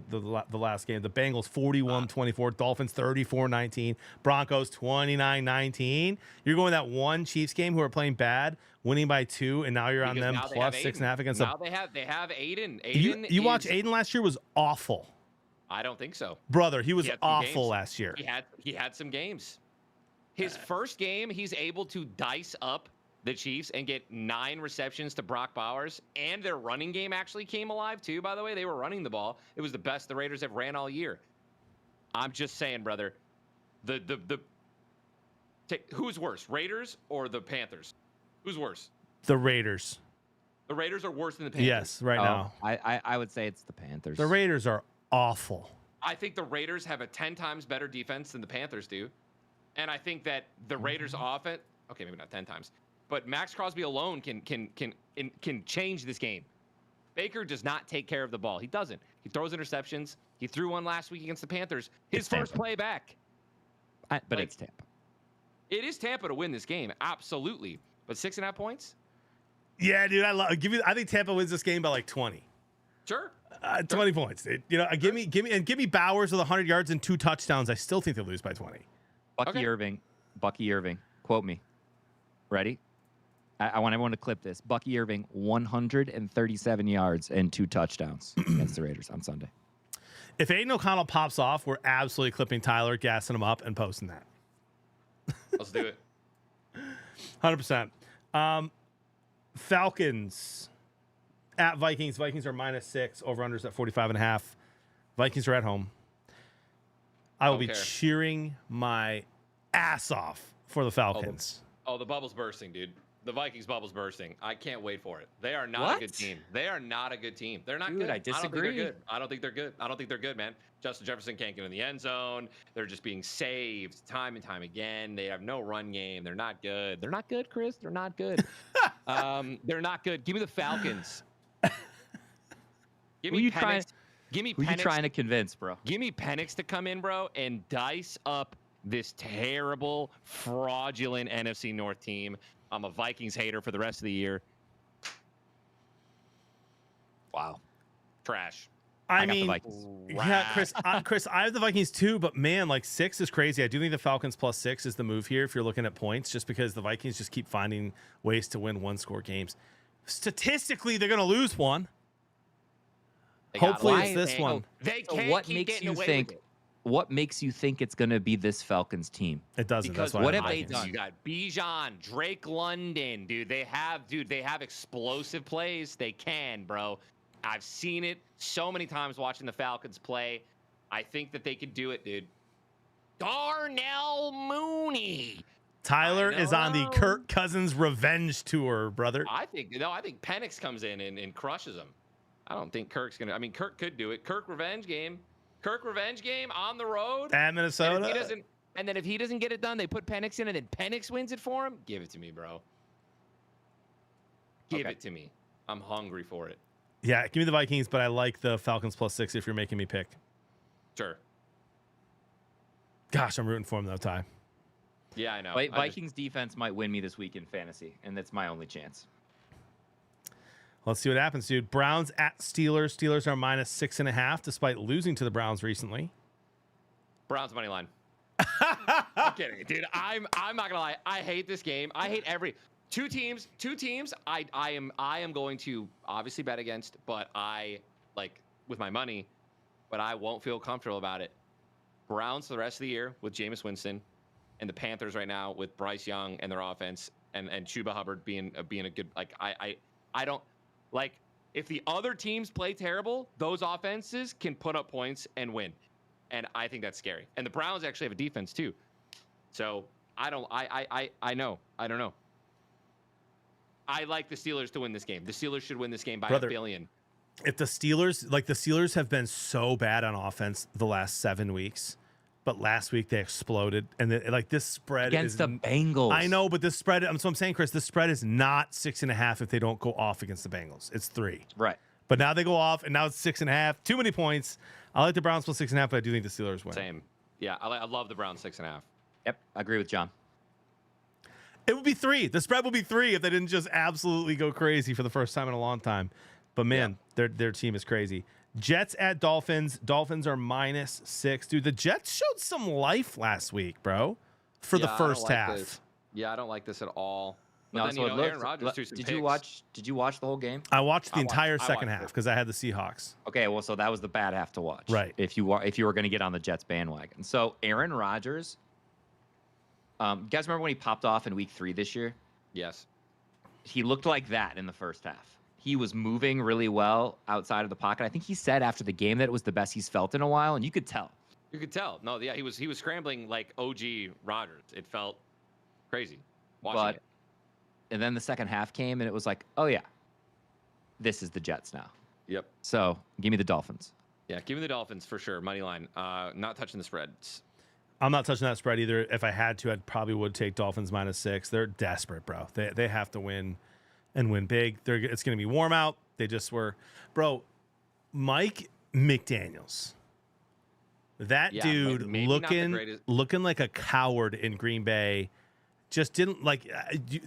last game. The Bengals 41-24. Dolphins 34-19. Broncos 29-19. You're going that one Chiefs game who are playing bad, winning by 2, and now you're on them plus 6.5 against them. Now they have Aiden. You watch Aiden last year was awful. I don't think so. Brother, he was had some awful games. last year. He had some games. His first game, he's able to dice up the Chiefs and get 9 receptions to Brock Bowers, and their running game actually came alive too. By the way, they were running the ball. It was the best the Raiders have ran all year. I'm just saying, brother. Who's worse, Raiders or the Panthers? Who's worse? The Raiders. The Raiders are worse than the Panthers. Yes, right now. I would say it's the Panthers. The Raiders are awful. I think the Raiders have a 10 times better defense than the Panthers do. And I think that the Raiders offense, okay, maybe not 10 times, but Max Crosby alone can change this game. Baker does not take care of the ball. He doesn't. He throws interceptions. He threw one last week against the Panthers. His first play back. But it's Tampa. It is Tampa to win this game, absolutely. But 6.5 points? Yeah, dude, I think Tampa wins this game by like 20. Sure. 20 points, dude. You know, give me Bowers with 100 yards and 2 touchdowns. I still think they lose by 20. Bucky Irving, quote me. Ready? I want everyone to clip this. Bucky Irving, 137 yards and 2 touchdowns against the Raiders on Sunday. If Aiden O'Connell pops off, we're absolutely clipping Tyler, gassing him up, and posting that. Let's do it. 100%. Falcons at Vikings. Vikings are -6. Over-unders at 45.5. Vikings are at home. I will be cheering my ass off for the Falcons. Oh, the bubble's bursting, dude. The Vikings bubble's bursting. I can't wait for it. They are not a good team. They are not a good team. They're not good. I disagree. I don't think they're good. I don't think they're good, man. Justin Jefferson can't get in the end zone. They're just being saved time and time again. They have no run game. They're not good. They're not good, Chris. They're not good. They're not good. Give me the Falcons. Give me Penix. Give me Penix. Who you trying to convince, bro? Give me Penix to come in, bro, and dice up this terrible, fraudulent NFC North team. I'm a Vikings hater for the rest of the year. Wow. Trash. I mean, yeah, Chris, I have the Vikings too, but man, like 6 is crazy. I do think the Falcons +6 is the move here if you're looking at points, just because the Vikings just keep finding ways to win 1-score games. Statistically, they're going to lose one. Hopefully it's this one. They can't what keep makes getting you away think? with it. What makes you think it's going to be this Falcons team? It doesn't. Because That's why what I'm have they Vikings. done? You got Bijan, Drake London, dude. They have explosive plays. They can, bro. I've seen it so many times watching the Falcons play. I think that they could do it, dude. Darnell Mooney. Tyler is on the Kirk Cousins revenge tour, brother. I think Penix comes in and crushes him. I don't think Kirk's gonna. I mean, Kirk could do it. Kirk revenge game on the road At Minnesota. And then if he doesn't get it done, they put Penix in, and then Penix wins it for him. Give it to me, bro. Give it to me. I'm hungry for it. Yeah, give me the Vikings, but I like the Falcons +6 if you're making me pick. Sure. Gosh, I'm rooting for him though, Ty. Yeah, I know. Vikings defense might win me this week in fantasy, and that's my only chance. Let's see what happens, dude. Browns at Steelers. Steelers are -6.5, despite losing to the Browns recently. Browns money line. I'm kidding, dude. I'm not gonna lie. I hate this game. I hate every two teams. I am going to obviously bet against, but I like with my money, but I won't feel comfortable about it. Browns for the rest of the year with Jameis Winston, and the Panthers right now with Bryce Young and their offense and Chuba Hubbard being a good like I don't. Like, if the other teams play terrible, those offenses can put up points and win. And I think that's scary. And the Browns actually have a defense, too. So, I don't know. I like the Steelers to win this game. The Steelers should win this game by a billion. If the Steelers have been so bad on offense the last 7 weeks, but last week they exploded, and this spread against the Bengals. I know, but this spread. So I'm saying, Chris, this spread is not 6.5 if they don't go off against the Bengals. It's 3. Right. But now they go off, and now it's 6.5. Too many points. I like the Browns +6.5, but I do think the Steelers win. Same. Yeah, I love the Browns 6.5. Yep, I agree with John. It would be 3. The spread would be 3 if they didn't just absolutely go crazy for the first time in a long time. But man, their team is crazy. Jets at Dolphins. Dolphins are -6. Dude, the Jets showed some life last week, bro, for the first half. Yeah, I don't like this at all. But No, then, so you it know, looks, Aaron Rodgers threw some did picks. you watch the whole game? I watched the entire I second watched half it. because I had the Seahawks. Okay, well, so that was the bad half to watch. Right. If you were going to get on the Jets bandwagon. So Aaron Rodgers, you guys remember when he popped off in week 3 this year? Yes. He looked like that in the first half. He was moving really well outside of the pocket. I think he said after the game that it was the best he's felt in a while, and you could tell. You could tell. No, yeah, he was scrambling like OG Rodgers. It felt crazy watching it. And then the second half came, and it was like, oh yeah, this is the Jets now. Yep. So give me the Dolphins. Yeah, give me the Dolphins for sure. Money line. Not touching the spreads. I'm not touching that spread either. If I had to, I probably would take Dolphins -6. They're desperate, bro. They have to win and win big. It's going to be warm out. They just were, bro. Mike McDaniels, that Yeah, dude maybe not the looking greatest. like a coward in Green Bay. Just didn't like.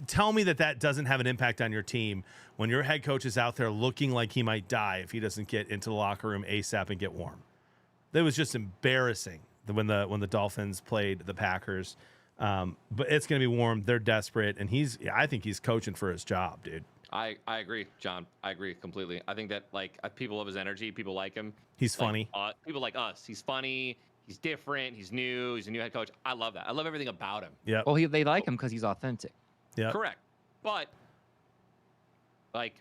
Tell me that doesn't have an impact on your team when your head coach is out there looking like he might die if he doesn't get into the locker room ASAP and get warm. That was just embarrassing when the Dolphins played the Packers. But it's going to be warm. They're desperate, and I think he's coaching for his job, dude. I agree, John. I agree completely. I think that like people love his energy. People like him. He's funny. People like us. He's funny. He's different. He's new. He's a new head coach. I love that. I love everything about him. Yeah. Well, they like him because he's authentic. Yeah. Correct. But like,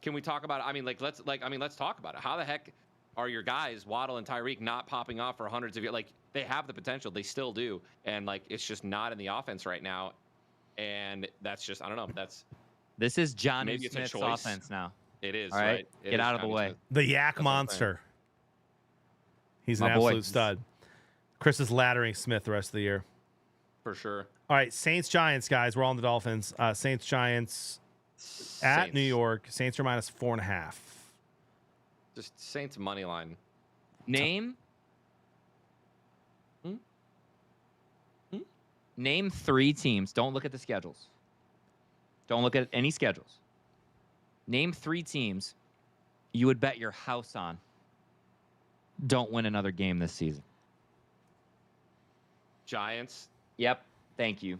can we talk about it? I mean, let's talk about it. How the heck are your guys Waddle and Tyreek not popping off for hundreds of years? Like, they have the potential. They still do. And like, it's just not in the offense right now. And that's just, I don't know. This is John Maybe it's a Smith's choice. offense now. It is. All right, It get is out of the Johnny way. Smith. The Yak That's what I'm Monster. He's an My boy. absolute stud. Chris is laddering Smith the rest of the year. For sure. All right, Saints Giants, guys. We're all on the Dolphins. Saints Giants at Saints. New York. Saints are -4.5. Just Saints money line. Name. Hmm? Name 3 teams. Don't look at the schedules. Don't look at any schedules. Name 3 teams you would bet your house on don't win another game this season. Giants. Yep. Thank you.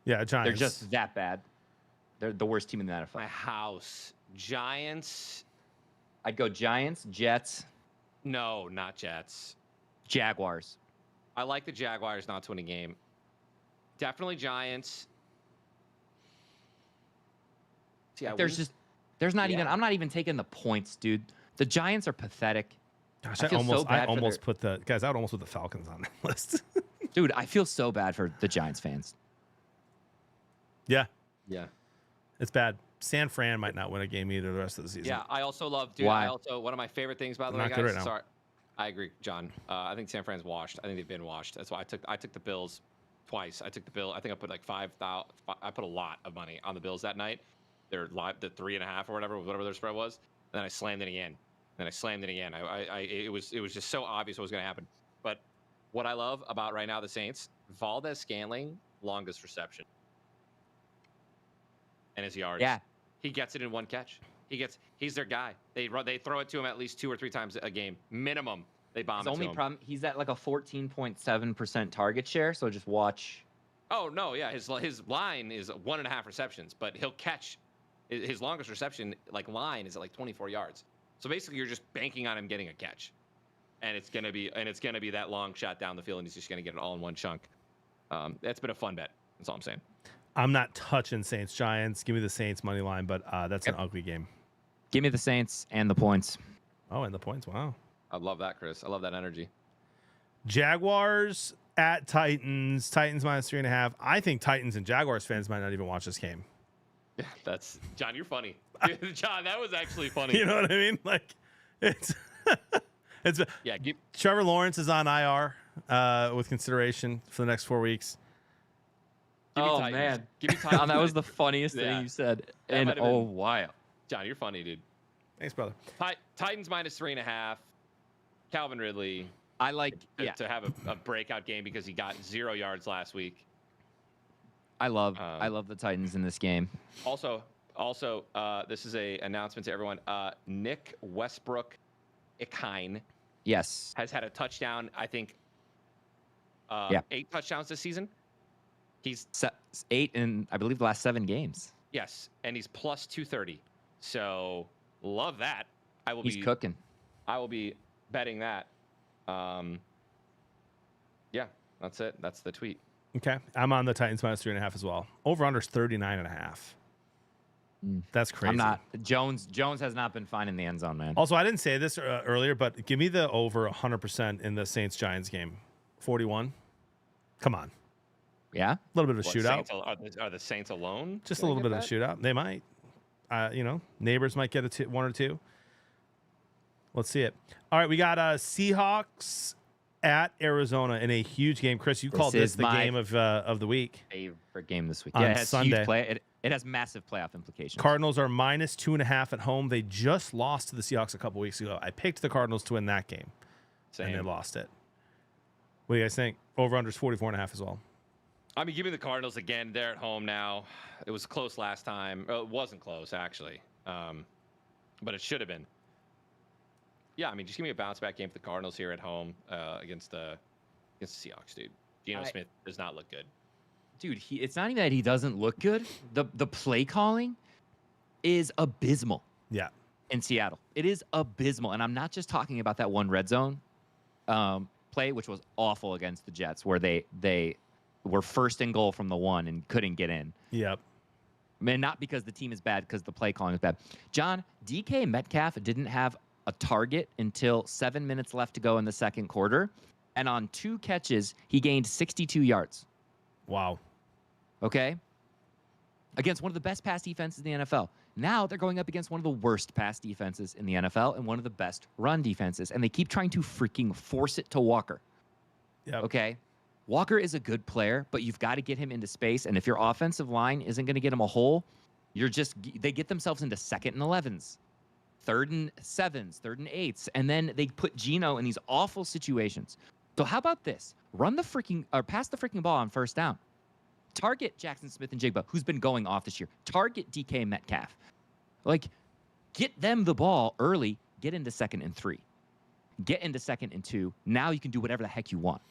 Yeah, Giants. They're just that bad. They're the worst team in the NFL. My house. Giants. I'd go Giants, Jets, No, not Jets. Jaguars. I like the Jaguars not to win a game. Definitely Giants. See, There's not Yeah. even. I'm not even taking the points, dude. The Giants are pathetic. Gosh, I I feel so almost, bad I for almost put the guys. I would almost put the Falcons on that list. Dude, I feel so bad for the Giants fans. Yeah, Yeah. it's bad. San Fran might not win a game either the rest of the season. Yeah, I also love, dude. Why? One of my favorite things, by the They're way, not good guys. right now. Sorry, I agree, John. I think San Fran's washed. I think they've been washed. That's why I took the Bills twice. I took the Bill. I think I put like 5,000. I put a lot of money on the Bills that night. They're live, the 3.5 or whatever their spread was. And then I slammed it again. It was just so obvious what was going to happen. But what I love about right now the Saints, Valdez-Scantling, longest reception, and his yards. Yeah. He gets it in one catch. He's their guy. They throw it to him at least 2 or 3 times a game minimum. They bomb His it only to him. problem, he's at like a 14.7% target share. So just watch. Oh no, yeah, his line is 1.5 receptions, but he'll catch. His longest reception line is at like 24 yards. So basically, you're just banking on him getting a catch, and it's gonna be that long shot down the field, and he's just gonna get it all in one chunk. That's been a fun bet. That's all I'm saying. I'm not touching Saints Giants. Give me the Saints money line, but that's an ugly game. Give me the Saints and the points. Oh, and the points. Wow. I love that, Chris. I love that energy. Jaguars at Titans. Titans -3.5. I think Titans and Jaguars fans might not even watch this game. Yeah, that's John. You're funny, John. That was actually funny. You know what I mean? Like, it's it's. Yeah. Trevor Lawrence is on IR with consideration for the next 4 weeks. Give me Oh, Titans. man. Give me Titans. That was the funniest Yeah. thing you said That in might a have been- while. John, you're funny, dude. Thanks, brother. Titans -3.5. Calvin Ridley I like. Yeah. to have a breakout game because he got 0 yards last week. I love the Titans in this game. Also, this is a announcement to everyone. Nick Westbrook Ikine Yes. has had a touchdown. I think Yeah. 8 touchdowns this season. He's 8 in, I believe, the last 7 games. yes, and he's plus 230. So love that. He's cooking. I will be betting that. Yeah, that's it. That's the tweet. Okay. I'm on the Titans minus 3.5 as well. Over under's 39.5. That's crazy. I'm not. Jones has not been fine in the end zone, man. Also, I didn't say this earlier, but give me the over 100% in the Saints-Giants game. 41. Come on. Yeah? A little bit of a shootout. Are the Saints alone? Just a little bit of a shootout. They might. Neighbors might get one or two. Let's see it. All right, we got Seahawks at Arizona in a huge game. Chris, you called this the game of the week. Favorite game this week. On Yeah, it has Sunday. huge play. It has massive playoff implications. Cardinals are minus 2.5 at home. They just lost to the Seahawks a couple weeks ago. I picked the Cardinals to win that game, and they lost it. What do you guys think? Over under's 44.5 as well. I mean, give me the Cardinals again. They're at home now. It was close last time. It wasn't close, actually. But it should have been. Yeah, I mean, just give me a bounce-back game for the Cardinals here at home against the Seahawks, dude. Geno Smith does not look good. Dude, it's not even that he doesn't look good. The play calling is abysmal. Yeah. In Seattle. It is abysmal. And I'm not just talking about that one red zone play, which was awful against the Jets, where they were first and goal from the 1 and couldn't get in. Yep. I mean, not because the team is bad, because the play calling is bad. John, DK Metcalf didn't have a target until 7 minutes left to go in the second quarter. And on 2 catches, he gained 62 yards. Wow. Okay? Against one of the best pass defenses in the NFL. Now they're going up against one of the worst pass defenses in the NFL and one of the best run defenses. And they keep trying to freaking force it to Walker. Yep. Okay? Walker is a good player, but you've got to get him into space. And if your offensive line isn't going to get him a hole, they get themselves into 2nd and 11s, 3rd and 7s, 3rd and 8s, and then they put Geno in these awful situations. So how about this? Pass the freaking ball on first down. Target Jackson Smith and Jigba, who's been going off this year. Target DK Metcalf. Like, get them the ball early. Get into 2nd and 3. Get into 2nd and 2. Now you can do whatever the heck you want.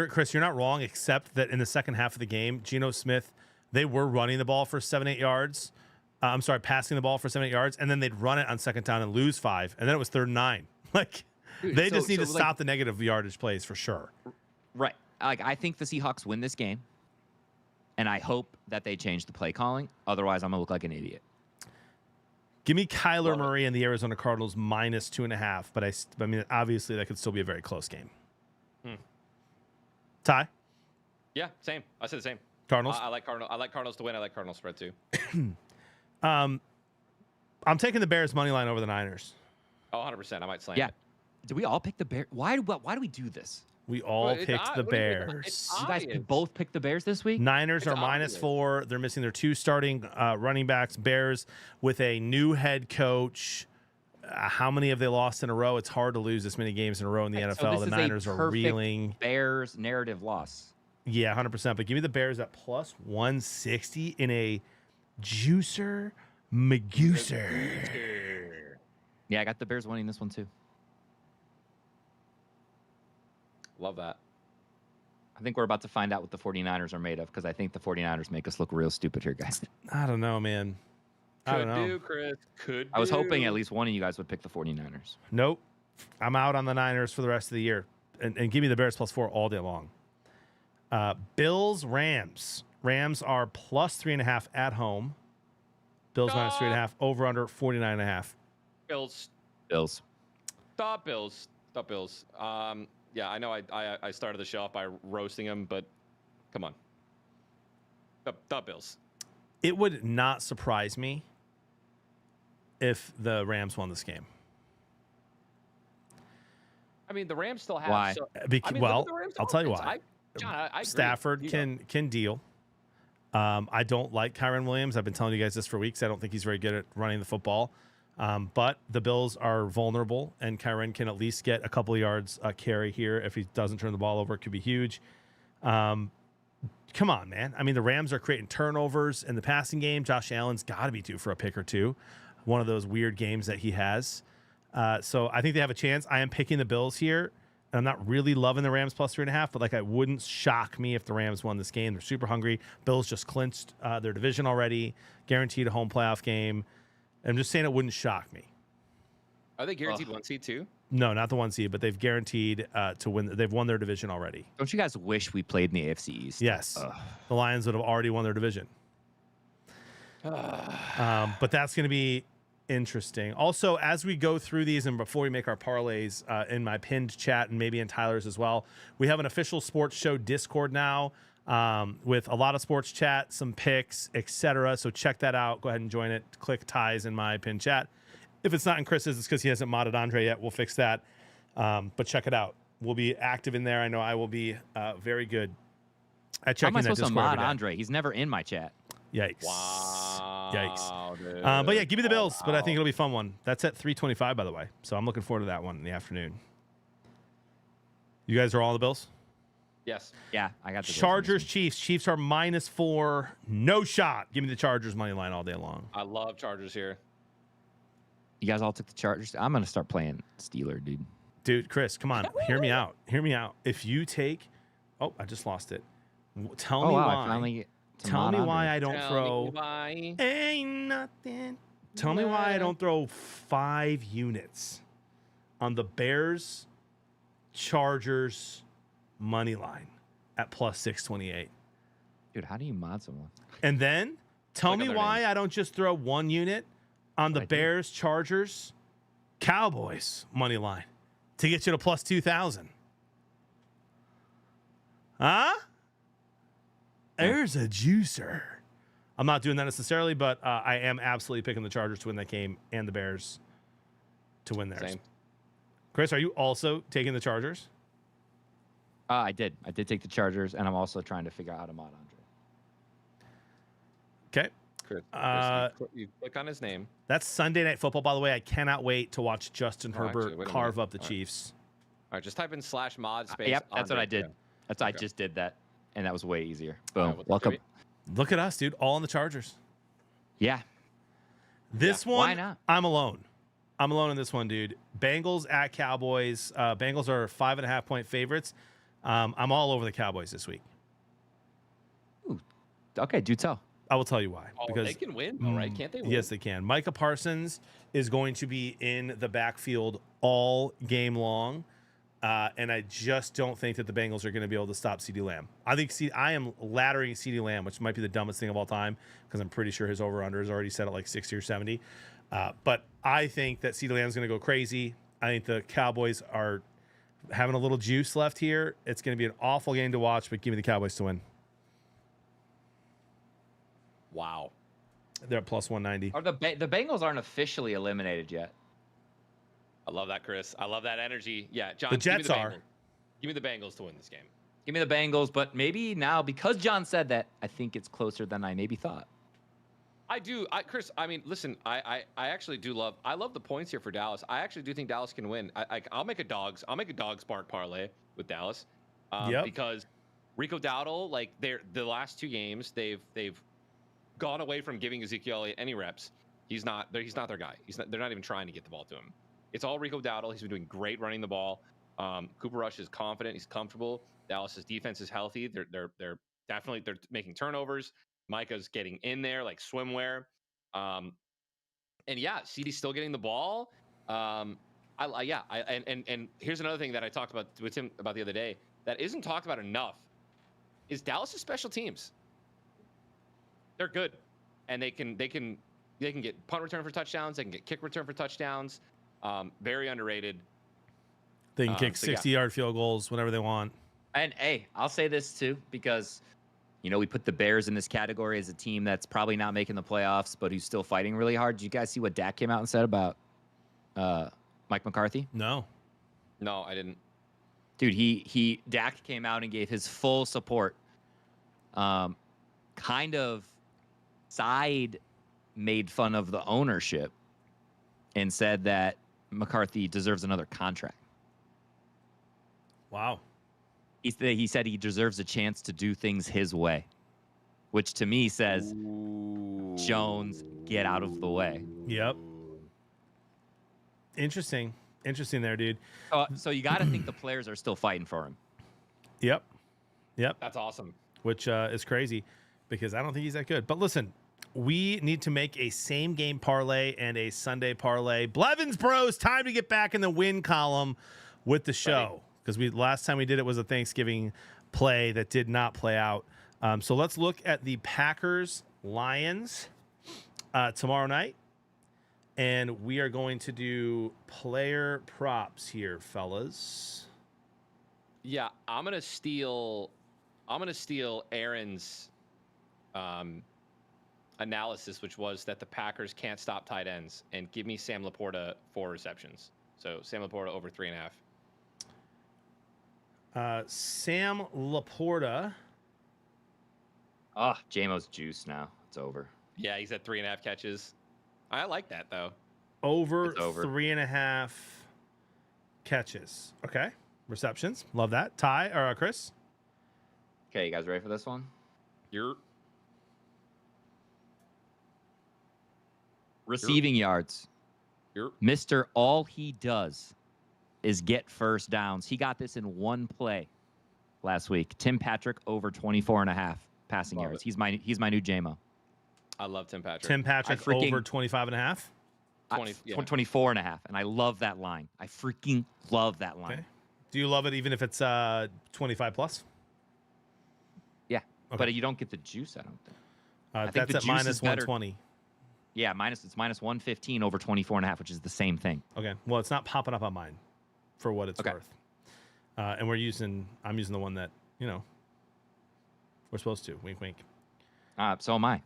Chris, you're not wrong, except that in the second half of the game, Geno Smith, they were running the ball for 7-8 yards. Passing the ball for 7-8 yards, and then they'd run it on second down and lose 5, and then it was 3rd and 9. Like, dude, they just need to stop the negative yardage plays for sure. Right. Like, I think the Seahawks win this game, and I hope that they change the play calling. Otherwise, I'm going to look like an idiot. Give me Kyler Murray and the Arizona Cardinals minus 2.5, but I mean, obviously that could still be a very close game. Ty? Yeah, same. I said the same. Cardinals? I like Cardinals to win. I like Cardinals spread too. I'm taking the Bears money line over the Niners. Oh, 100%. I might slam it. Do we all pick the Bears? Why do we do this? We all picked the Bears. You guys both picked the Bears this week? Niners are -4. They're missing their 2 starting running backs. Bears with a new head coach. How many have they lost in a row? It's hard to lose this many games in a row in the NFL. So the Niners are reeling. Bears narrative loss. Yeah, 100%. But give me the Bears at plus 160 in a juicer magooser. Yeah, I got the Bears winning this one too. Love that. I think we're about to find out what the 49ers are made of, because I think the 49ers make us look real stupid here, guys. I don't know, man. I don't know. Could do, Chris. Could I was hoping at least one of you guys would pick the 49ers. Nope. I'm out on the Niners for the rest of the year. And give me the Bears plus 4 all day long. Bills, Rams. Rams are plus 3.5 at home. Bills minus 3.5. Over under 49.5. Bills. Stop Bills. Yeah, I know I started the show off by roasting them, but come on. The Bills. It would not surprise me if the Rams won this game. I mean, the Rams still have. Why? I'll tell you why. I agree. Stafford can deal. I don't like Kyren Williams. I've been telling you guys this for weeks. I don't think he's very good at running the football. But the Bills are vulnerable, and Kyren can at least get a couple of yards carry here. If he doesn't turn the ball over, it could be huge. Come on, man. I mean, the Rams are creating turnovers in the passing game. Josh Allen's got to be due for a pick or two. One of those weird games that he has. So I think they have a chance. I am picking the Bills here. I'm not really loving the Rams plus 3.5, but like it wouldn't shock me if the Rams won this game. They're super hungry. Bills just clinched their division already, guaranteed a home playoff game. I'm just saying it wouldn't shock me. Are they guaranteed 1 seed too? No, not the 1 seed, but they've guaranteed to win. They've won their division already. Don't you guys wish we played in the AFC East? Yes. The Lions would have already won their division. But that's going to be interesting. Also, as we go through these and before we make our parlays in my pinned chat and maybe in Tyler's as well, we have an official sports show Discord now with a lot of sports chat, some picks, etc. So check that out. Go ahead and join it. Click ties in my pinned chat. If it's not in Chris's, it's because he hasn't modded Andre yet. We'll fix that. But check it out. We'll be active in there. I know I will be very good at checking that Discord. How am I supposed to mod Andre? He's never in my chat. Yikes. Wow. Yikes. Dude. But yeah, give me the Bills, but I think it'll be a fun one. That's at 3:25, by the way. So I'm looking forward to that one in the afternoon. You guys are all the Bills? Yes. Yeah, I got the Chargers, Chiefs. Chiefs are -4. No shot. Give me the Chargers money line all day long. I love Chargers here. You guys all took the Chargers? I'm going to start playing Steeler, dude. Dude, Chris, come on. Hear me out. Hear me out. If you take... Oh, I just lost it. Tell me why. Tell me why I don't throw... Ain't nothing. Tell me why I don't throw 5 units on the Bears, Chargers money line at +628. Dude, how do you mod someone? And then tell me why I don't just throw 1 unit on the Bears, Chargers, Cowboys money line to get you to +2,000. Huh? There's a juicer. I'm not doing that necessarily, but I am absolutely picking the Chargers to win that game and the Bears to win theirs. Same. Chris, are you also taking the Chargers? I did. I did take the Chargers, and I'm also trying to figure out how to mod Andre. Okay. Chris, you click on his name. That's Sunday Night Football, by the way. I cannot wait to watch Justin Herbert actually, carve up the Chiefs. All right, just type in /mod space. Yep, that's what I did. That's I just did that, and that was way easier. Boom. Welcome. Look at us, dude. All on the Chargers. Yeah. This one, why not? I'm alone. I'm alone in this one, dude. Bengals at Cowboys. Bengals are 5.5-point favorites. I'm all over the Cowboys this week. Ooh. Okay, do tell. I will tell you why. Oh, because they can win, all right? Can't they win? Yes, they can. Micah Parsons is going to be in the backfield all game long. And I just don't think that the Bengals are going to be able to stop CeeDee Lamb. I am laddering CeeDee Lamb, which might be the dumbest thing of all time because I'm pretty sure his over-under is already set at like 60 or 70. But I think that CeeDee Lamb is going to go crazy. I think the Cowboys are having a little juice left here. It's going to be an awful game to watch, but give me the Cowboys to win. Wow. They're at +190. Are the Bengals aren't officially eliminated yet? I love that, Chris. I love that energy. Yeah, John. The Jets are. Give me the Bengals to win this game. Give me the Bengals, but maybe now, because John said that, I think it's closer than I maybe thought. I do. Chris, I mean, listen, I actually do love the points here for Dallas. I actually do think Dallas can win. I'll make a dogs spark parlay with Dallas. Because Rico Dowdle, like the last 2 games, they've gone away from giving Ezekiel Elliott any reps. He's not their guy. They're not even trying to get the ball to him. It's all Rico Dowdle. He's been doing great running the ball. Cooper Rush is confident. He's comfortable. Dallas's defense is healthy. They're definitely making turnovers. Micah's getting in there like swimwear. And yeah, CD's still getting the ball. And here's another thing that I talked about with him about the other day that isn't talked about enough is Dallas's special teams. They're good, and they can get punt return for touchdowns. They can get kick return for touchdowns. Very underrated. They can kick 60-yard field goals whenever they want. And hey, I'll say this too, because we put the Bears in this category as a team that's probably not making the playoffs, but who's still fighting really hard. Did you guys see what Dak came out and said about Mike McCarthy? No, I didn't. Dude, Dak came out and gave his full support. Kind of made fun of the ownership and said that McCarthy deserves another contract. Wow. He said he deserves a chance to do things his way, which to me says, Jones, get out of the way. Yep. Interesting. Interesting there, dude. So you got to think the players are still fighting for him. Yep. That's awesome. Which is crazy because I don't think he's that good. But listen, we need to make a same game parlay and a Sunday parlay. Blevins Bros, time to get back in the win column with the show because last time we did it was a Thanksgiving play that did not play out. So let's look at the Packers Lions tomorrow night. And we are going to do player props here, fellas. Yeah, I'm gonna steal Aaron's analysis, which was that the Packers can't stop tight ends, and give me Sam Laporta 4 receptions. So Sam Laporta over 3.5. Sam Laporta. JMO's juice now. It's over. Yeah, he's at 3.5 catches. I like that though. Over 3.5 catches. Okay. Receptions. Love that. Ty or Chris? Okay, you guys ready for this one? Receiving yards. Mr. All he does is get first downs. He got this in one play last week. Tim Patrick over 24.5 passing yards. He's my new JMO. I love Tim Patrick. Tim Patrick over 25.5? 24.5, and I love that line. I freaking love that line. Okay. Do you love it even if it's 25 plus? Yeah, okay. But you don't get the juice, I don't think. That's at minus 120. Yeah, it's minus 115 over 24.5, which is the same thing. Okay. Well, it's not popping up on mine for what it's worth. And I'm using the one that, we're supposed to. Wink, wink. So am I.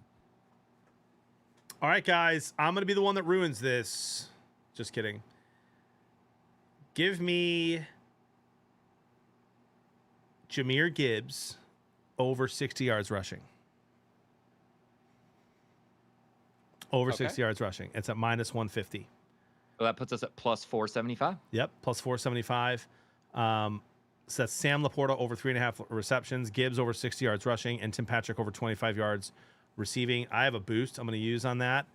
All right, guys. I'm going to be the one that ruins this. Just kidding. Give me Jahmyr Gibbs over 60 yards rushing. Over 60 yards rushing. It's at minus 150. Well, that puts us at plus 475. Yep, plus 475. So that's Sam Laporta over 3.5 receptions, Gibbs over 60 yards rushing, and Tim Patrick over 25 yards receiving. I have a boost I'm going to use on that,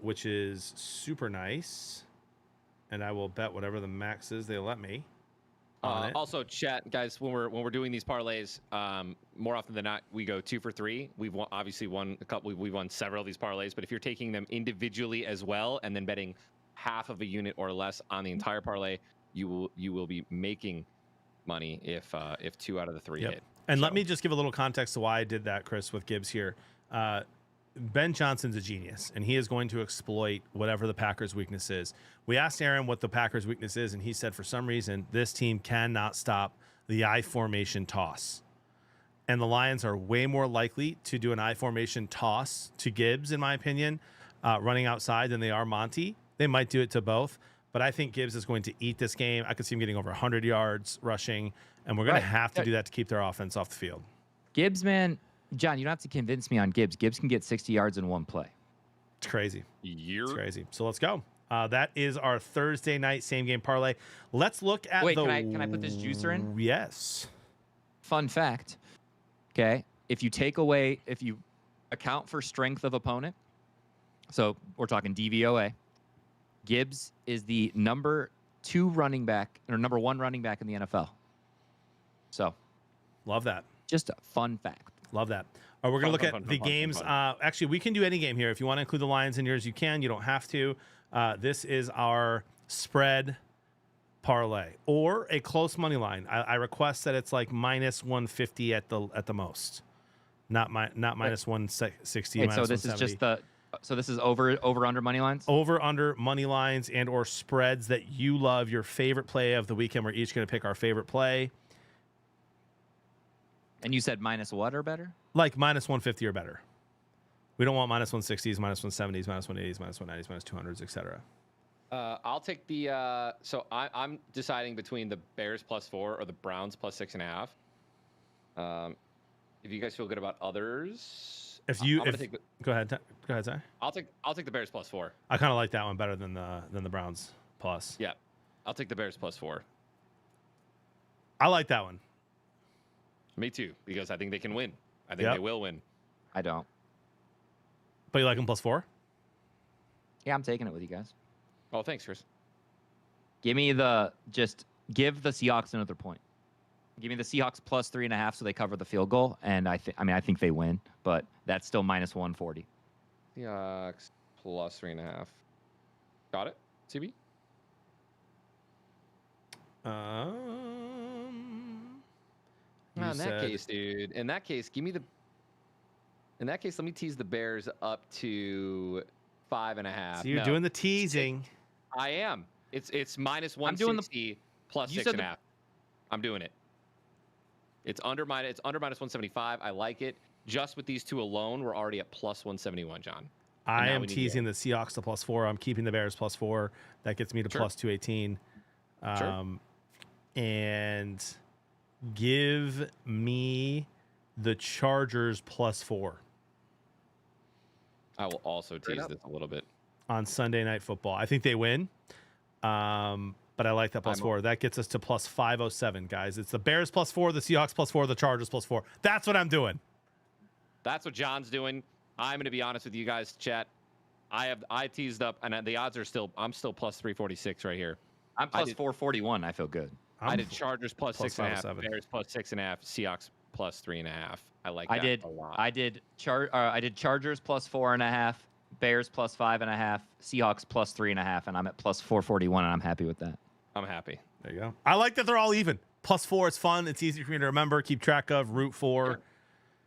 which is super nice. And I will bet whatever the max is they let me. Also, chat guys, when we're doing these parlays, more often than not, we go 2 for 3. We've obviously won a couple. We've won several of these parlays, but if you're taking them individually as well, and then betting half of a unit or less on the entire parlay, you will be making money if 2 out of the 3 hit. And let me just give a little context to why I did that, Chris, with Gibbs here. Ben Johnson's a genius, and he is going to exploit whatever the Packers' weakness is. We asked Aaron what the Packers' weakness is, and he said for some reason this team cannot stop the I formation toss. And the Lions are way more likely to do an I formation toss to Gibbs, in my opinion, running outside than they are Monty. They might do it to both, but I think Gibbs is going to eat this game. I could see him getting over 100 yards rushing, and we're going to have to do that to keep their offense off the field. Gibbs, man. John, you don't have to convince me on Gibbs. Gibbs can get 60 yards in one play. It's crazy. It's crazy. So let's go. That is our Thursday night same game parlay. Let's look at can I put this juicer in? Yes. Fun fact. Okay. If you account for strength of opponent, so we're talking DVOA, Gibbs is the number 1 running back in the NFL. So. Love that. Just a fun fact. Love that. All right, we're going to look at the games. Actually, we can do any game here. If you want to include the Lions in yours, you can. You don't have to. This is our spread parlay or a close money line. I request that it's like minus 150 at the most, not minus 160. Wait, so this is just this is over under money lines. Over under money lines and or spreads that you love. Your favorite play of the weekend. We're each going to pick our favorite play. And you said minus what or better? Like minus 150 or better. We don't want minus 160s, minus 170s, minus 180s, minus 190s, minus 200s, etc. I'll take the. So I'm deciding between the Bears +4 or the Browns +6.5. If you guys feel good about others, go ahead, Ty. I'll take the Bears +4. I kind of like that one better than the Browns plus. Yeah, I'll take the Bears +4. I like that one. Me too, because I think they can win. I think they will win. I don't. But you like them +4? Yeah, I'm taking it with you guys. Oh, thanks, Chris. Give the Seahawks another point. Give me the Seahawks plus 3.5 so they cover the field goal, and I think they win, but that's still minus 140. Seahawks plus 3.5. Got it, CB? In that case, dude. In that case, let me tease the Bears up to 5.5. So you're doing the teasing. I am. It's minus 160 plus 6.5. I'm doing it. It's under minus 175. I like it. Just with these two alone, we're already at plus 171, John. I am teasing the Seahawks to +4. I'm keeping the Bears +4. That gets me to plus 218. And give me the Chargers +4. I will also tease this a little bit. On Sunday Night Football. I think they win. But I like that +4. That gets us to plus 507, guys. It's the Bears +4, the Seahawks +4, the Chargers +4. That's what I'm doing. That's what John's doing. I'm going to be honest with you guys, chat. I teased up, and the odds are I'm still plus 346 right here. I'm plus 441. I feel good. I did Chargers plus 6.5, Bears plus 6.5, Seahawks plus 3.5. I like that a lot. I did Chargers plus 4.5, Bears plus 5.5, Seahawks plus 3.5, and I'm at plus 441, and I'm happy with that. I'm happy. There you go. I like that they're all even. +4 is fun. It's easy for me to remember, keep track of, root for. Sure.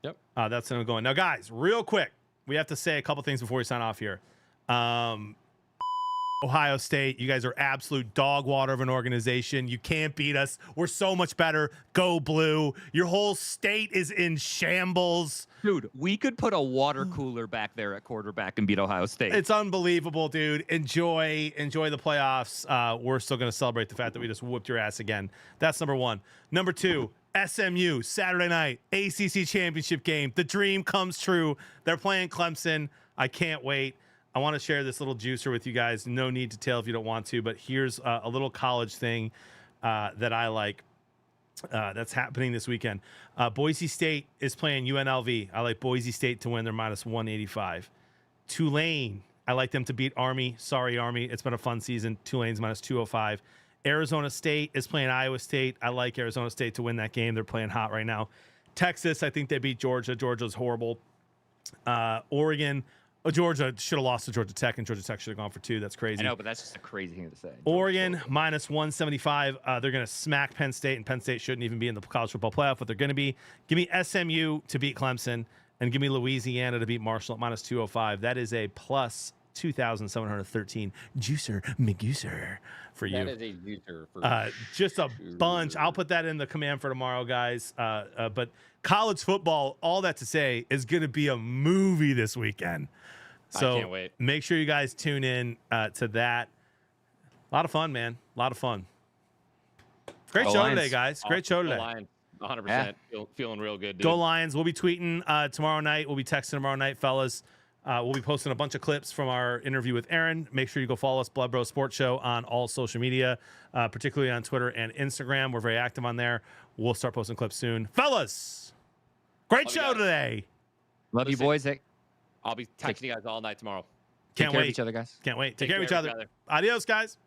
Yep. That's what I'm going. Now, guys, real quick, we have to say a couple things before we sign off here. Ohio State, you guys are absolute dog water of an organization. You can't beat us. We're so much better. Go Blue. Your whole state is in shambles. Dude, we could put a water cooler back there at quarterback and beat Ohio State. It's unbelievable, dude. Enjoy the playoffs. We're still going to celebrate the fact that we just whooped your ass again. That's number one. Number two, SMU, Saturday night, ACC championship game. The dream comes true. They're playing Clemson. I can't wait. I want to share this little juicer with you guys. No need to tell if you don't want to, but here's a little college thing that I like that's happening this weekend. Boise State is playing UNLV. I like Boise State to win. They're minus 185. Tulane, I like them to beat Army. Sorry, Army. It's been a fun season. Tulane's minus 205. Arizona State is playing Iowa State. I like Arizona State to win that game. They're playing hot right now. Texas, I think they beat Georgia. Georgia's horrible. Oregon, Georgia should have lost to Georgia Tech, and Georgia Tech should have gone for 2. That's crazy. I know, but that's just a crazy thing to say. Oregon minus 175. They're going to smack Penn State, and Penn State shouldn't even be in the college football playoff, but they're going to be. Give me SMU to beat Clemson, and give me Louisiana to beat Marshall at minus 205. That is a plus 2,713 juicer McGuicer for you. That is a juicer for just a bunch. I'll put that in the command for tomorrow, guys. But college football, all that to say, is going to be a movie this weekend. So I can't wait. Make sure you guys tune in to that. A lot of fun, man. A lot of fun. Great show today, guys. Great show today. 100%. Feeling real good, dude. Go Lions. We'll be tweeting tomorrow night. We'll be texting tomorrow night, fellas. We'll be posting a bunch of clips from our interview with Aaron. Make sure you go follow us, Blood Bro Sports Show, on all social media, particularly on Twitter and Instagram. We're very active on there. We'll start posting clips soon. Fellas, great show today. Love you, boys. I'll be texting you guys all night tomorrow. Can't Take care wait. of each other, guys. Can't wait. Take care of each other. Adios, guys.